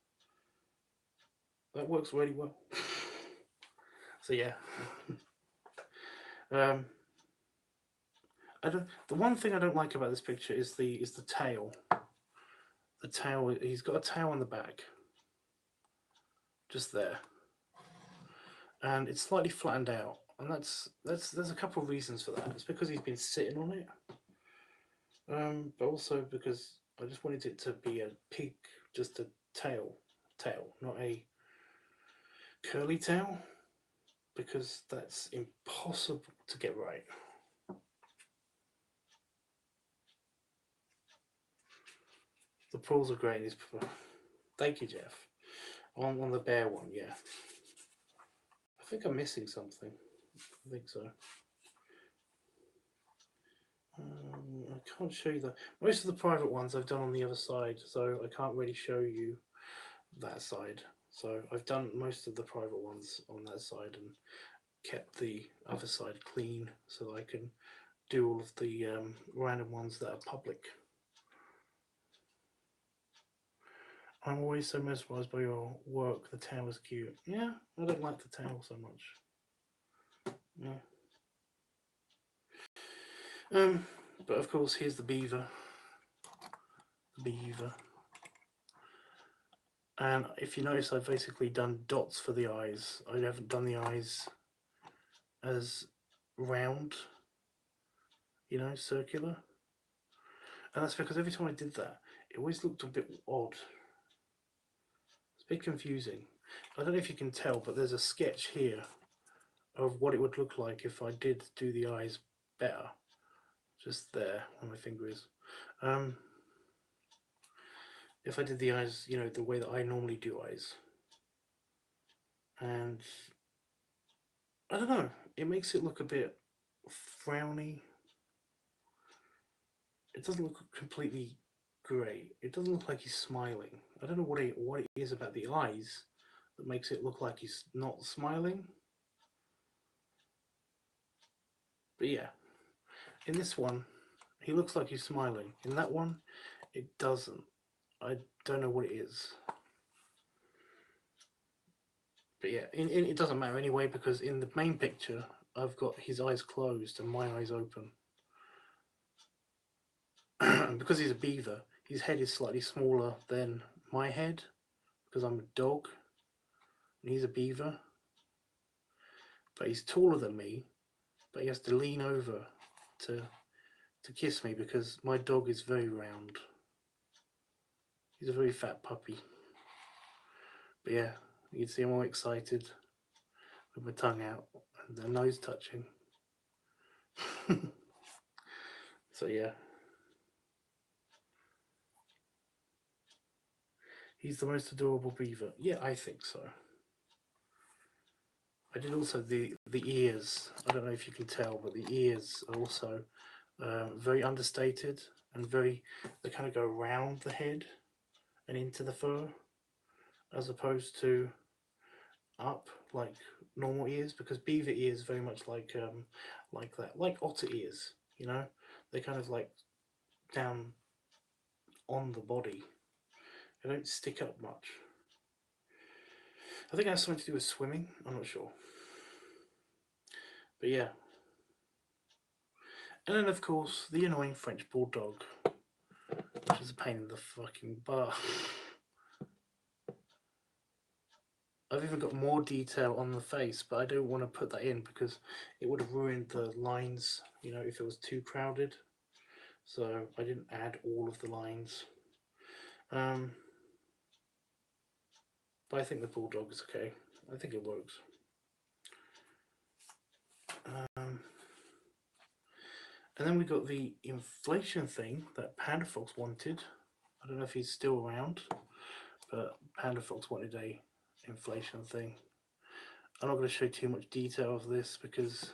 That works really well. So yeah. um, I don't. The one thing I don't like about this picture is the tail. The tail. He's got a tail on the back, just there, and it's slightly flattened out. And there's a couple of reasons for that. It's because he's been sitting on it, but also because I just wanted it to be a pig, just a tail, not a curly tail, because that's impossible to get right. The prawns are great. Thank you, Jeff. On the bear one, yeah. I think I'm missing something. I think so. I can't show you the most of the private ones I've done on the other side, so I can't really show you that side. So I've done most of the private ones on that side and kept the other side clean so that I can do all of the random ones that are public. I'm always so mesmerised by your work. The tail is cute. Yeah, I don't like the tail so much. Yeah. But of course, here's the beaver. And if you notice, I've basically done dots for the eyes. I haven't done the eyes as round, you know, circular. And that's because every time I did that, it always looked a bit odd. It's a bit confusing. I don't know if you can tell, but there's a sketch here of what it would look like if I did do the eyes better. Just there, where my finger is. If I did the eyes, you know, the way that I normally do eyes. And I don't know, it makes it look a bit frowny. It doesn't look completely great. It doesn't look like he's smiling. I don't know what it is about the eyes that makes it look like he's not smiling. But yeah, in this one, he looks like he's smiling. In that one, it doesn't. I don't know what it is. But yeah, it doesn't matter anyway, because in the main picture, I've got his eyes closed and my eyes open. And because he's a beaver, his head is slightly smaller than my head, because I'm a dog, and he's a beaver. But he's taller than me, but he has to lean over to kiss me because my dog is very round. He's a very fat puppy. But yeah, you can see I'm all excited with my tongue out and the nose touching. So yeah, he's the most adorable beaver. Yeah, I think so. I did also the ears. I don't know if you can tell, but the ears are also very understated and they kind of go around the head and into the fur, as opposed to up like normal ears, because beaver ears very much like that, like otter ears, you know, they kind of like down on the body. They don't stick up much. I think it has something to do with swimming. I'm not sure. But yeah. And then of course the annoying French bulldog, which is a pain in the fucking butt. I've even got more detail on the face, but I don't want to put that in because it would have ruined the lines, you know, if it was too crowded. So I didn't add all of the lines. But I think the bulldog is okay. I think it works. And then we got the inflation thing that Panda Fox wanted. I don't know if he's still around, but Panda Fox wanted a inflation thing. I'm not going to show too much detail of this because,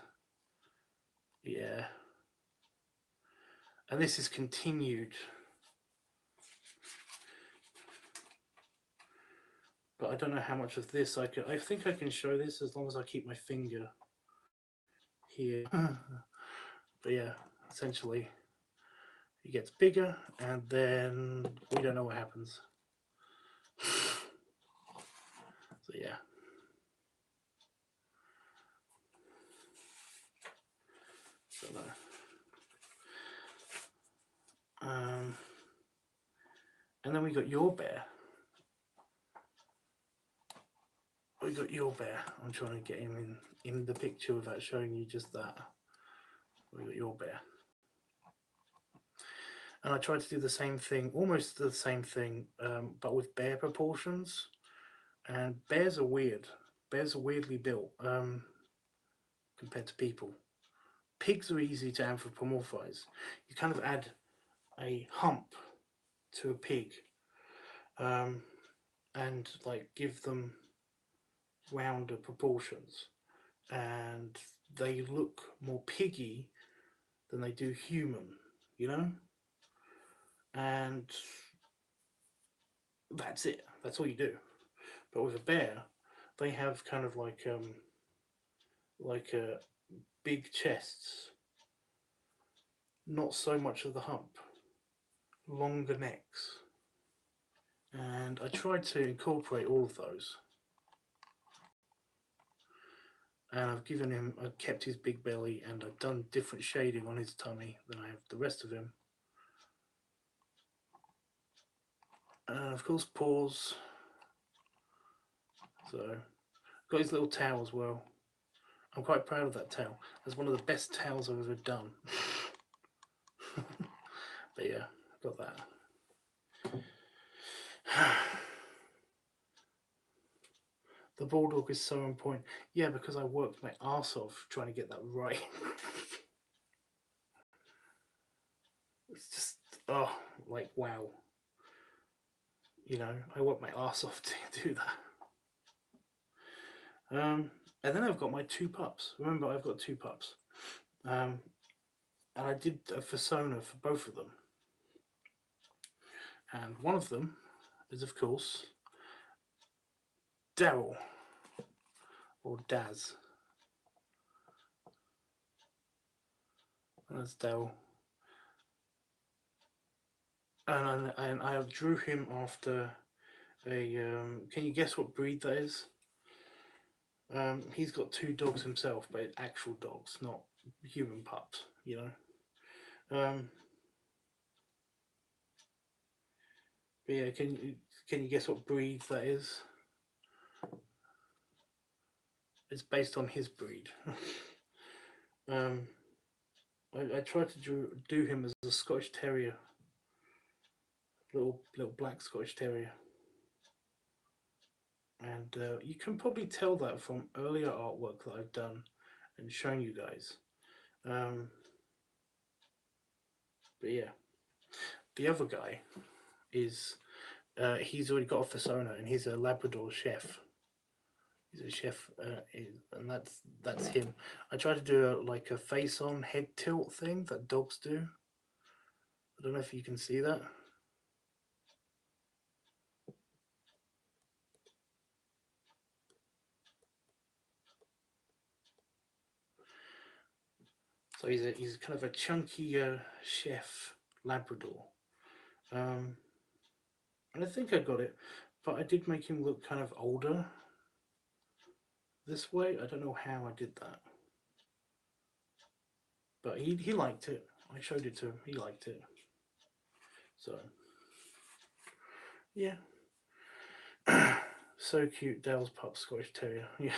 yeah. And this is continued. But I don't know how much of this I think I can show this as long as I keep my finger here. But yeah, essentially he gets bigger and then we don't know what happens. So yeah. So and then we got your bear. We got your bear. I'm trying to get him in the picture without showing you just that. We got your bear. And I tried to do the same thing, almost the same thing, but with bear proportions. And bears are weird. Bears are weirdly built compared to people. Pigs are easy to anthropomorphize. You kind of add a hump to a pig and like give them rounder proportions, and they look more piggy than they do human, you know? And that's it. That's all you do. But with a bear, they have kind of like big chests, not so much of the hump, longer necks, and I tried to incorporate all of those. And I've kept his big belly, and I've done different shading on his tummy than I have the rest of him. And of course paws. So got his little tail as well. I'm quite proud of that tail. It's one of the best tails I've ever done. But yeah, got that. The bulldog is so on point. Yeah, because I worked my arse off trying to get that right. It's just, oh, like, wow. You know, I worked my arse off to do that. And then I've got my two pups. Remember, I've got two pups. And I did a persona for both of them. And one of them is, of course, Daryl, or Daz. That's Daryl. And I drew him after a, can you guess what breed that is? He's got two dogs himself, but actual dogs, not human pups, you know. But yeah, can you guess what breed that is? It's based on his breed. I tried to do him as a Scottish Terrier, little black Scottish Terrier, and you can probably tell that from earlier artwork that I've done and shown you guys. But yeah, the other guy is he's already got a persona, and he's a Labrador chef. He's a chef, and that's him. I tried to do like a face-on head tilt thing that dogs do. I don't know if you can see that. So he's kind of a chunky chef Labrador, and I think I got it, but I did make him look kind of older this way. I don't know how I did that, but he liked it. I showed it to him. He liked it. So yeah, so cute. Dale's pup Scottish Terrier. Yeah,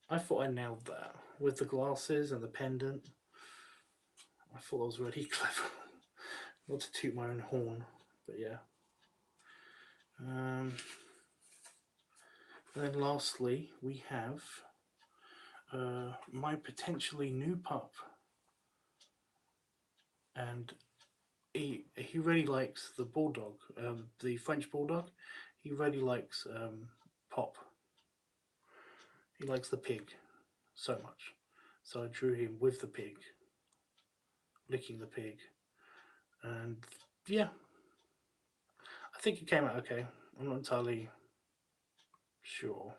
I thought I nailed that with the glasses and the pendant. I thought I was really clever. Not to toot my own horn, but yeah. And then lastly, we have my potentially new pup, and he really likes the bulldog, the French bulldog. He really likes Pop. He likes the pig so much, so I drew him with the pig, licking the pig, and yeah, I think it came out okay. I'm not entirely sure.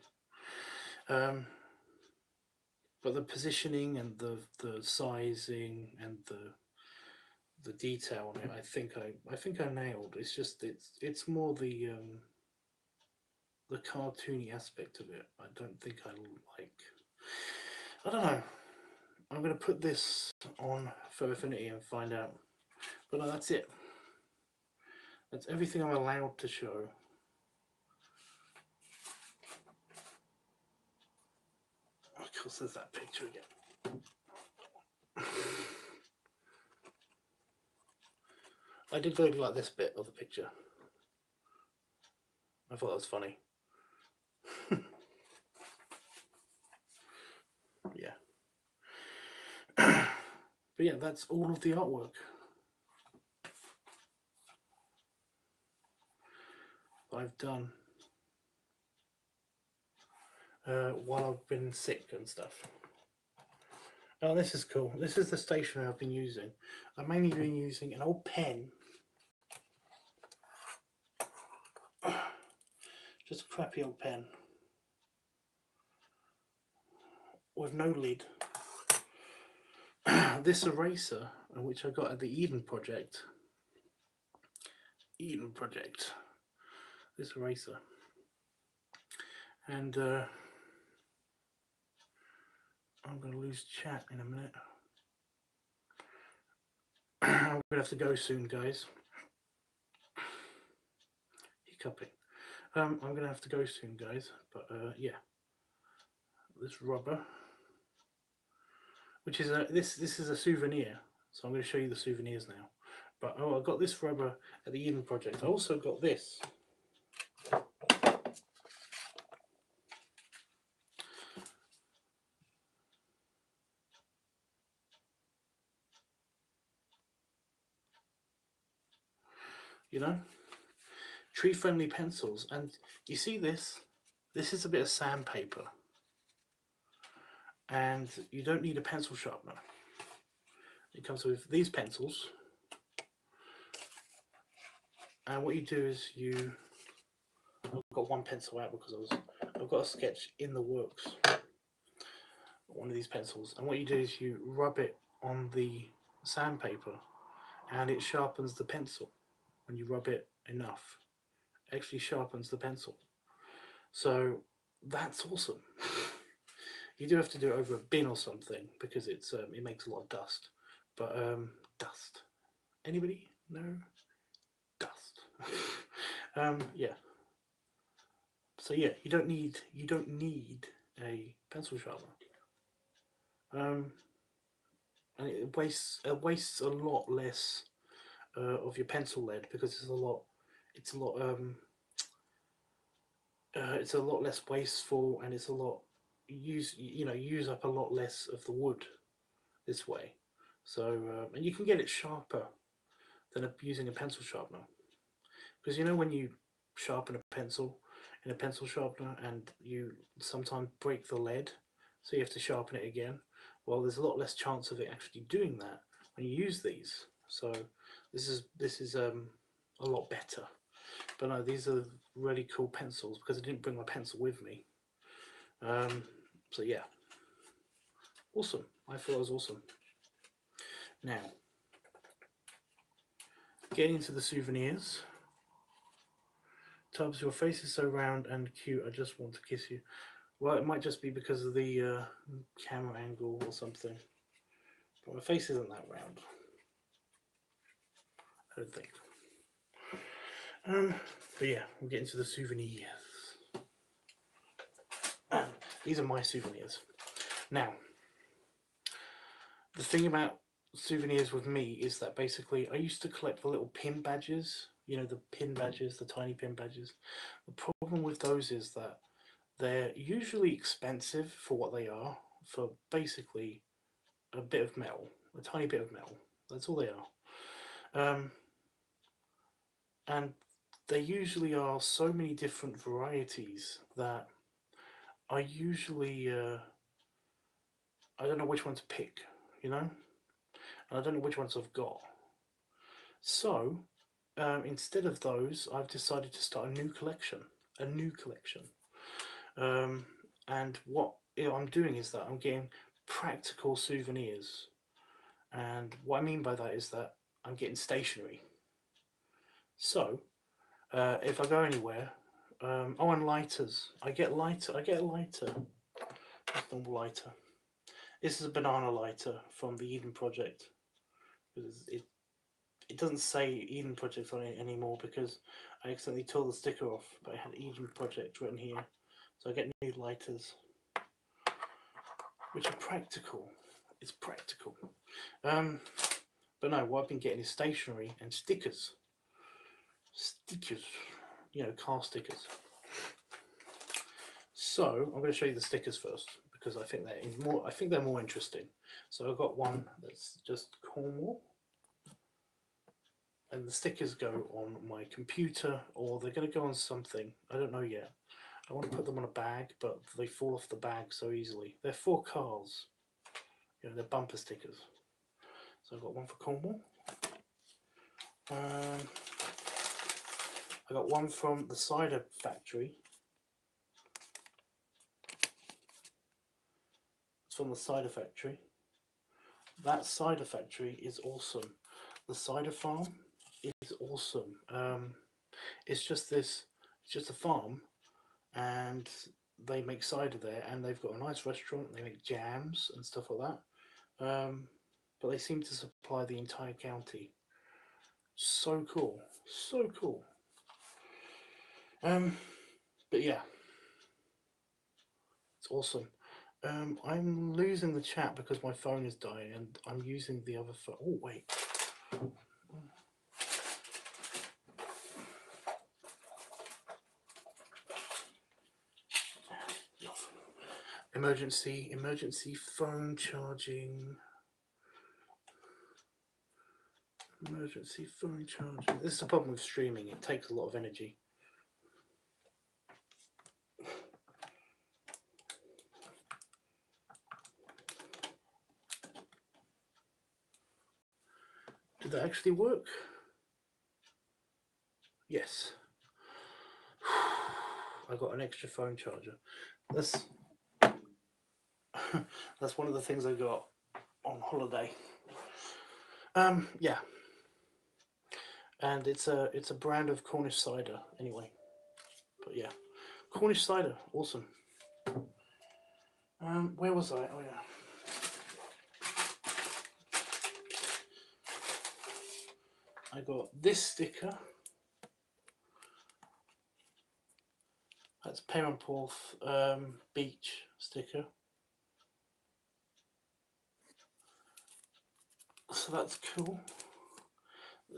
but the positioning and the sizing and the detail on it, I think I nailed. It's just it's more the cartoony aspect of it. I don't think I like. I don't know. I'm going to put this on for Affinity and find out. But no, that's it. That's everything I'm allowed to show. Of course, there's that picture again. I did really like this bit of the picture. I thought that was funny. Yeah. But yeah, that's all of the artwork I've done while I've been sick and stuff. Oh, this is cool. This is the stationery I've been using. I've mainly been using an old pen. Just a crappy old pen with no lid. This eraser, which I got at the Eden Project. This eraser. And I'm going to lose chat in a minute. I'm going to have to go soon, guys. Hiccuping. I'm going to have to go soon, guys. But yeah, this rubber, which is this is a souvenir. So I'm going to show you the souvenirs now. But I got this rubber at the Eden Project. I also got this. You know, tree-friendly pencils, and you see this. This is a bit of sandpaper, and you don't need a pencil sharpener. It comes with these pencils, and what you do is I've got one pencil out because I've got a sketch in the works, one of these pencils, and what you do is you rub it on the sandpaper, and it sharpens the pencil. When you rub it enough, it actually sharpens the pencil. So that's awesome. You do have to do it over a bin or something because it makes a lot of dust. But dust. Anybody? No? Dust. Yeah. So yeah, you don't need a pencil sharpener. And it wastes a lot less of your pencil lead because it's a lot less wasteful, and it's a lot use up a lot less of the wood this way. So and you can get it sharper than using a pencil sharpener, because when you sharpen a pencil in a pencil sharpener and you sometimes break the lead, so you have to sharpen it again. Well, there's a lot less chance of it actually doing that when you use these. So this is a lot better. But no, these are really cool pencils because I didn't bring my pencil with me. So yeah, awesome. I thought it was awesome. Now, getting into the souvenirs. Tubbs, your face is so round and cute, I just want to kiss you. Well, it might just be because of the camera angle or something. But my face isn't that round, I don't think. But yeah, we'll get into the souvenirs. These are my souvenirs. Now, the thing about souvenirs with me is that basically I used to collect the little pin badges, the pin badges, the tiny pin badges. The problem with those is that they're usually expensive for what they are, for basically a bit of metal, a tiny bit of metal. That's all they are. And there usually are so many different varieties that I usually I don't know which one to pick, and I don't know which ones I've got. So instead of those, I've decided to start a new collection. And what I'm doing is that I'm getting practical souvenirs. And what I mean by that is that I'm getting stationery. So if I go anywhere, oh, and lighters. I get a lighter. Just a normal lighter. This is a banana lighter from the Eden Project. It doesn't say Eden Project on it anymore because I accidentally tore the sticker off, but I had Eden Project written here. So I get new lighters, which are practical. It's practical. But no, what I've been getting is stationery and stickers. Stickers, you know, car stickers. So I'm going to show you the stickers first because I think they're more interesting. So I've got one that's just Cornwall, and the stickers go on my computer, or they're going to go on something. I don't know yet. I want to put them on a bag, but they fall off the bag so easily. They're for cars. You know, they're bumper stickers. So I've got one for Cornwall. I got one from the cider factory. It's from the cider factory. That cider factory is awesome. The cider farm is awesome. It's just a farm, and they make cider there, and they've got a nice restaurant. They make jams and stuff like that. But they seem to supply the entire county. So cool, so cool. But yeah, it's awesome. I'm losing the chat because my phone is dying, and I'm using the other phone. Oh wait. Emergency phone charging. Emergency phone charging. This is the problem with streaming. It takes a lot of energy. Did that actually work? Yes. I got an extra phone charger. That's one of the things I got on holiday. Yeah. And it's a brand of Cornish cider anyway. But yeah. Cornish cider, awesome. Where was I? Oh yeah. I got this sticker. That's Perranporth beach sticker. So that's cool.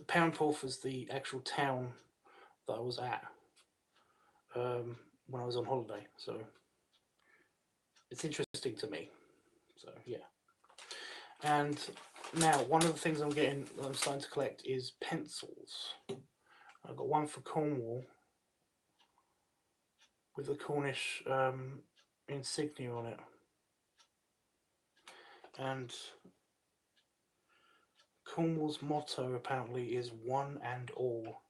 Perranporth is the actual town that I was at when I was on holiday. So it's interesting to me. So yeah. And now one of the things I'm starting to collect is pencils. I've got one for Cornwall with the Cornish insignia on it, and Cornwall's motto apparently is one and all.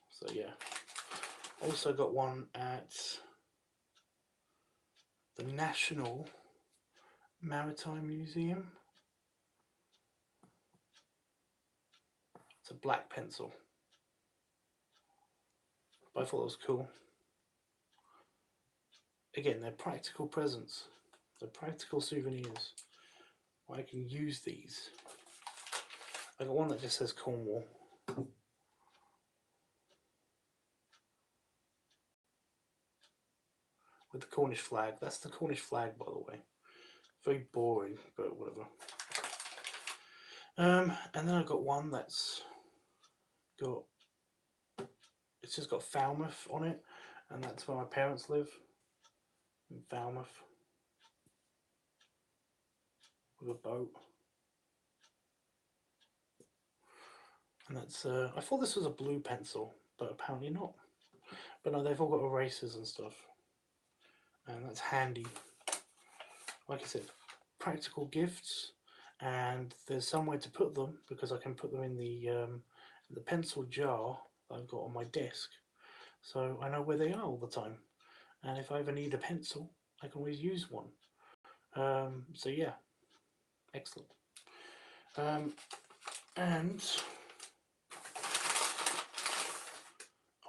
So yeah. Also got one at the National Maritime Museum. It's a black pencil, but I thought it was cool. Again, they're practical presents. They're practical souvenirs. I can use these. I got one that just says Cornwall. With the Cornish flag. That's the Cornish flag, by the way. Very boring, but whatever. And then I've got one that's got, it's just got Falmouth on it, and that's where my parents live, in Falmouth, with a boat. And that's, I thought this was a blue pencil, but apparently not. But no, they've all got erasers and stuff, and that's handy. Like I said, practical gifts, and there's somewhere to put them because I can put them in the pencil jar that I've got on my desk, so I know where they are all the time. And if I ever need a pencil, I can always use one. So yeah, excellent. And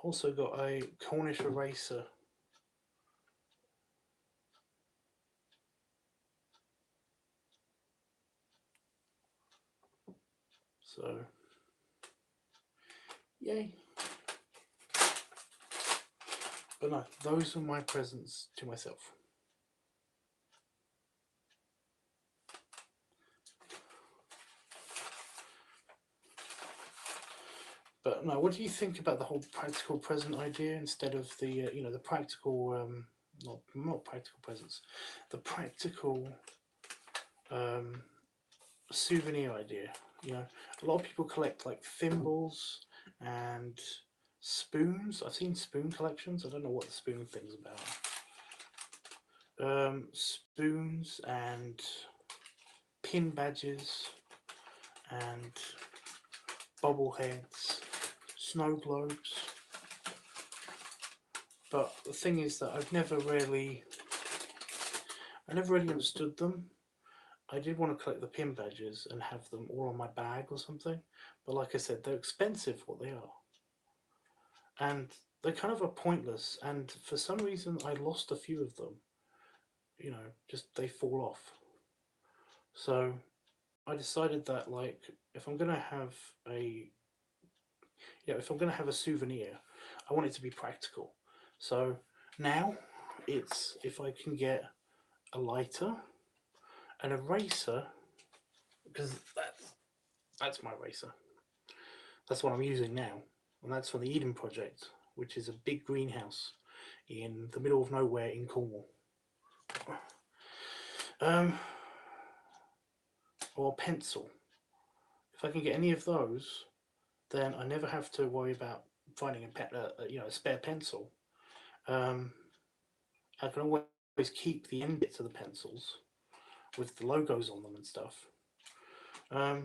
also got a Cornish eraser. So, yay. But no, those are my presents to myself. But no, what do you think about the whole practical present idea instead of the, you know, the practical, not practical presents, the practical souvenir idea? You know, a lot of people collect like thimbles and spoons. I've seen spoon collections. I don't know what the spoon thing's about. Spoons and pin badges and bobbleheads, snow globes. But the thing is that I never really understood them. I did want to collect the pin badges and have them all on my bag or something, but like I said, they're expensive, what they are, and they kind of are pointless. And for some reason, I lost a few of them. You know, just they fall off. So I decided that, like, if I'm gonna have a souvenir, I want it to be practical. So now it's if I can get a lighter, an eraser, because that's my eraser. That's what I'm using now, and that's for the Eden Project, which is a big greenhouse in the middle of nowhere in Cornwall. Or pencil. If I can get any of those, then I never have to worry about finding a spare pencil. I can always keep the end bits of the pencils with the logos on them and stuff. I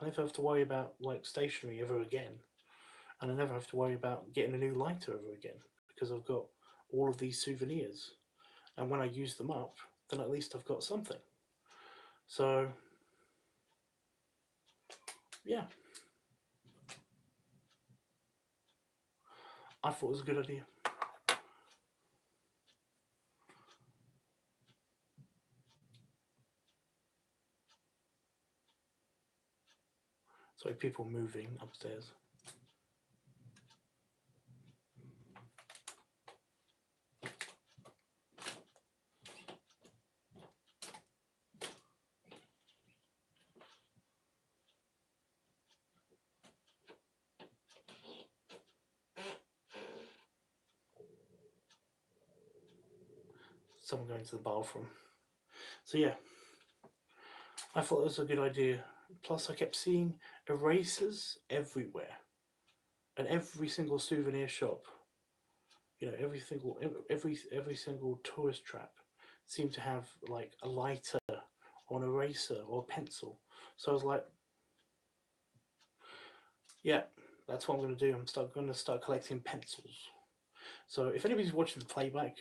never have to worry about like stationery ever again, and I never have to worry about getting a new lighter ever again because I've got all of these souvenirs, and when I use them up, then at least I've got something. So yeah, I thought it was a good idea. Sorry, people moving upstairs. Someone going to the bathroom. So yeah, I thought it was a good idea. Plus, I kept seeing erasers everywhere, and every single souvenir shop. You know, every single tourist trap seemed to have like a lighter or an eraser or a pencil. So I was like, yeah, that's what I'm going to do. Going to start collecting pencils. So if anybody's watching the playback,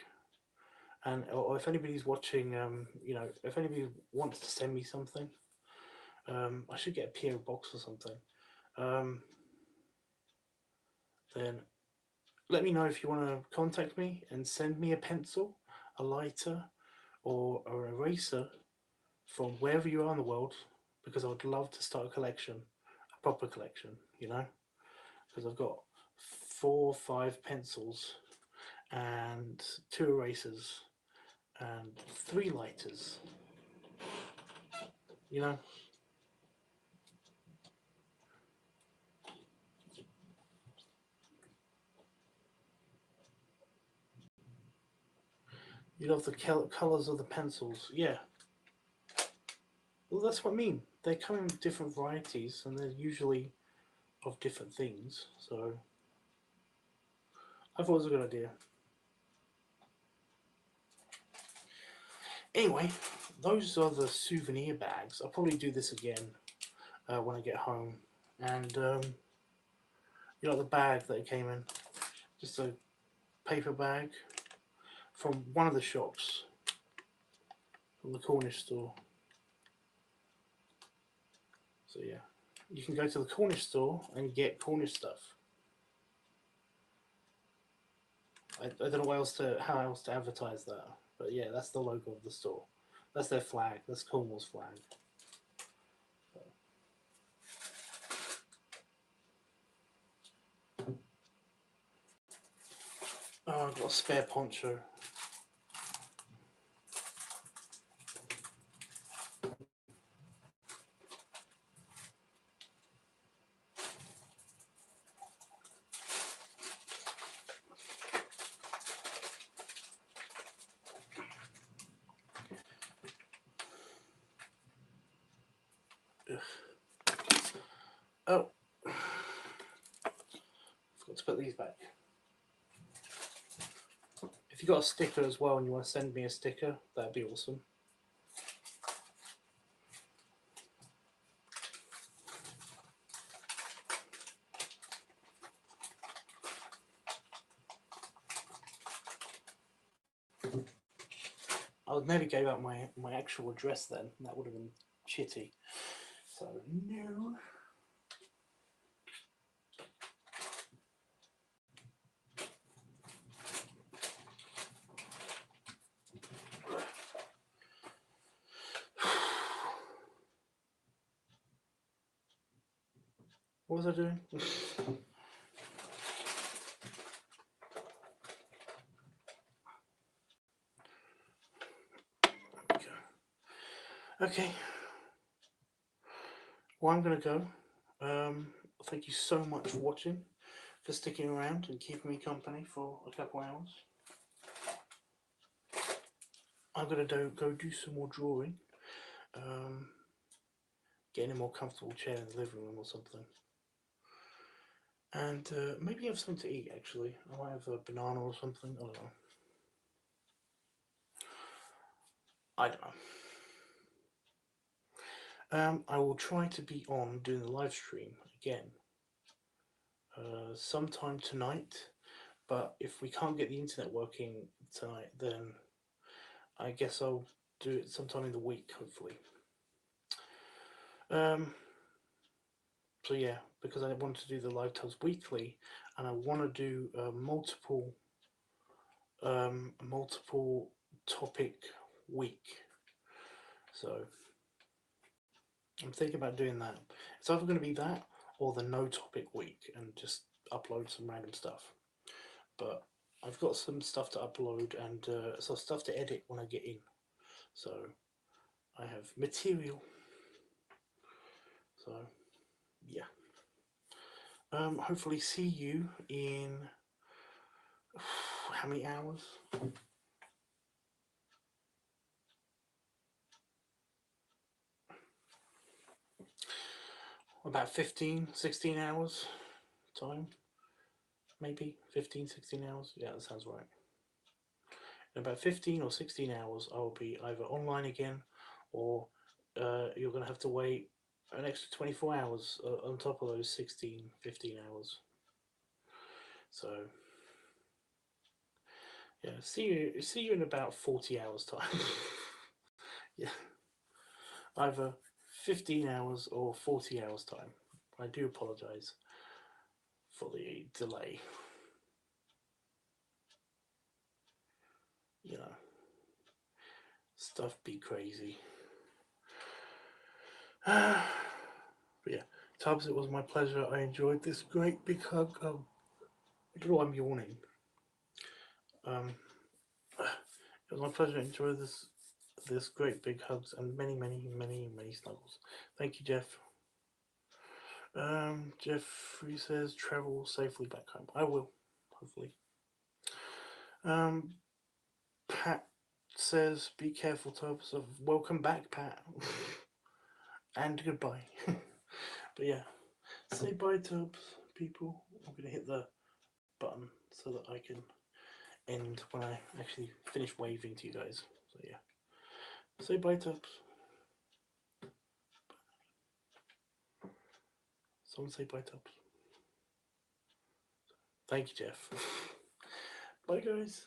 or if anybody's watching, you know, if anybody wants to send me something, I should get a PO box or something. Then let me know if you want to contact me and send me a pencil, a lighter, or an eraser from wherever you are in the world, because I would love to start a collection, a proper collection, you know, because I've got 4 or 5 pencils and 2 erasers and 3 lighters, you know. You love the colours of the pencils, yeah. Well, that's what I mean. They come in different varieties, and they're usually of different things. So I thought it was a good idea. Anyway, those are the souvenir bags. I'll probably do this again when I get home. And you know the bag that it came in, just a paper bag from one of the shops. from the Cornish store. So yeah, you can go to the Cornish store and get Cornish stuff. I don't know how else to advertise that, but yeah, that's the logo of the store. That's their flag. That's Cornwall's flag. Oh, I've got a spare poncho. Ugh. Oh, forgot to put these back. If you got a sticker as well and you want to send me a sticker, that'd be awesome. I would nearly gave out my actual address then. That would have been shitty. So no. What was I doing? Okay. Well, I'm going to go. Thank you so much for watching, for sticking around and keeping me company for a couple hours. I'm going to go do some more drawing. Get in a more comfortable chair in the living room or something. And maybe have something to eat, actually. I might have a banana or something. I don't know. I don't know. I will try to be on doing the live stream again sometime tonight, but if we can't get the internet working tonight, then I guess I'll do it sometime in the week, hopefully. So yeah, because I want to do the LiveTUBBS weekly, and I want to do multiple topic week. So I'm thinking about doing that. It's either going to be that or the no topic week and just upload some random stuff. But I've got some stuff to upload and some stuff to edit when I get in. So I have material. So yeah. Hopefully see you in how many hours? About 15, 16 hours time. Maybe 15, 16 hours. Yeah, that sounds right. In about 15 or 16 hours, I will be either online again, or you're going to have to wait an extra 24 hours on top of those 16, 15 hours. So yeah, see you in about 40 hours time. Yeah, either 15 hours or 40 hours time. I do apologize for the delay. You know, stuff be crazy. But yeah, Tubbs, it was my pleasure. I enjoyed this great big hug. I don't know why I'm yawning. It was my pleasure to enjoy this great big hugs and many, many, many, many snuggles. Thank you, Jeff. Jeffrey says travel safely back home. I will, hopefully. Pat says be careful, Tubbs. So welcome back, Pat. And goodbye. But yeah, say bye, Tubbs, people. I'm gonna hit the button so that I can end when I actually finish waving to you guys. So yeah, say bye, Tubbs. Someone say bye, Tubbs. Thank you, Jeff. Bye, guys.